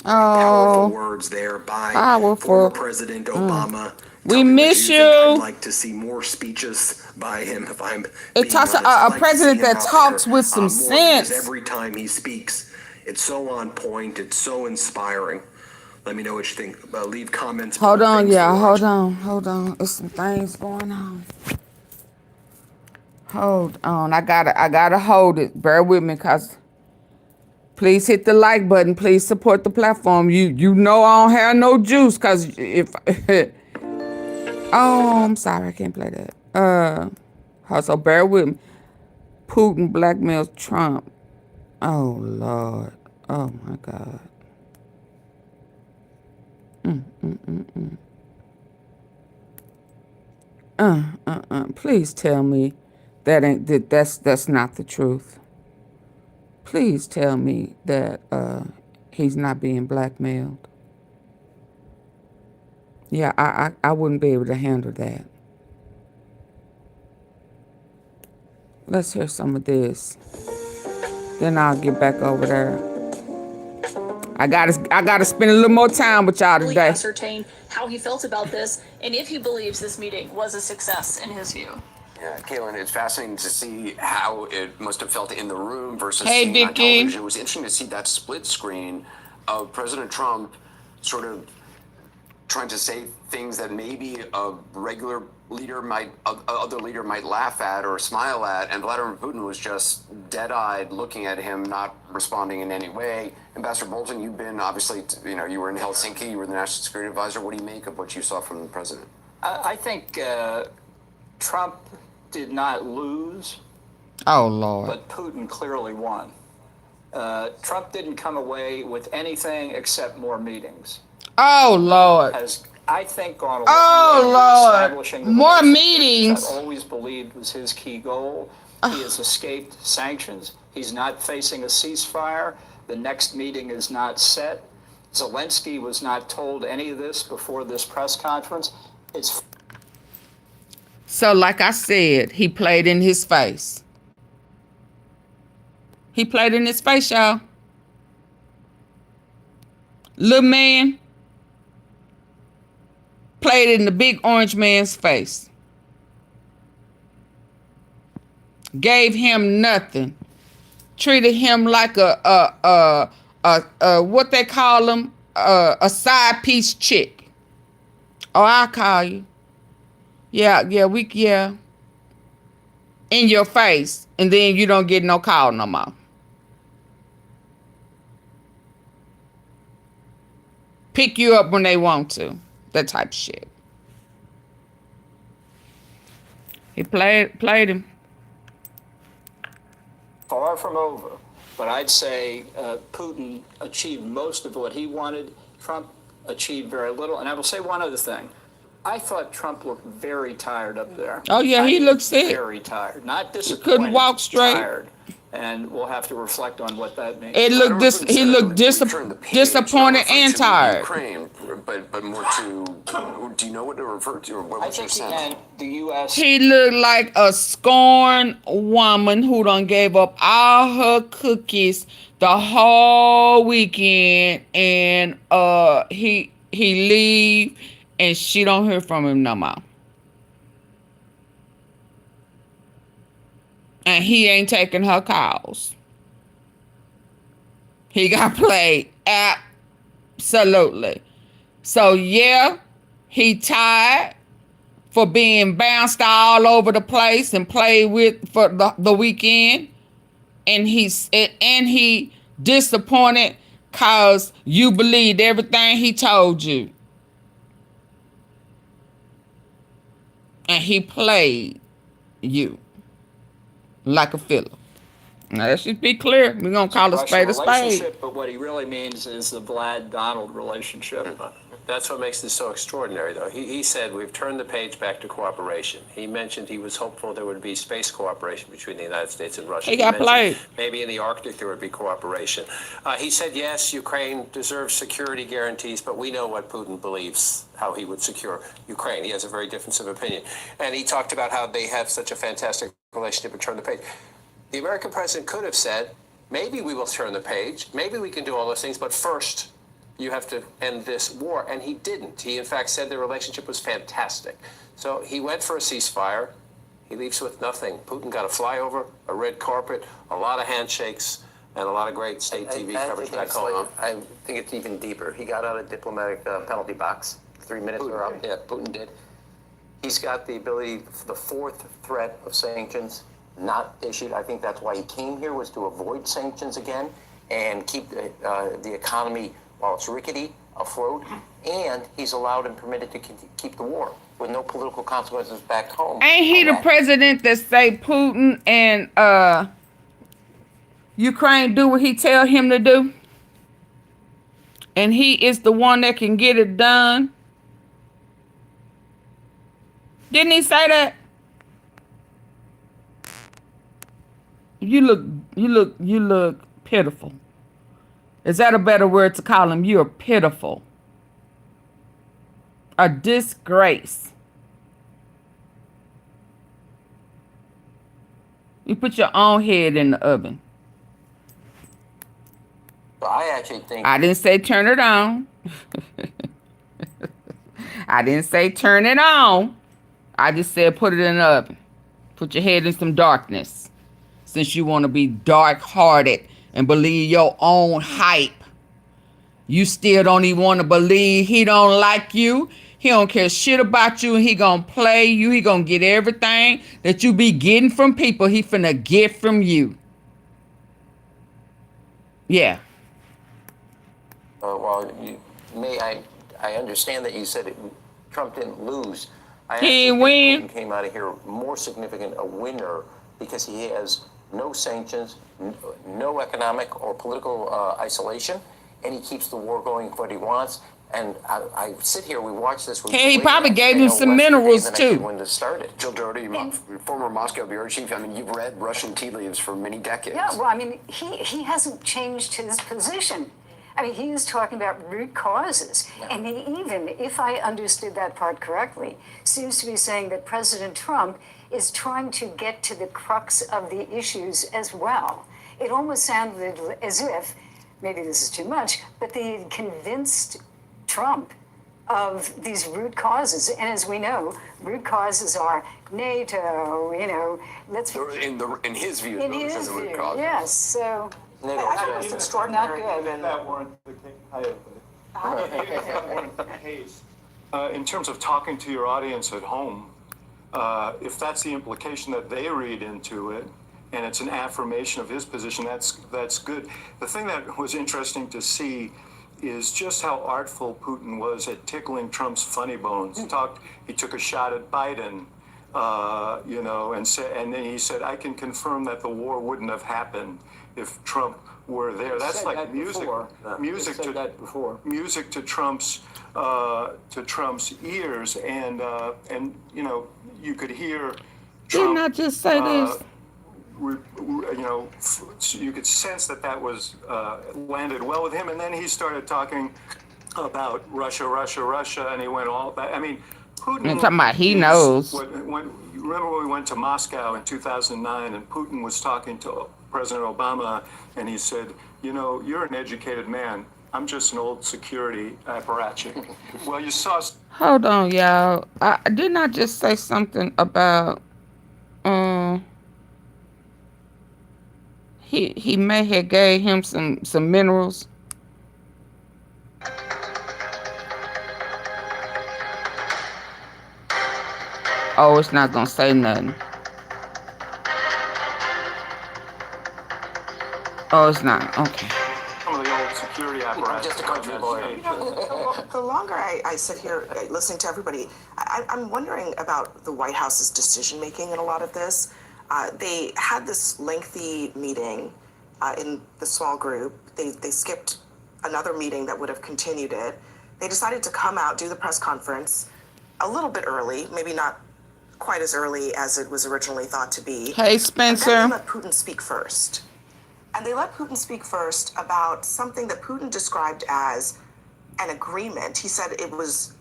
Powerful words there by former President Obama. We miss you. I'd like to see more speeches by him. If I'm it talks a president that talks with some sense. Every time he speaks, it's so on point. It's so inspiring. Let me know what you think. Leave comments. Hold on, yeah. Hold on. There's some things going on. Hold on. I gotta hold it. Bear with me, cause. Please hit the like button. Please support the platform. You know I don't have no juice, cause if oh, I'm sorry, I can't play that. So bear with me. Putin blackmails Trump. Oh Lord. Oh my God. Please tell me that's not the truth. Please tell me that he's not being blackmailed. Yeah, I wouldn't be able to handle that. Let's hear some of this. Then I'll get back over there. I gotta spend a little more time with y'all today. Ascertain how he felt about this and if he believes this meeting was a success in his view. Yeah, Caitlin, it's fascinating to see how it must have felt in the room versus hey, seeing Vicky. on television. It was interesting to see that split screen of President Trump sort of trying to say things that maybe a regular leader other leader might laugh at or smile at, and Vladimir Putin was just dead-eyed looking at him, not responding in any way. Ambassador Bolton, you've been obviously, you were in Helsinki, you were the National Security Advisor. What do you make of what you saw from the president? I think Trump did not lose. Oh, Lord. But Putin clearly won. Trump didn't come away with anything except more meetings. Oh, Lord. Has, I think, gone along with establishing the more relationship meetings. I've always believed was his key goal. He has escaped sanctions. He's not facing a ceasefire. The next meeting is not set. Zelenskyy was not told any of this before this press conference. It's so, like I said, he played in his face. He played in his face, y'all. Little man played in the big orange man's face. Gave him nothing. Treated him like a what they call them, a side piece chick. Oh, I'll call you. Yeah. In your face, and then you don't get no call no more. Pick you up when they want to. That type of shit. He played him. Far from over. But I'd say Putin achieved most of what he wanted. Trump achieved very little. And I will say one other thing. I thought Trump looked very tired up there. Oh, yeah, he looked sick. Very tired. Not disappointed. Couldn't walk straight. Tired. And we'll have to reflect on what that means. He looked disappointed and tired. Ukraine, but more to, do you know what to refer to? Or what was your sense? The U.S. He looked like a scorned woman who done gave up all her cookies the whole weekend, and he leave, and she don't hear from him no more. And he ain't taking her calls. He got played. Absolutely. So, yeah, he tired for being bounced all over the place and played with for the weekend. And he disappointed because you believed everything he told you. And he played you like a filler. Now, let's just be clear. We're going to call a spade a spade. But what he really means is the Vlad-Donald relationship. That's what makes this so extraordinary, though. He said we've turned the page back to cooperation. He mentioned he was hopeful there would be space cooperation between the United States and Russia. He got played. Maybe in the Arctic there would be cooperation. He said, yes, Ukraine deserves security guarantees, but we know what Putin believes, how he would secure Ukraine. He has a very different opinion. And he talked about how they have such a fantastic relationship and turn the page. The American president could have said, maybe we will turn the page, maybe we can do all those things, but first, you have to end this war. And he didn't. He, in fact, said their relationship was fantastic. So he went for a ceasefire. He leaves with nothing. Putin got a flyover, a red carpet, a lot of handshakes, and a lot of great state TV coverage back home. I think it's even deeper. He got out of diplomatic penalty box. 3 minutes were up. Yeah, Putin did. He's got the ability, the fourth threat of sanctions not issued. I think that's why he came here, was to avoid sanctions again and keep the economy, while it's rickety, afloat. And he's allowed and permitted to keep the war with no political consequences back home. Ain't he the president that say Putin and Ukraine do what he tell him to do? And he is the one that can get it done? Didn't he say that? You look pitiful. Is that a better word to call him? You're pitiful. A disgrace. You put your own head in the oven. I actually think... I didn't say turn it on. I didn't say turn it on. I just said put it in the oven. Put your head in some darkness. Since you want to be dark-hearted and believe your own hype. You still don't even want to believe he don't like you. He don't care shit about you, and he gonna play you. He gonna get everything that you be getting from people. He finna get from you. Yeah. Well, I understand that you said Trump didn't lose. He didn't win. Putin came out of here more significant a winner because he has no sanctions, no economic or political isolation, and he keeps the war going what he wants. And I sit here, we watch this. He probably gave him some minerals too. When this started. Jill Doherty, former Moscow bureau chief. I mean, you've read Russian tea leaves for many decades. Yeah, well, I mean, he hasn't changed his position. I mean, he is talking about root causes. Yeah. And he even, if I understood that part correctly, seems to be saying that President Trump is trying to get to the crux of the issues as well. It almost sounded as if, maybe this is too much, but they had convinced Trump of these root causes. And as we know, root causes are NATO, you know, let's... In his view, those are the root causes. Yes, so... I was extraordinary. That weren't the case. In terms of talking to your audience at home, if that's the implication that they read into it, and it's an affirmation of his position, that's good. The thing that was interesting to see is just how artful Putin was at tickling Trump's funny bones. He took a shot at Biden and then he said, I can confirm that the war wouldn't have happened if Trump were there. That's like music to Trump's ears, and you could hear Trump. Didn't I just say this? You could sense that was landed well with him, and then he started talking about Russia, and he went all that. I mean, Putin. I'm talking about he knows. Remember when we went to Moscow in 2009, and Putin was talking to President Obama, and he said, you're an educated man. I'm just an old security apparatchik. Well, you saw. Hold on, y'all. Didn't I just say something about he may have gave him some minerals? Oh, it's not gonna say nothing. Oh, it's not. Okay. Some of the old security apparatus. Just a country lawyer. The longer I sit here listening to everybody, I'm wondering about the White House's decision making in a lot of this. They had this lengthy meeting in the small group. They skipped another meeting that would have continued it. They decided to come out, do the press conference a little bit early, maybe not quite as early as it was originally thought to be. Hey, Spencer. And then they let Putin speak first. And they let Putin speak first about something that Putin described as an agreement. He said it was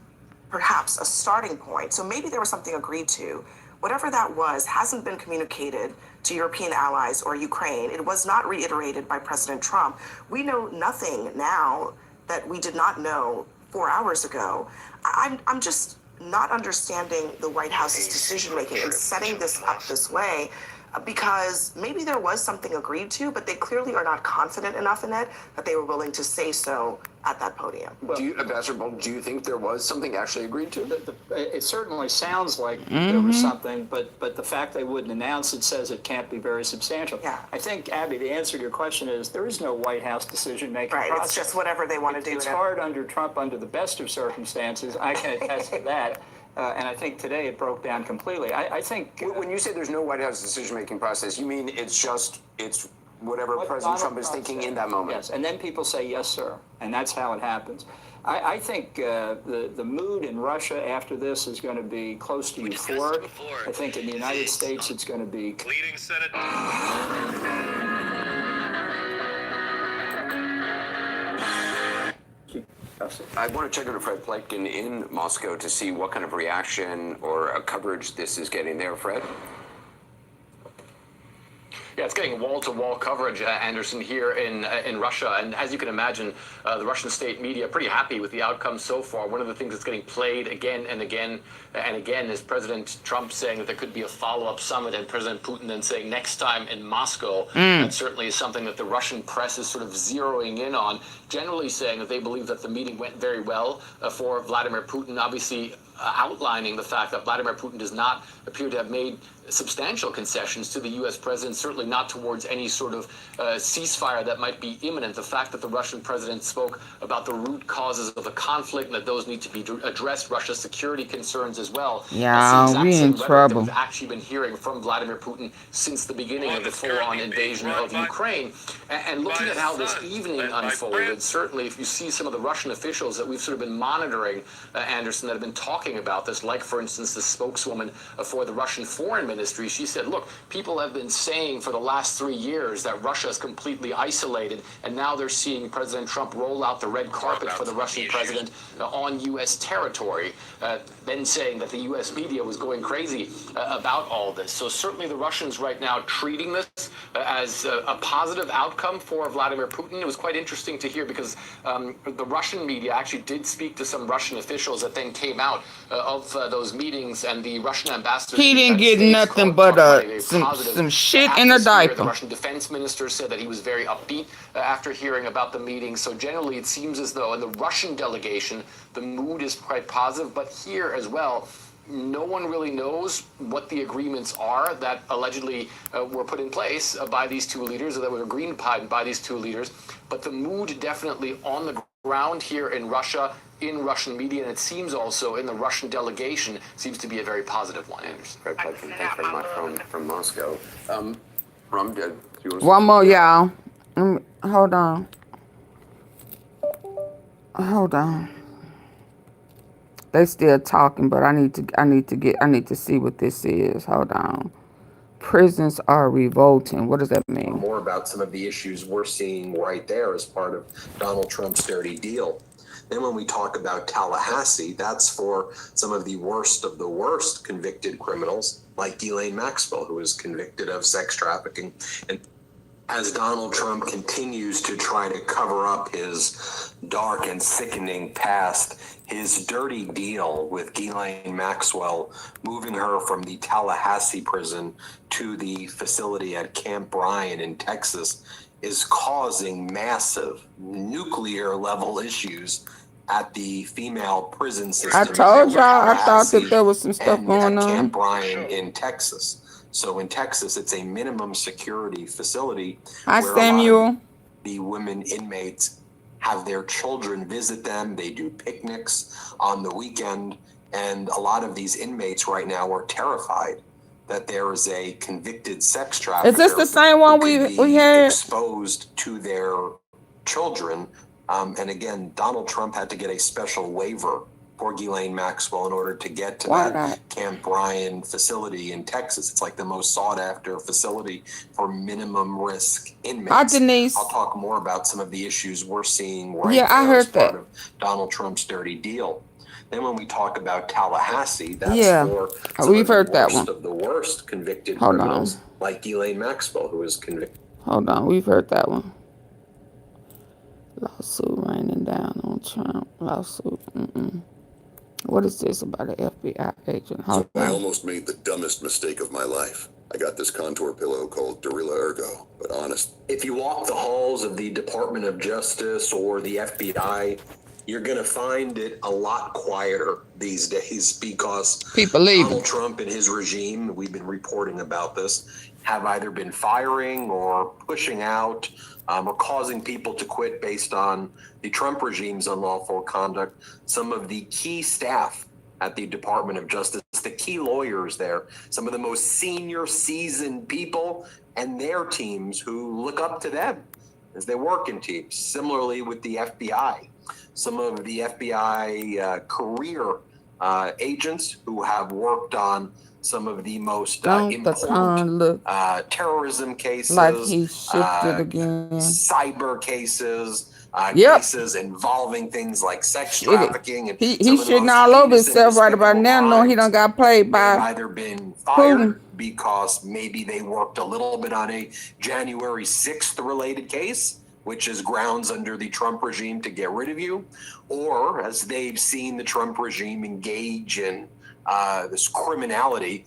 perhaps a starting point. So maybe there was something agreed to. Whatever that was hasn't been communicated to European allies or Ukraine. It was not reiterated by President Trump. We know nothing now that we did not know 4 hours ago. I'm just not understanding the White House's decision making and setting this up this way, because maybe there was something agreed to, but they clearly are not confident enough in it that they were willing to say so at that podium. Ambassador Bolton, do you think there was something actually agreed to? It certainly sounds like there was something, but the fact they wouldn't announce it says it can't be very substantial. Yeah. I think, Abby, the answer to your question is there is no White House decision-making process. Right, it's just whatever they want to do. It's hard under Trump under the best of circumstances. I can attest to that. And I think today it broke down completely. I think... When you say there's no White House decision-making process, you mean it's whatever President Trump is thinking in that moment? Yes, and then people say, yes, sir. And that's how it happens. I think the mood in Russia after this is going to be close to euphoric. I think in the United States it's going to be... Leading Senate... I want to check into Fred Pleitgen in Moscow to see what kind of reaction or coverage this is getting there. Fred? Yeah, it's getting wall-to-wall coverage, Anderson, here in Russia. And as you can imagine, the Russian state media are pretty happy with the outcome so far. One of the things that's getting played again and again and again is President Trump saying that there could be a follow-up summit, and President Putin then saying next time in Moscow. That certainly is something that the Russian press is sort of zeroing in on, generally saying that they believe that the meeting went very well for Vladimir Putin, obviously outlining the fact that Vladimir Putin does not appear to have made substantial concessions to the U.S. president, certainly not towards any sort of ceasefire that might be imminent. The fact that the Russian president spoke about the root causes of the conflict and that those need to be addressed, Russia's security concerns as well. Yeah, we in trouble. We've actually been hearing from Vladimir Putin since the beginning of the full-on invasion of Ukraine. And looking at how this evening unfolded, certainly if you see some of the Russian officials that we've sort of been monitoring, Anderson, that have been talking about this, like, for instance, the spokeswoman for the Russian Foreign Ministry, she said, look, people have been saying for the last 3 years that Russia is completely isolated, and now they're seeing President Trump roll out the red carpet for the Russian president on U.S. territory, then saying that the U.S. media was going crazy about all this. So certainly the Russians right now treating this as a positive outcome for Vladimir Putin. It was quite interesting to hear because the Russian media actually did speak to some Russian officials that then came out of those meetings, and the Russian ambassador... He didn't get nothing but some shit in a diaper. The Russian defense minister said that he was very upbeat after hearing about the meeting. So generally it seems as though in the Russian delegation, the mood is quite positive, but here as well, no one really knows what the agreements are that allegedly were put in place by these two leaders, or that were agreed upon by these two leaders. But the mood definitely on the ground here in Russia, in Russian media, and it seems also in the Russian delegation seems to be a very positive one. Greg Pudkin, thanks very much from Moscow. Rum, do you want to One more, y'all. Hold on. Hold on. They still talking, but I need to see what this is. Hold on. Prisons are revolting. What does that mean? More about some of the issues we're seeing right there as part of Donald Trump's dirty deal. Then when we talk about Tallahassee, that's for some of the worst convicted criminals, like Ghislaine Maxwell, who was convicted of sex trafficking. And as Donald Trump continues to try to cover up his dark and sickening past, his dirty deal with Ghislaine Maxwell, moving her from the Tallahassee prison to the facility at Camp Bryan in Texas, is causing massive nuclear level issues at the female prison system. I told y'all I thought that there was some stuff going on. Camp Bryan in Texas. So in Texas, it's a minimum security facility. Hi, where Samuel. The women inmates have their children visit them. They do picnics on the weekend. And a lot of these inmates right now are terrified that there is a convicted sex trafficker. Is this the same one we had? Exposed to their children. And again, Donald Trump had to get a special waiver for Ghislaine Maxwell in order to get to that Camp Bryan facility in Texas. It's like the most sought after facility for minimum risk inmates. Hi, Denise. I'll talk more about some of the issues we're seeing right Yeah, I there heard as part that. of Donald Trump's dirty deal. Then when we talk about Tallahassee, that's for we've heard that one. of the worst convicted Hold criminals, on. like Ghislaine Maxwell, who was convicted. Hold on, we've heard that one. Lawsuit raining down on Trump. Lawsuit. What is this about an FBI agent? Hold I on. almost made the dumbest mistake of my life. I got this contour pillow called Dorilla Ergo, but honest. If you walk the halls of the Department of Justice or the FBI, you're going to find it a lot quieter these days because people leaving. Donald Trump and his regime, we've been reporting about this, have either been firing or pushing out or causing people to quit based on the Trump regime's unlawful conduct. Some of the key staff at the Department of Justice, the key lawyers there, some of the most senior seasoned people and their teams who look up to them as they work in teams. Similarly with the FBI, some of the FBI career agents who have worked on some of the most important terrorism cases, like he shifted again. Cyber cases, cases involving things like sex trafficking. And he shitting all over himself right about now, knowing he done got played by either been fired because maybe they worked a little bit on a January 6th related case, which is grounds under the Trump regime to get rid of you, or as they've seen the Trump regime engage in this criminality,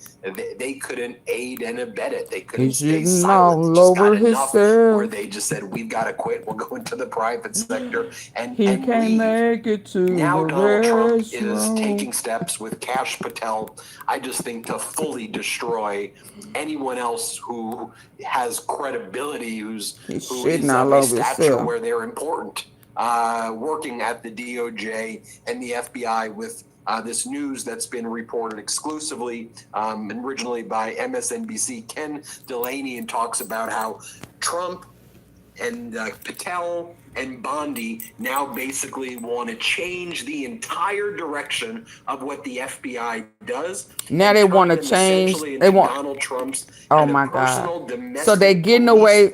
they couldn't aid and abet it. They couldn't stay silent. Just got enough where they just said, "We've got to quit. We'll go into the private sector." And he can't make it to now the Donald Trump is restroom. taking steps with Kash Patel, I just think, to fully destroy anyone else who has credibility, who is shitting of all a over stature himself. where they're important, working at the DOJ and the FBI with this news that's been reported exclusively originally by MSNBC. Ken Delaney talks about how Trump and Patel and Bondi now basically want to change the entire direction of what the FBI does. Now they want to change. They want Donald Trump's Oh my God! So they're getting away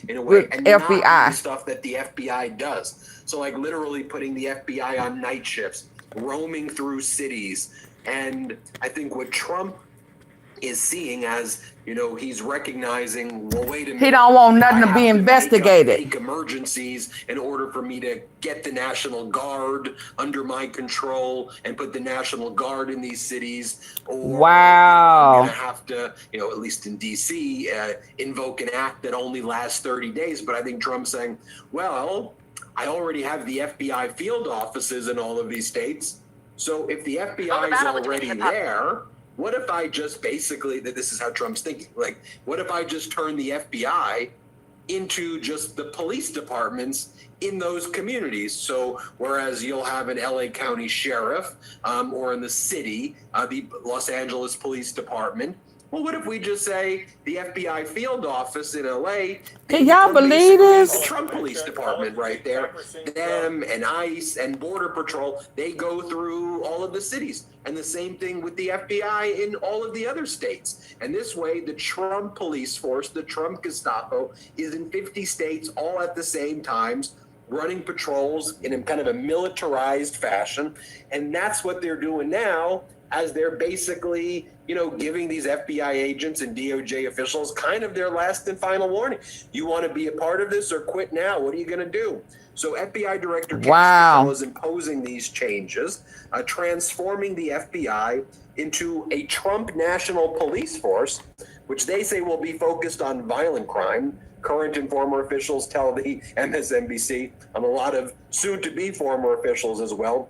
in a way, with and not doing the FBI. stuff that the FBI does. So like literally putting the FBI on night shifts, roaming through cities. And I think what Trump is seeing as, he's recognizing, well, wait a minute. He don't want nothing to be Make investigated. emergencies in order for me to get the National Guard under my control and put the National Guard in these cities. Or Wow. I'm going to have to, at least in D.C., invoke an act that only lasts 30 days. But I think Trump's saying, well, I already have the FBI field offices in all of these states. So if the FBI is already there, what if I just basically, this is how Trump's thinking, like, what if I just turn the FBI into just the police departments in those communities. So whereas you'll have an LA County sheriff or in the city, the Los Angeles Police Department, well, what if we just say the FBI field office in LA? Can y'all believe this? The Trump Police Department right there. Them and ICE and Border Patrol, they go through all of the cities. And the same thing with the FBI in all of the other states. And this way, the Trump police force, the Trump Gestapo, is in 50 states all at the same times, running patrols in a kind of a militarized fashion. And that's what they're doing now, as they're basically, you know, giving these FBI agents and DOJ officials kind of their last and final warning. You want to be a part of this or quit now? What are you going to do? So FBI Director Maxwell is imposing these changes, transforming the FBI into a Trump National Police Force, which they say will be focused on violent crime. Current and former officials tell the MSNBC, and a lot of soon-to-be former officials as well,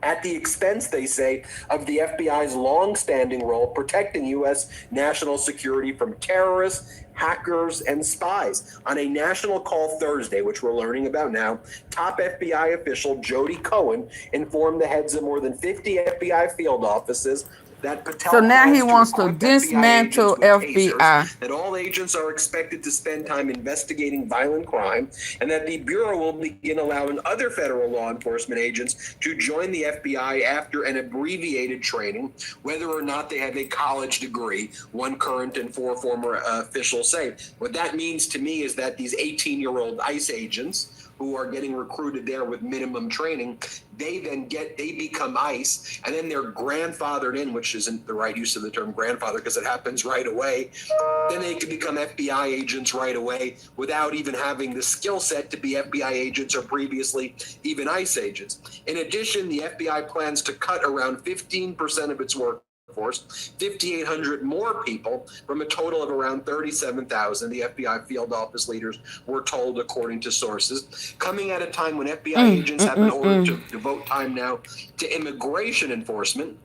at the expense, they say, of the FBI's long-standing role protecting U.S. national security from terrorists, hackers, and spies. On a national call Thursday, which we're learning about now, top FBI official Jody Cohen informed the heads of more than 50 FBI field offices that Patel So now he plans wants to equip dismantle FBI agents with FBI. tasers, that all agents are expected to spend time investigating violent crime, and that the Bureau will begin allowing other federal law enforcement agents to join the FBI after an abbreviated training, whether or not they have a college degree, one current and 4 former officials say. What that means to me is that these 18-year-old ICE agents who are getting recruited there with minimum training, they become ICE, and then they're grandfathered in, which isn't the right use of the term grandfather because it happens right away. Then they can become FBI agents right away without even having the skill set to be FBI agents or previously even ICE agents. In addition, the FBI plans to cut around 15% of its workforce, 5,800 more people from a total of around 37,000, the FBI field office leaders were told, according to sources, coming at a time when FBI agents have been ordered to devote time now to immigration enforcement,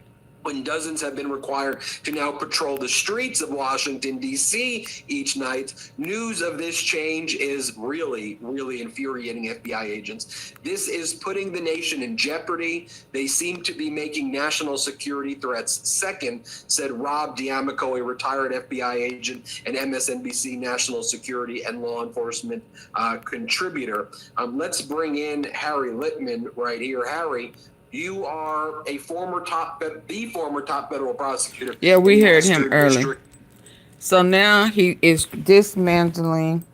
when dozens have been required to now patrol the streets of Washington, D.C. each night. News of this change is really, really infuriating FBI agents. This is putting the nation in jeopardy. They seem to be making national security threats second, said Rob D'Amico, a retired FBI agent and MSNBC national security and law enforcement contributor. Let's bring in Harry Litman right here. Harry, you are the former top federal prosecutor. Yeah, we heard him earlier. So now he is dismantling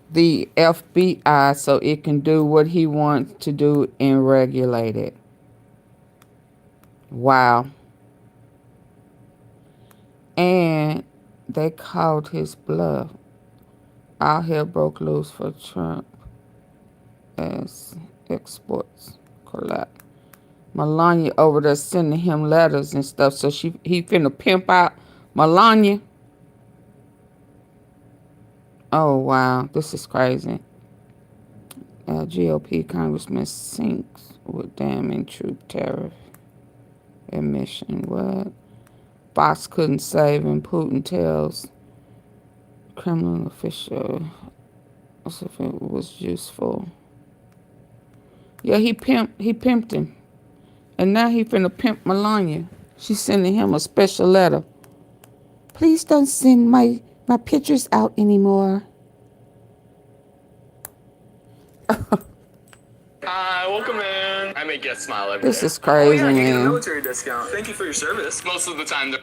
the FBI so it can do what he wants to do and regulate it. Wow. And they called his bluff. All hell broke loose for Trump as exports collapse. Melania over there sending him letters and stuff, so he finna pimp out Melania. Oh wow, this is crazy. GOP Congressman sinks with damning troop tariff admission. What? Fox couldn't save him. Putin tells criminal official as if it was useful. Yeah, he pimped him. And now he finna pimp Melania. She's sending him a special letter. Please don't send my pictures out anymore. Hi, welcome in. I make guests smile every This day. is crazy, You get a man. military discount. Thank you for your service. Most of the time,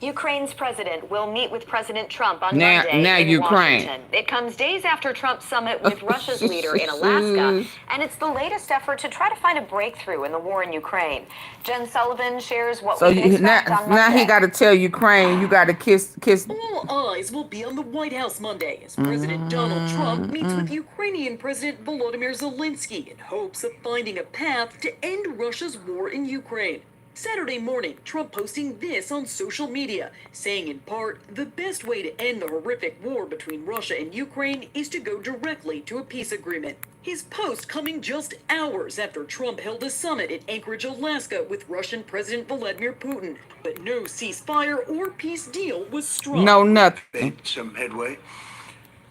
Ukraine's president will meet with President Trump on Now Monday in Ukraine. Washington. It comes days after Trump's summit with Russia's leader in Alaska, and it's the latest effort to try to find a breakthrough in the war in Ukraine. Jen Sullivan shares what So we can expect on Monday. now he got to tell Ukraine, you got to kiss. All eyes will be on the White House Monday as President Donald Trump meets with Ukrainian President Volodymyr Zelenskyy in hopes of finding a path to end Russia's war in Ukraine. Saturday morning, Trump posting this on social media, saying in part, the best way to end the horrific war between Russia and Ukraine is to go directly to a peace agreement. His post coming just hours after Trump held a summit in Anchorage, Alaska with Russian President Vladimir Putin. But no ceasefire or peace deal was struck. No, nothing. Some headway.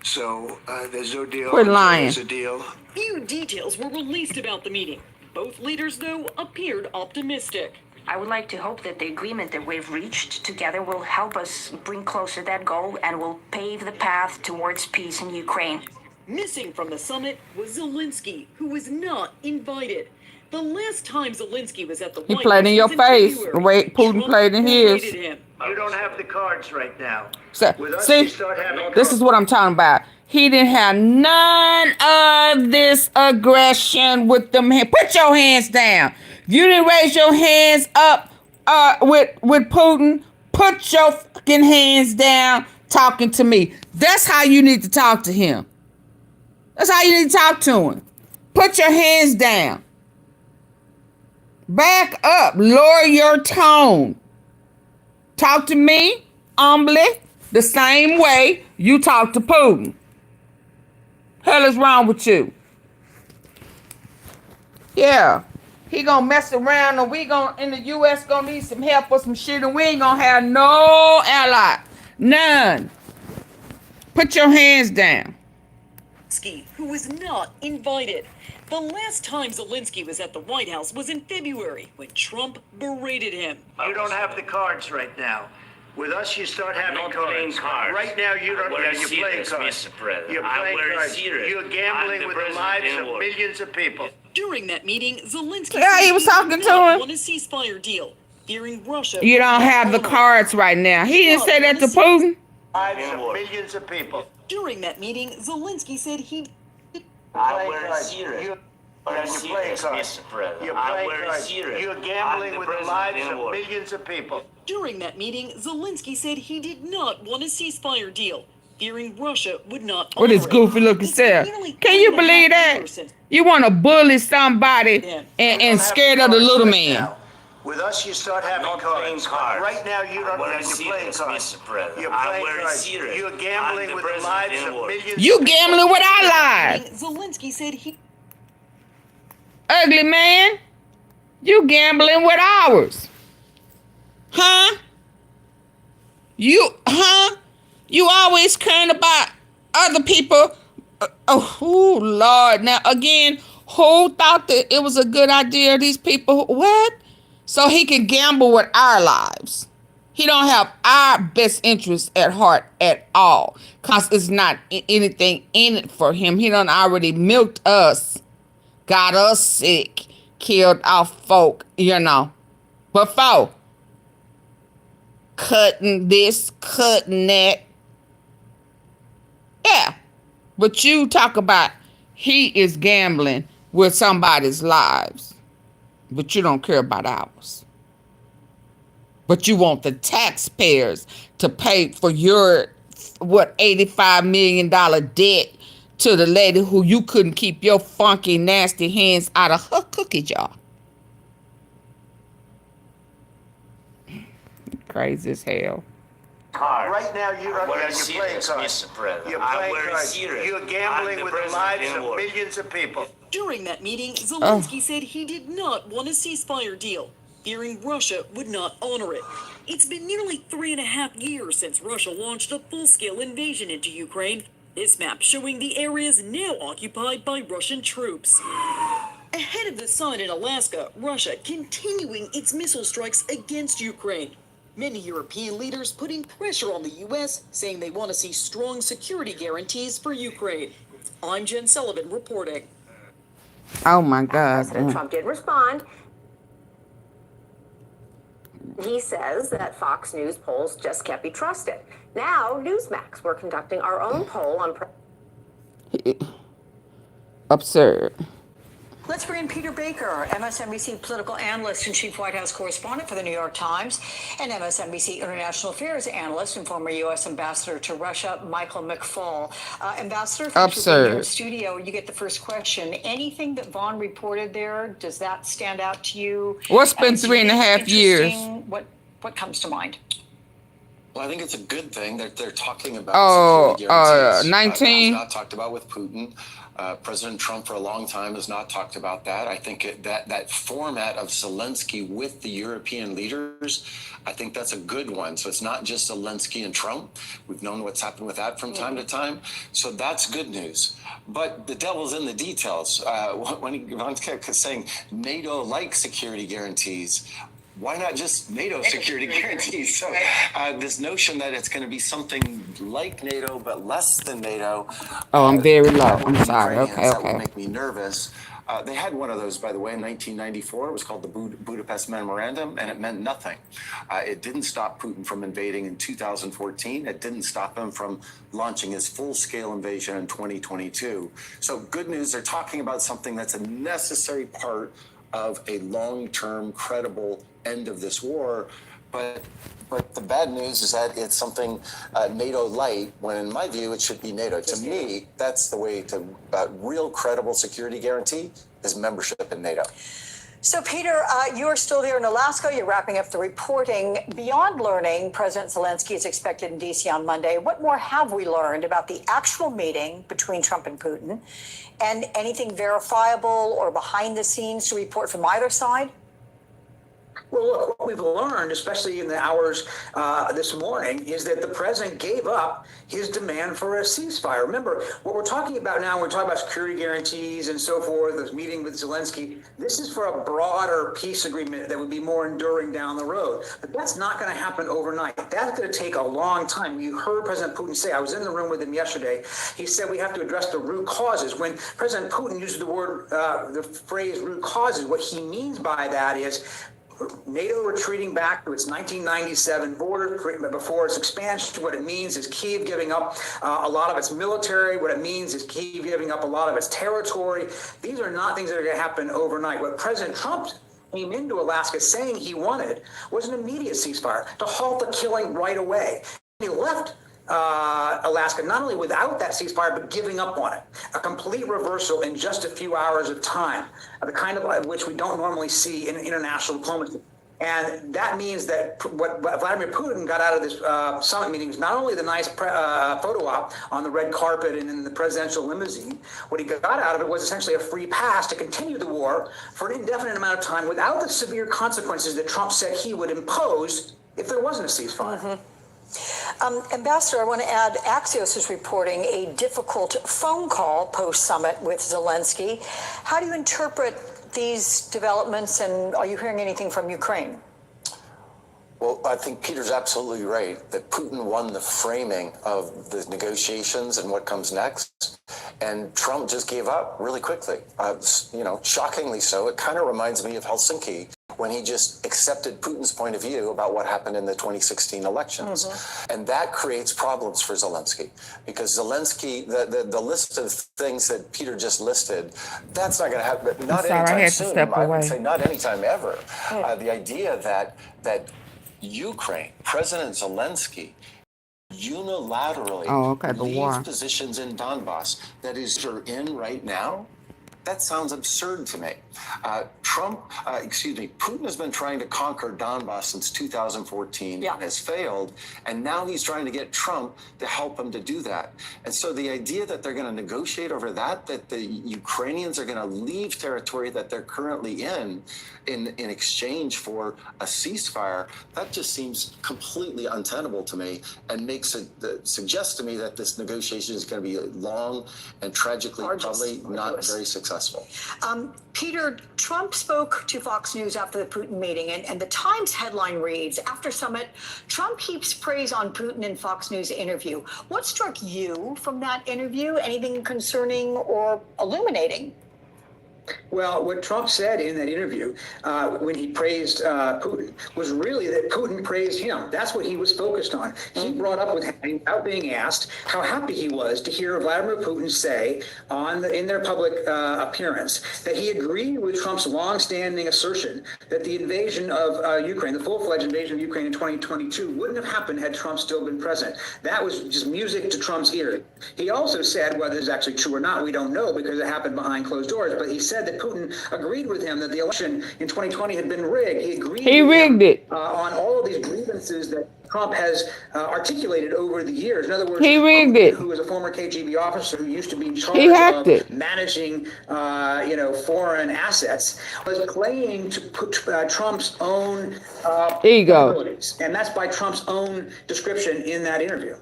So there's no deal. Quit lying. There's a deal. Few details were released about the meeting. Both leaders, though, appeared optimistic. I would like to hope that the agreement that we've reached together will help us bring closer that goal and will pave the path towards peace in Ukraine. Missing from the summit was Zelenskyy, who was not invited. The last time Zelenskyy was at the He White played House in your was face. February. The way Putin played in his. Berated him. You don't have the cards right now. So, With us, see, you start having this is what I'm talking about. He didn't have none of this aggression with them hands. Put your hands down. If you didn't raise your hands up with Putin, put your fucking hands down talking to me. That's how you need to talk to him. That's how you need to talk to him. Put your hands down. Back up. Lower your tone. Talk to me humbly the same way you talk to Putin. Hell is wrong with you? Yeah. He gonna mess around and we gonna, in the U.S. gonna need some help or some shit and we ain't gonna have no ally. None. Put your hands down. Zelenskyy, who was not invited. The last time Zelenskyy was at the White House was in February when Trump berated him. You don't have the cards right now. With us, you start having cards. Right now, you don't. You're playing cards. You're playing cards. You're gambling with the lives of millions of people. During that meeting, Zelenskyy Yeah, he was talking to him. want a ceasefire deal, fearing Russia. You don't have the cards right now. He didn't say that to Putin. Lives of millions of people. During that meeting, Zelenskyy said he. I'm serious. You're playing cards. You're playing cards. You're gambling with the lives of millions of people. During that meeting, Zelenskyy said he did not want a ceasefire deal, fearing Russia would not. With his goofy looking self. Can you believe that? You want to bully somebody and scared of the little man. With us, you start having cards. Right now, you don't. You're playing cards. You're playing cards. You're gambling with the lives of millions. You gambling with our lives. Zelenskyy said he. Ugly man. You gambling with ours. Huh? You always caring about other people. Oh, Lord. Now, again, who thought that it was a good idea? These people, what? So he can gamble with our lives. He don't have our best interests at heart at all. Because it's not anything in it for him. He done already milked us. Got us sick. Killed our folk, you know. Before. Cutting this, cutting that. Yeah. But you talk about he is gambling with somebody's lives. But you don't care about ours. But you want the taxpayers to pay for your, $85 million debt to the lady who you couldn't keep your funky, nasty hands out of her cookie jar. Crazy as hell. Right now, you're playing cards. You're playing cards. You're gambling with the lives of millions of people. During that meeting, Zelenskyy said he did not want a ceasefire deal, fearing Russia would not honor it. It's been nearly 3.5 years since Russia launched a full-scale invasion into Ukraine. This map showing the areas now occupied by Russian troops. Ahead of the summit in Alaska, Russia continuing its missile strikes against Ukraine. Many European leaders putting pressure on the U.S., saying they want to see strong security guarantees for Ukraine. I'm Jen Sullivan reporting. Oh my God. President Trump did respond. He says that Fox News polls just can't be trusted. Now, Newsmax, we're conducting our own poll on... Absurd. Let's bring in Peter Baker, MSNBC political analyst and chief White House correspondent for the New York Times, and MSNBC international affairs analyst and former U.S. ambassador to Russia, Michael McFaul. Ambassador, absurd. In the studio, you get the first question. Anything that Vaughn reported there, does that stand out to you? What's been 3.5 years? What comes to mind? Well, I think it's a good thing that they're talking about security guarantees. 19. Not talked about with Putin. President Trump for a long time has not talked about that. I think that format of Zelenskyy with the European leaders, I think that's a good one. So it's not just Zelenskyy and Trump. We've known what's happened with that from time to time. So that's good news. But the devil's in the details. When he kept saying NATO-like security guarantees, why not just NATO security guarantees? So this notion that it's going to be something like NATO but less than NATO. Oh, I'm very low. I'm sorry. Ukrainians, Okay, that would okay. make me nervous. They had one of those, by the way, in 1994. It was called the Budapest Memorandum, and it meant nothing. It didn't stop Putin from invading in 2014. It didn't stop him from launching his full-scale invasion in 2022. So good news, they're talking about something that's a necessary part of a long-term, credible end of this war. But the bad news is that it's something NATO light, when in my view, it should be NATO. To me, that's the way to real credible security guarantee is membership in NATO. So, Peter, you're still there in Alaska. You're wrapping up the reporting. Beyond learning President Zelenskyy is expected in D.C. on Monday, what more have we learned about the actual meeting between Trump and Putin? And anything verifiable or behind the scenes to report from either side? Well, look, what we've learned, especially in the hours this morning, is that the president gave up his demand for a ceasefire. Remember, what we're talking about now, we're talking about security guarantees and so forth, this meeting with Zelenskyy. This is for a broader peace agreement that would be more enduring down the road. But that's not going to happen overnight. That's going to take a long time. You heard President Putin say, I was in the room with him yesterday, he said we have to address the root causes. When President Putin uses the phrase root causes, what he means by that is NATO retreating back to its 1997 border before its expansion. What it means is Kyiv giving up a lot of its military. What it means is Kyiv giving up a lot of its territory. These are not things that are going to happen overnight. What President Trump came into Alaska saying he wanted was an immediate ceasefire to halt the killing right away. He left Alaska not only without that ceasefire, but giving up on it. A complete reversal in just a few hours of time, the kind of which we don't normally see in international diplomacy. And that means that what Vladimir Putin got out of this summit meeting is not only the nice photo op on the red carpet and in the presidential limousine. What he got out of it was essentially a free pass to continue the war for an indefinite amount of time without the severe consequences that Trump said he would impose if there wasn't a ceasefire. Mm-hmm. Ambassador, I want to add, Axios is reporting a difficult phone call post-summit with Zelenskyy. How do you interpret these developments, and are you hearing anything from Ukraine? Well, I think Peter's absolutely right that Putin won the framing of the negotiations and what comes next. And Trump just gave up really quickly, shockingly so. It kind of reminds me of Helsinki, when he just accepted Putin's point of view about what happened in the 2016 elections. Mm-hmm. And that creates problems for Zelenskyy, because Zelenskyy, the list of things that Peter just listed, that's not going to happen, not anytime soon. I would say not anytime ever. The idea that Ukraine, President Zelenskyy, unilaterally leaves positions in Donbass that is in right now, that sounds absurd to me. Putin has been trying to conquer Donbass since 2014 and has failed, and now he's trying to get Trump to help him to do that. And so the idea that they're going to negotiate over that the Ukrainians are going to leave territory that they're currently in exchange for a ceasefire, that just seems completely untenable to me, and suggests to me that this negotiation is going to be long and tragically probably not very successful. Peter, Trump spoke to Fox News after the Putin meeting, and the Times headline reads, after summit, Trump heaps praise on Putin in Fox News interview. What struck you from that interview? Anything concerning or illuminating? Well, what Trump said in that interview when he praised Putin was really that Putin praised him. That's what he was focused on. He brought up without being asked how happy he was to hear Vladimir Putin say in their public appearance that he agreed with Trump's longstanding assertion that the invasion of Ukraine, the full-fledged invasion of Ukraine in 2022, wouldn't have happened had Trump still been president. That was just music to Trump's ear. He also said, whether it's actually true or not, we don't know because it happened behind closed doors, but he said that Putin agreed with him that the election in 2020 had been rigged. He rigged it on all of these grievances that Trump has articulated over the years. In other words, He rigged it. Who is a former KGB officer who used to be in charge hacked of it. managing, foreign assets, was playing to put Trump's own Ego. abilities. And that's by Trump's own description in that interview.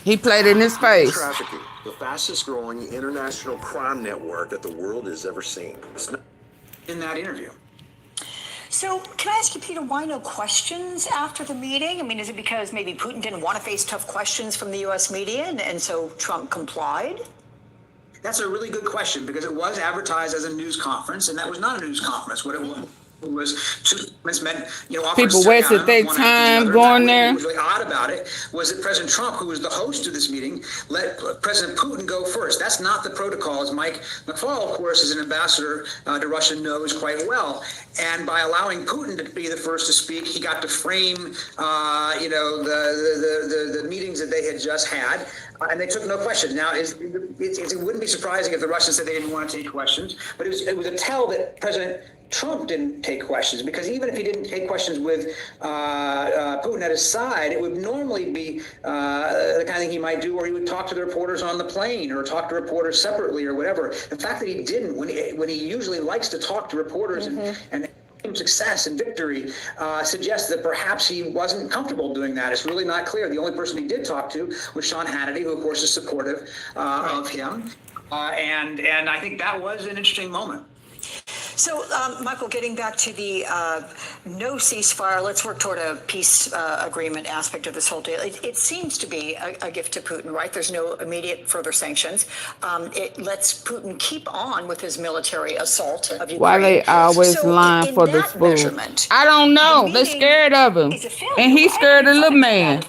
He played in his face. Trafficking, the fastest growing international crime network that the world has ever seen. In that interview. So can I ask you, Peter, why no questions after the meeting? I mean, is it because maybe Putin didn't want to face tough questions from the U.S. media, and so Trump complied? That's a really good question, because it was advertised as a news conference, and that was not a news conference. What it was two meant, People wasted their time going there. What was really odd about it was that President Trump, who was the host of this meeting, let President Putin go first. That's not the protocol, as Mike McFaul, of course, as an ambassador to Russia, knows quite well. And by allowing Putin to be the first to speak, he got to frame, the meetings that they had just had. And they took no questions. Now, it wouldn't be surprising if the Russians said they didn't want to take questions, but it was a tell that President Trump didn't take questions, because even if he didn't take questions with Putin at his side, it would normally be the kind of thing he might do where he would talk to the reporters on the plane or talk to reporters separately or whatever. The fact that he didn't, when he usually likes to talk to reporters and success and victory, suggests that perhaps he wasn't comfortable doing that. It's really not clear. The only person he did talk to was Sean Hannity, who of course is supportive of him, and I think that was an interesting moment. So, Michael, getting back to the no ceasefire, let's work toward a peace agreement aspect of this whole deal. It seems to be a gift to Putin, right? There's no immediate further sanctions. It lets Putin keep on with his military assault of Ukraine. Why they always lying for this fool? I don't know. They're scared of him. And he's scared of the little man.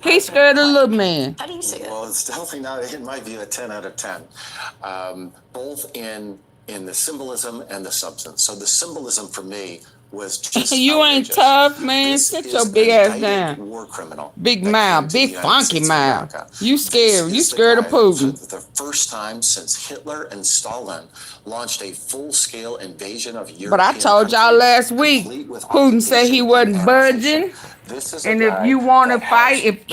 He's scared of the little man. How do you see it? Well, it's definitely not, in my view, a 10 out of 10. Both in the symbolism and the substance. So the symbolism for me was just you ain't tough, man. Sit your big ass down. War criminal. Big mouth, big funky mouth. You scared. You scared of Putin. The first time since Hitler and Stalin launched a full-scale invasion of Europe. But I told y'all last week, Putin said he wasn't budging. And if you want to fight, if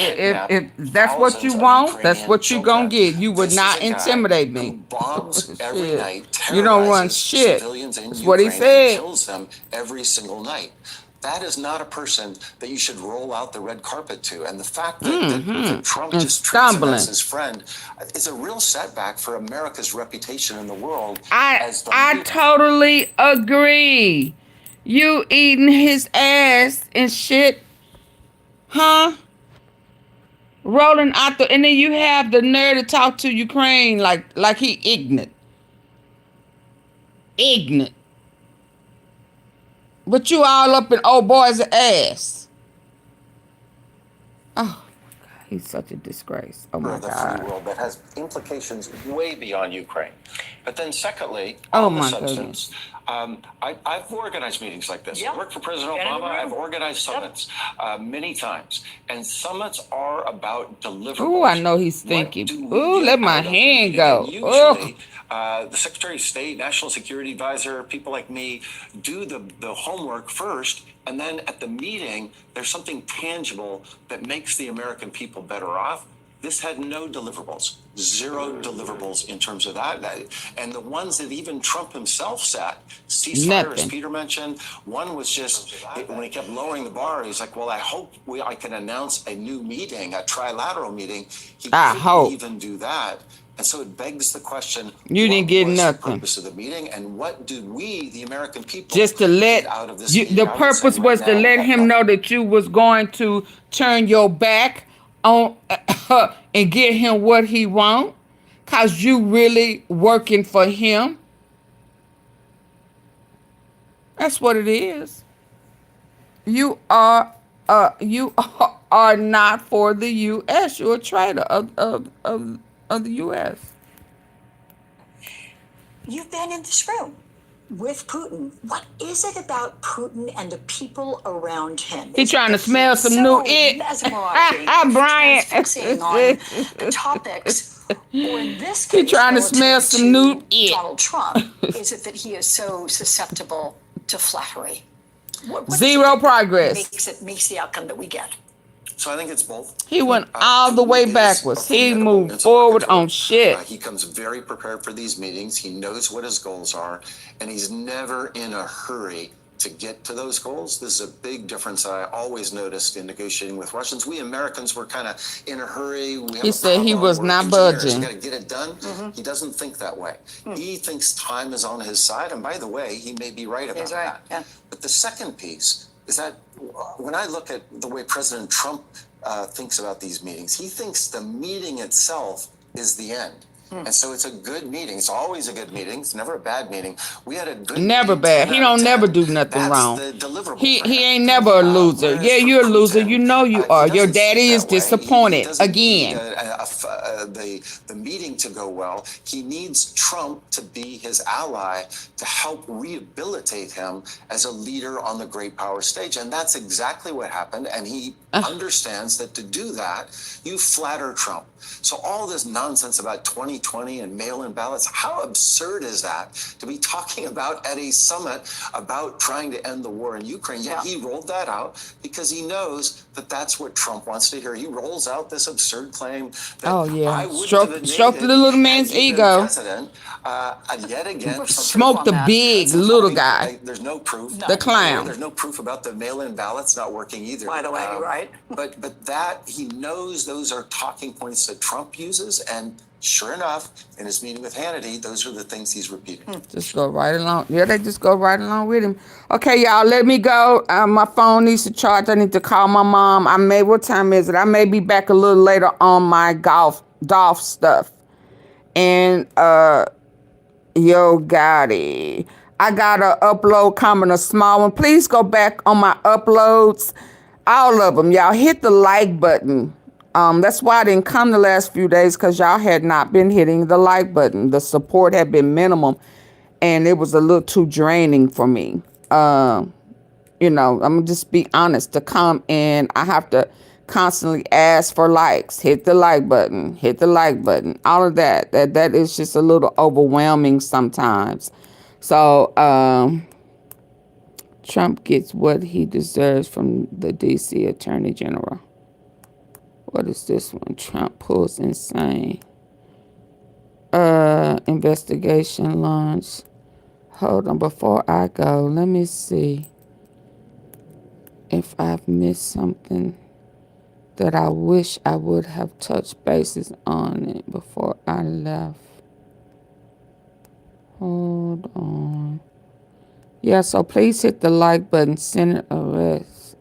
that's what you want, that's what you gonna get. You would not intimidate me. Bombs every night. You don't run shit. That's what he said. Kills them every single night. That is not a person that you should roll out the red carpet to. And the fact that Trump just treats him as his friend is a real setback for America's reputation in the world. I totally agree. You eating his ass and shit. Huh? Rolling out and then you have the nerve to talk to Ukraine like he ignorant. Ignorant. But you all up in old boy's ass. Oh my God, he's such a disgrace. Oh my God. World that has implications way beyond Ukraine. But then secondly, oh my goodness. I've organized meetings like this. I worked for President Obama. I've organized summits many times. And summits are about deliverables. Ooh, I know he's thinking. Ooh, let my hand go. Usually, the Secretary of State, National Security Advisor, people like me do the homework first. And then at the meeting, there's something tangible that makes the American people better off. This had no deliverables, zero deliverables in terms of that. And the ones that even Trump himself set, ceasefire, as Peter mentioned, one was just, when he kept lowering the bar, he's like, well, I hope I can announce a new meeting, a trilateral meeting. He couldn't even do that. And so it begs the question, you didn't get nothing. The purpose of the meeting, and what do we, the American people, just to let out of this the purpose was to let him know that you was going to turn your back on and get him what he want, cause you really working for him. That's what it is. You are not for the U.S. You're a traitor of the U.S. You've been in this room with Putin. What is it about Putin and the people around him? He's trying to smell some new it. Brian. Fixing on the topics, or in this case, he's trying to smell some new it. Donald Trump. Is it that he is so susceptible to flattery? What Zero progress. makes the outcome that we get? So I think it's both. He went all the way backwards. He moved forward on shit. He comes very prepared for these meetings. He knows what his goals are, and he's never in a hurry to get to those goals. This is a big difference I always noticed in negotiating with Russians. We Americans were kind of in a hurry. He said he was not budging. Got to get it done. He doesn't think that way. He thinks time is on his side, and by the way, he may be right about that. Yeah. But the second piece is that when I look at the way President Trump thinks about these meetings, he thinks the meeting itself is the end. And so it's a good meeting. It's always a good meeting. It's never a bad meeting. We had a good never meeting, bad. He don't never do nothing wrong. He ain't never a loser. Yeah, you're a loser. You know you are. Your daddy is disappointed again. The meeting to go well. He needs Trump to be his ally to help rehabilitate him as a leader on the great power stage. And that's exactly what happened. And he understands that to do that, you flatter Trump. So all this nonsense about 2020 and mail-in ballots, how absurd is that to be talking about at a summit about trying to end the war in Ukraine? Yet he rolled that out because he knows that that's what Trump wants to hear. He rolls out this absurd claim that I would stroke the little man's ego. President, yet again, Smoke the big little guy. There's no proof. The clown. There's no proof about the mail-in ballots not working either. By the way, right? But that he knows those are talking points that Trump uses, and sure enough, in his meeting with Hannity, those are the things he's repeating. Just go right along. Yeah, they just go right along with him. Okay, y'all, let me go. My phone needs to charge. I need to call my mom. What time is it? I may be back a little later on my golf stuff. And YOGOTTI. I got a upload coming, a small one. Please go back on my uploads. All of them. Y'all hit the like button. That's why I didn't come the last few days, because y'all had not been hitting the like button. The support had been minimum, and it was a little too draining for me. I'm going to just be honest. To come in, I have to constantly ask for likes. Hit the like button. Hit the like button. All of that. That is just a little overwhelming sometimes. So, Trump gets what he deserves from the D.C. Attorney General. What is this one? Trump pulls insane. Investigation launched. Hold on, before I go, let me see if I've missed something that I wish I would have touched bases on it before I left. Hold on. Yeah, so please hit the like button. Senate arrest.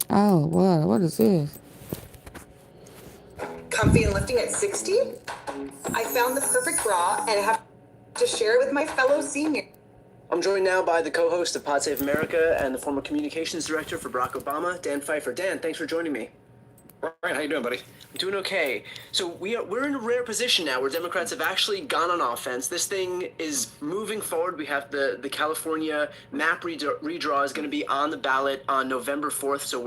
Oh, what is this? Comfy and lifting at 60? I found the perfect bra and have to share it with my fellow senior. I'm joined now by the co-host of Pod Save America and the former communications director for Barack Obama, Dan Pfeiffer. Dan, thanks for joining me. Ryan, how you doing, buddy? I'm doing okay. So we're in a rare position now where Democrats have actually gone on offense. This thing is moving forward. We have the California map redraw is going to be on the ballot on November 4th. So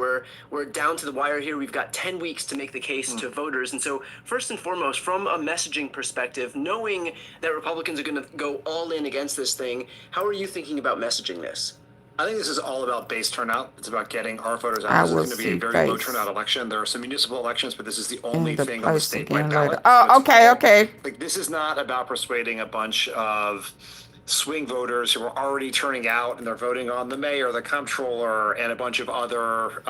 we're down to the wire here. We've got 10 weeks to make the case to voters. And so first and foremost, from a messaging perspective, knowing that Republicans are going to go all in against this thing, how are you thinking about messaging this? I think this is all about base turnout. It's about getting our voters out. This is going to be a very low turnout election. There are some municipal elections, but this is the only thing on the statewide ballot. Oh, okay. Like, this is not about persuading a bunch of swing voters who are already turning out and they're voting on the mayor, the comptroller, and a bunch of other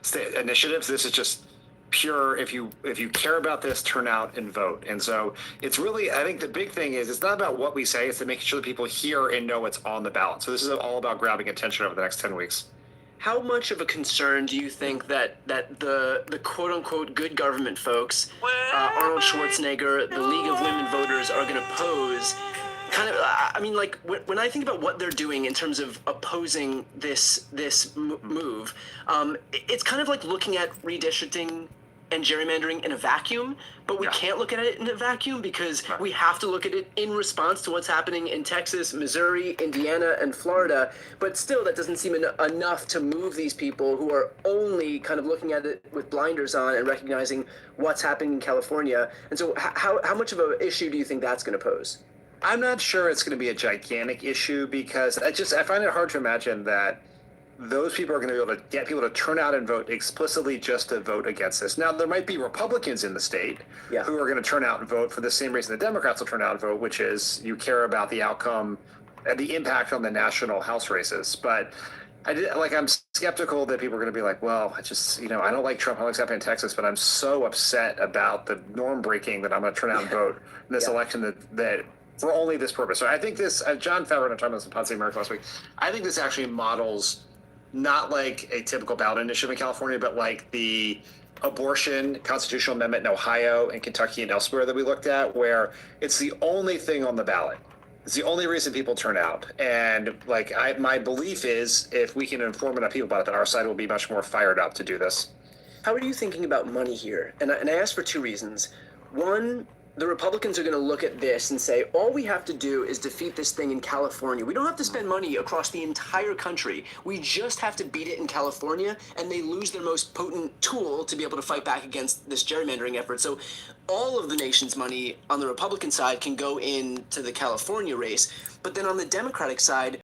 state initiatives. This is just pure, if you care about this, turn out and vote. And so it's really, I think the big thing is it's not about what we say, it's to make sure that people hear and know it's on the ballot. So this is all about grabbing attention over the next 10 weeks. How much of a concern do you think that the quote unquote good government folks, Arnold Schwarzenegger, the League of Women Voters, are going to pose? Kind of, I mean, like, when I think about what they're doing in terms of opposing this move, it's kind of like looking at redistricting and gerrymandering in a vacuum, but we can't look at it in a vacuum because we have to look at it in response to what's happening in Texas, Missouri, Indiana, and Florida. But still, that doesn't seem enough to move these people who are only kind of looking at it with blinders on and recognizing what's happening in California. And so how much of an issue do you think that's going to pose? I'm not sure it's going to be a gigantic issue because I find it hard to imagine that those people are going to be able to get people to turn out and vote explicitly just to vote against this. Now, there might be Republicans in the state who are going to turn out and vote for the same reason the Democrats will turn out and vote, which is you care about the outcome and the impact on the national House races. But I'm skeptical that people are going to be like, well, I just, I don't like Trump, I don't like happening in Texas, but I'm so upset about the norm breaking that I'm going to turn out and vote in this election that for only this purpose. So I think this, John Favreau and I talked about this in Pod Save America last week, I think this actually models not like a typical ballot initiative in California, but like the abortion constitutional amendment in Ohio and Kentucky and elsewhere that we looked at, where it's the only thing on the ballot. It's the only reason people turn out. And my belief is if we can inform enough people about it, that our side will be much more fired up to do this. How are you thinking about money here? And I ask for two reasons. One, the Republicans are going to look at this and say, all we have to do is defeat this thing in California. We don't have to spend money across the entire country. We just have to beat it in California, and they lose their most potent tool to be able to fight back against this gerrymandering effort. So all of the nation's money on the Republican side can go into the California race. But then on the Democratic side,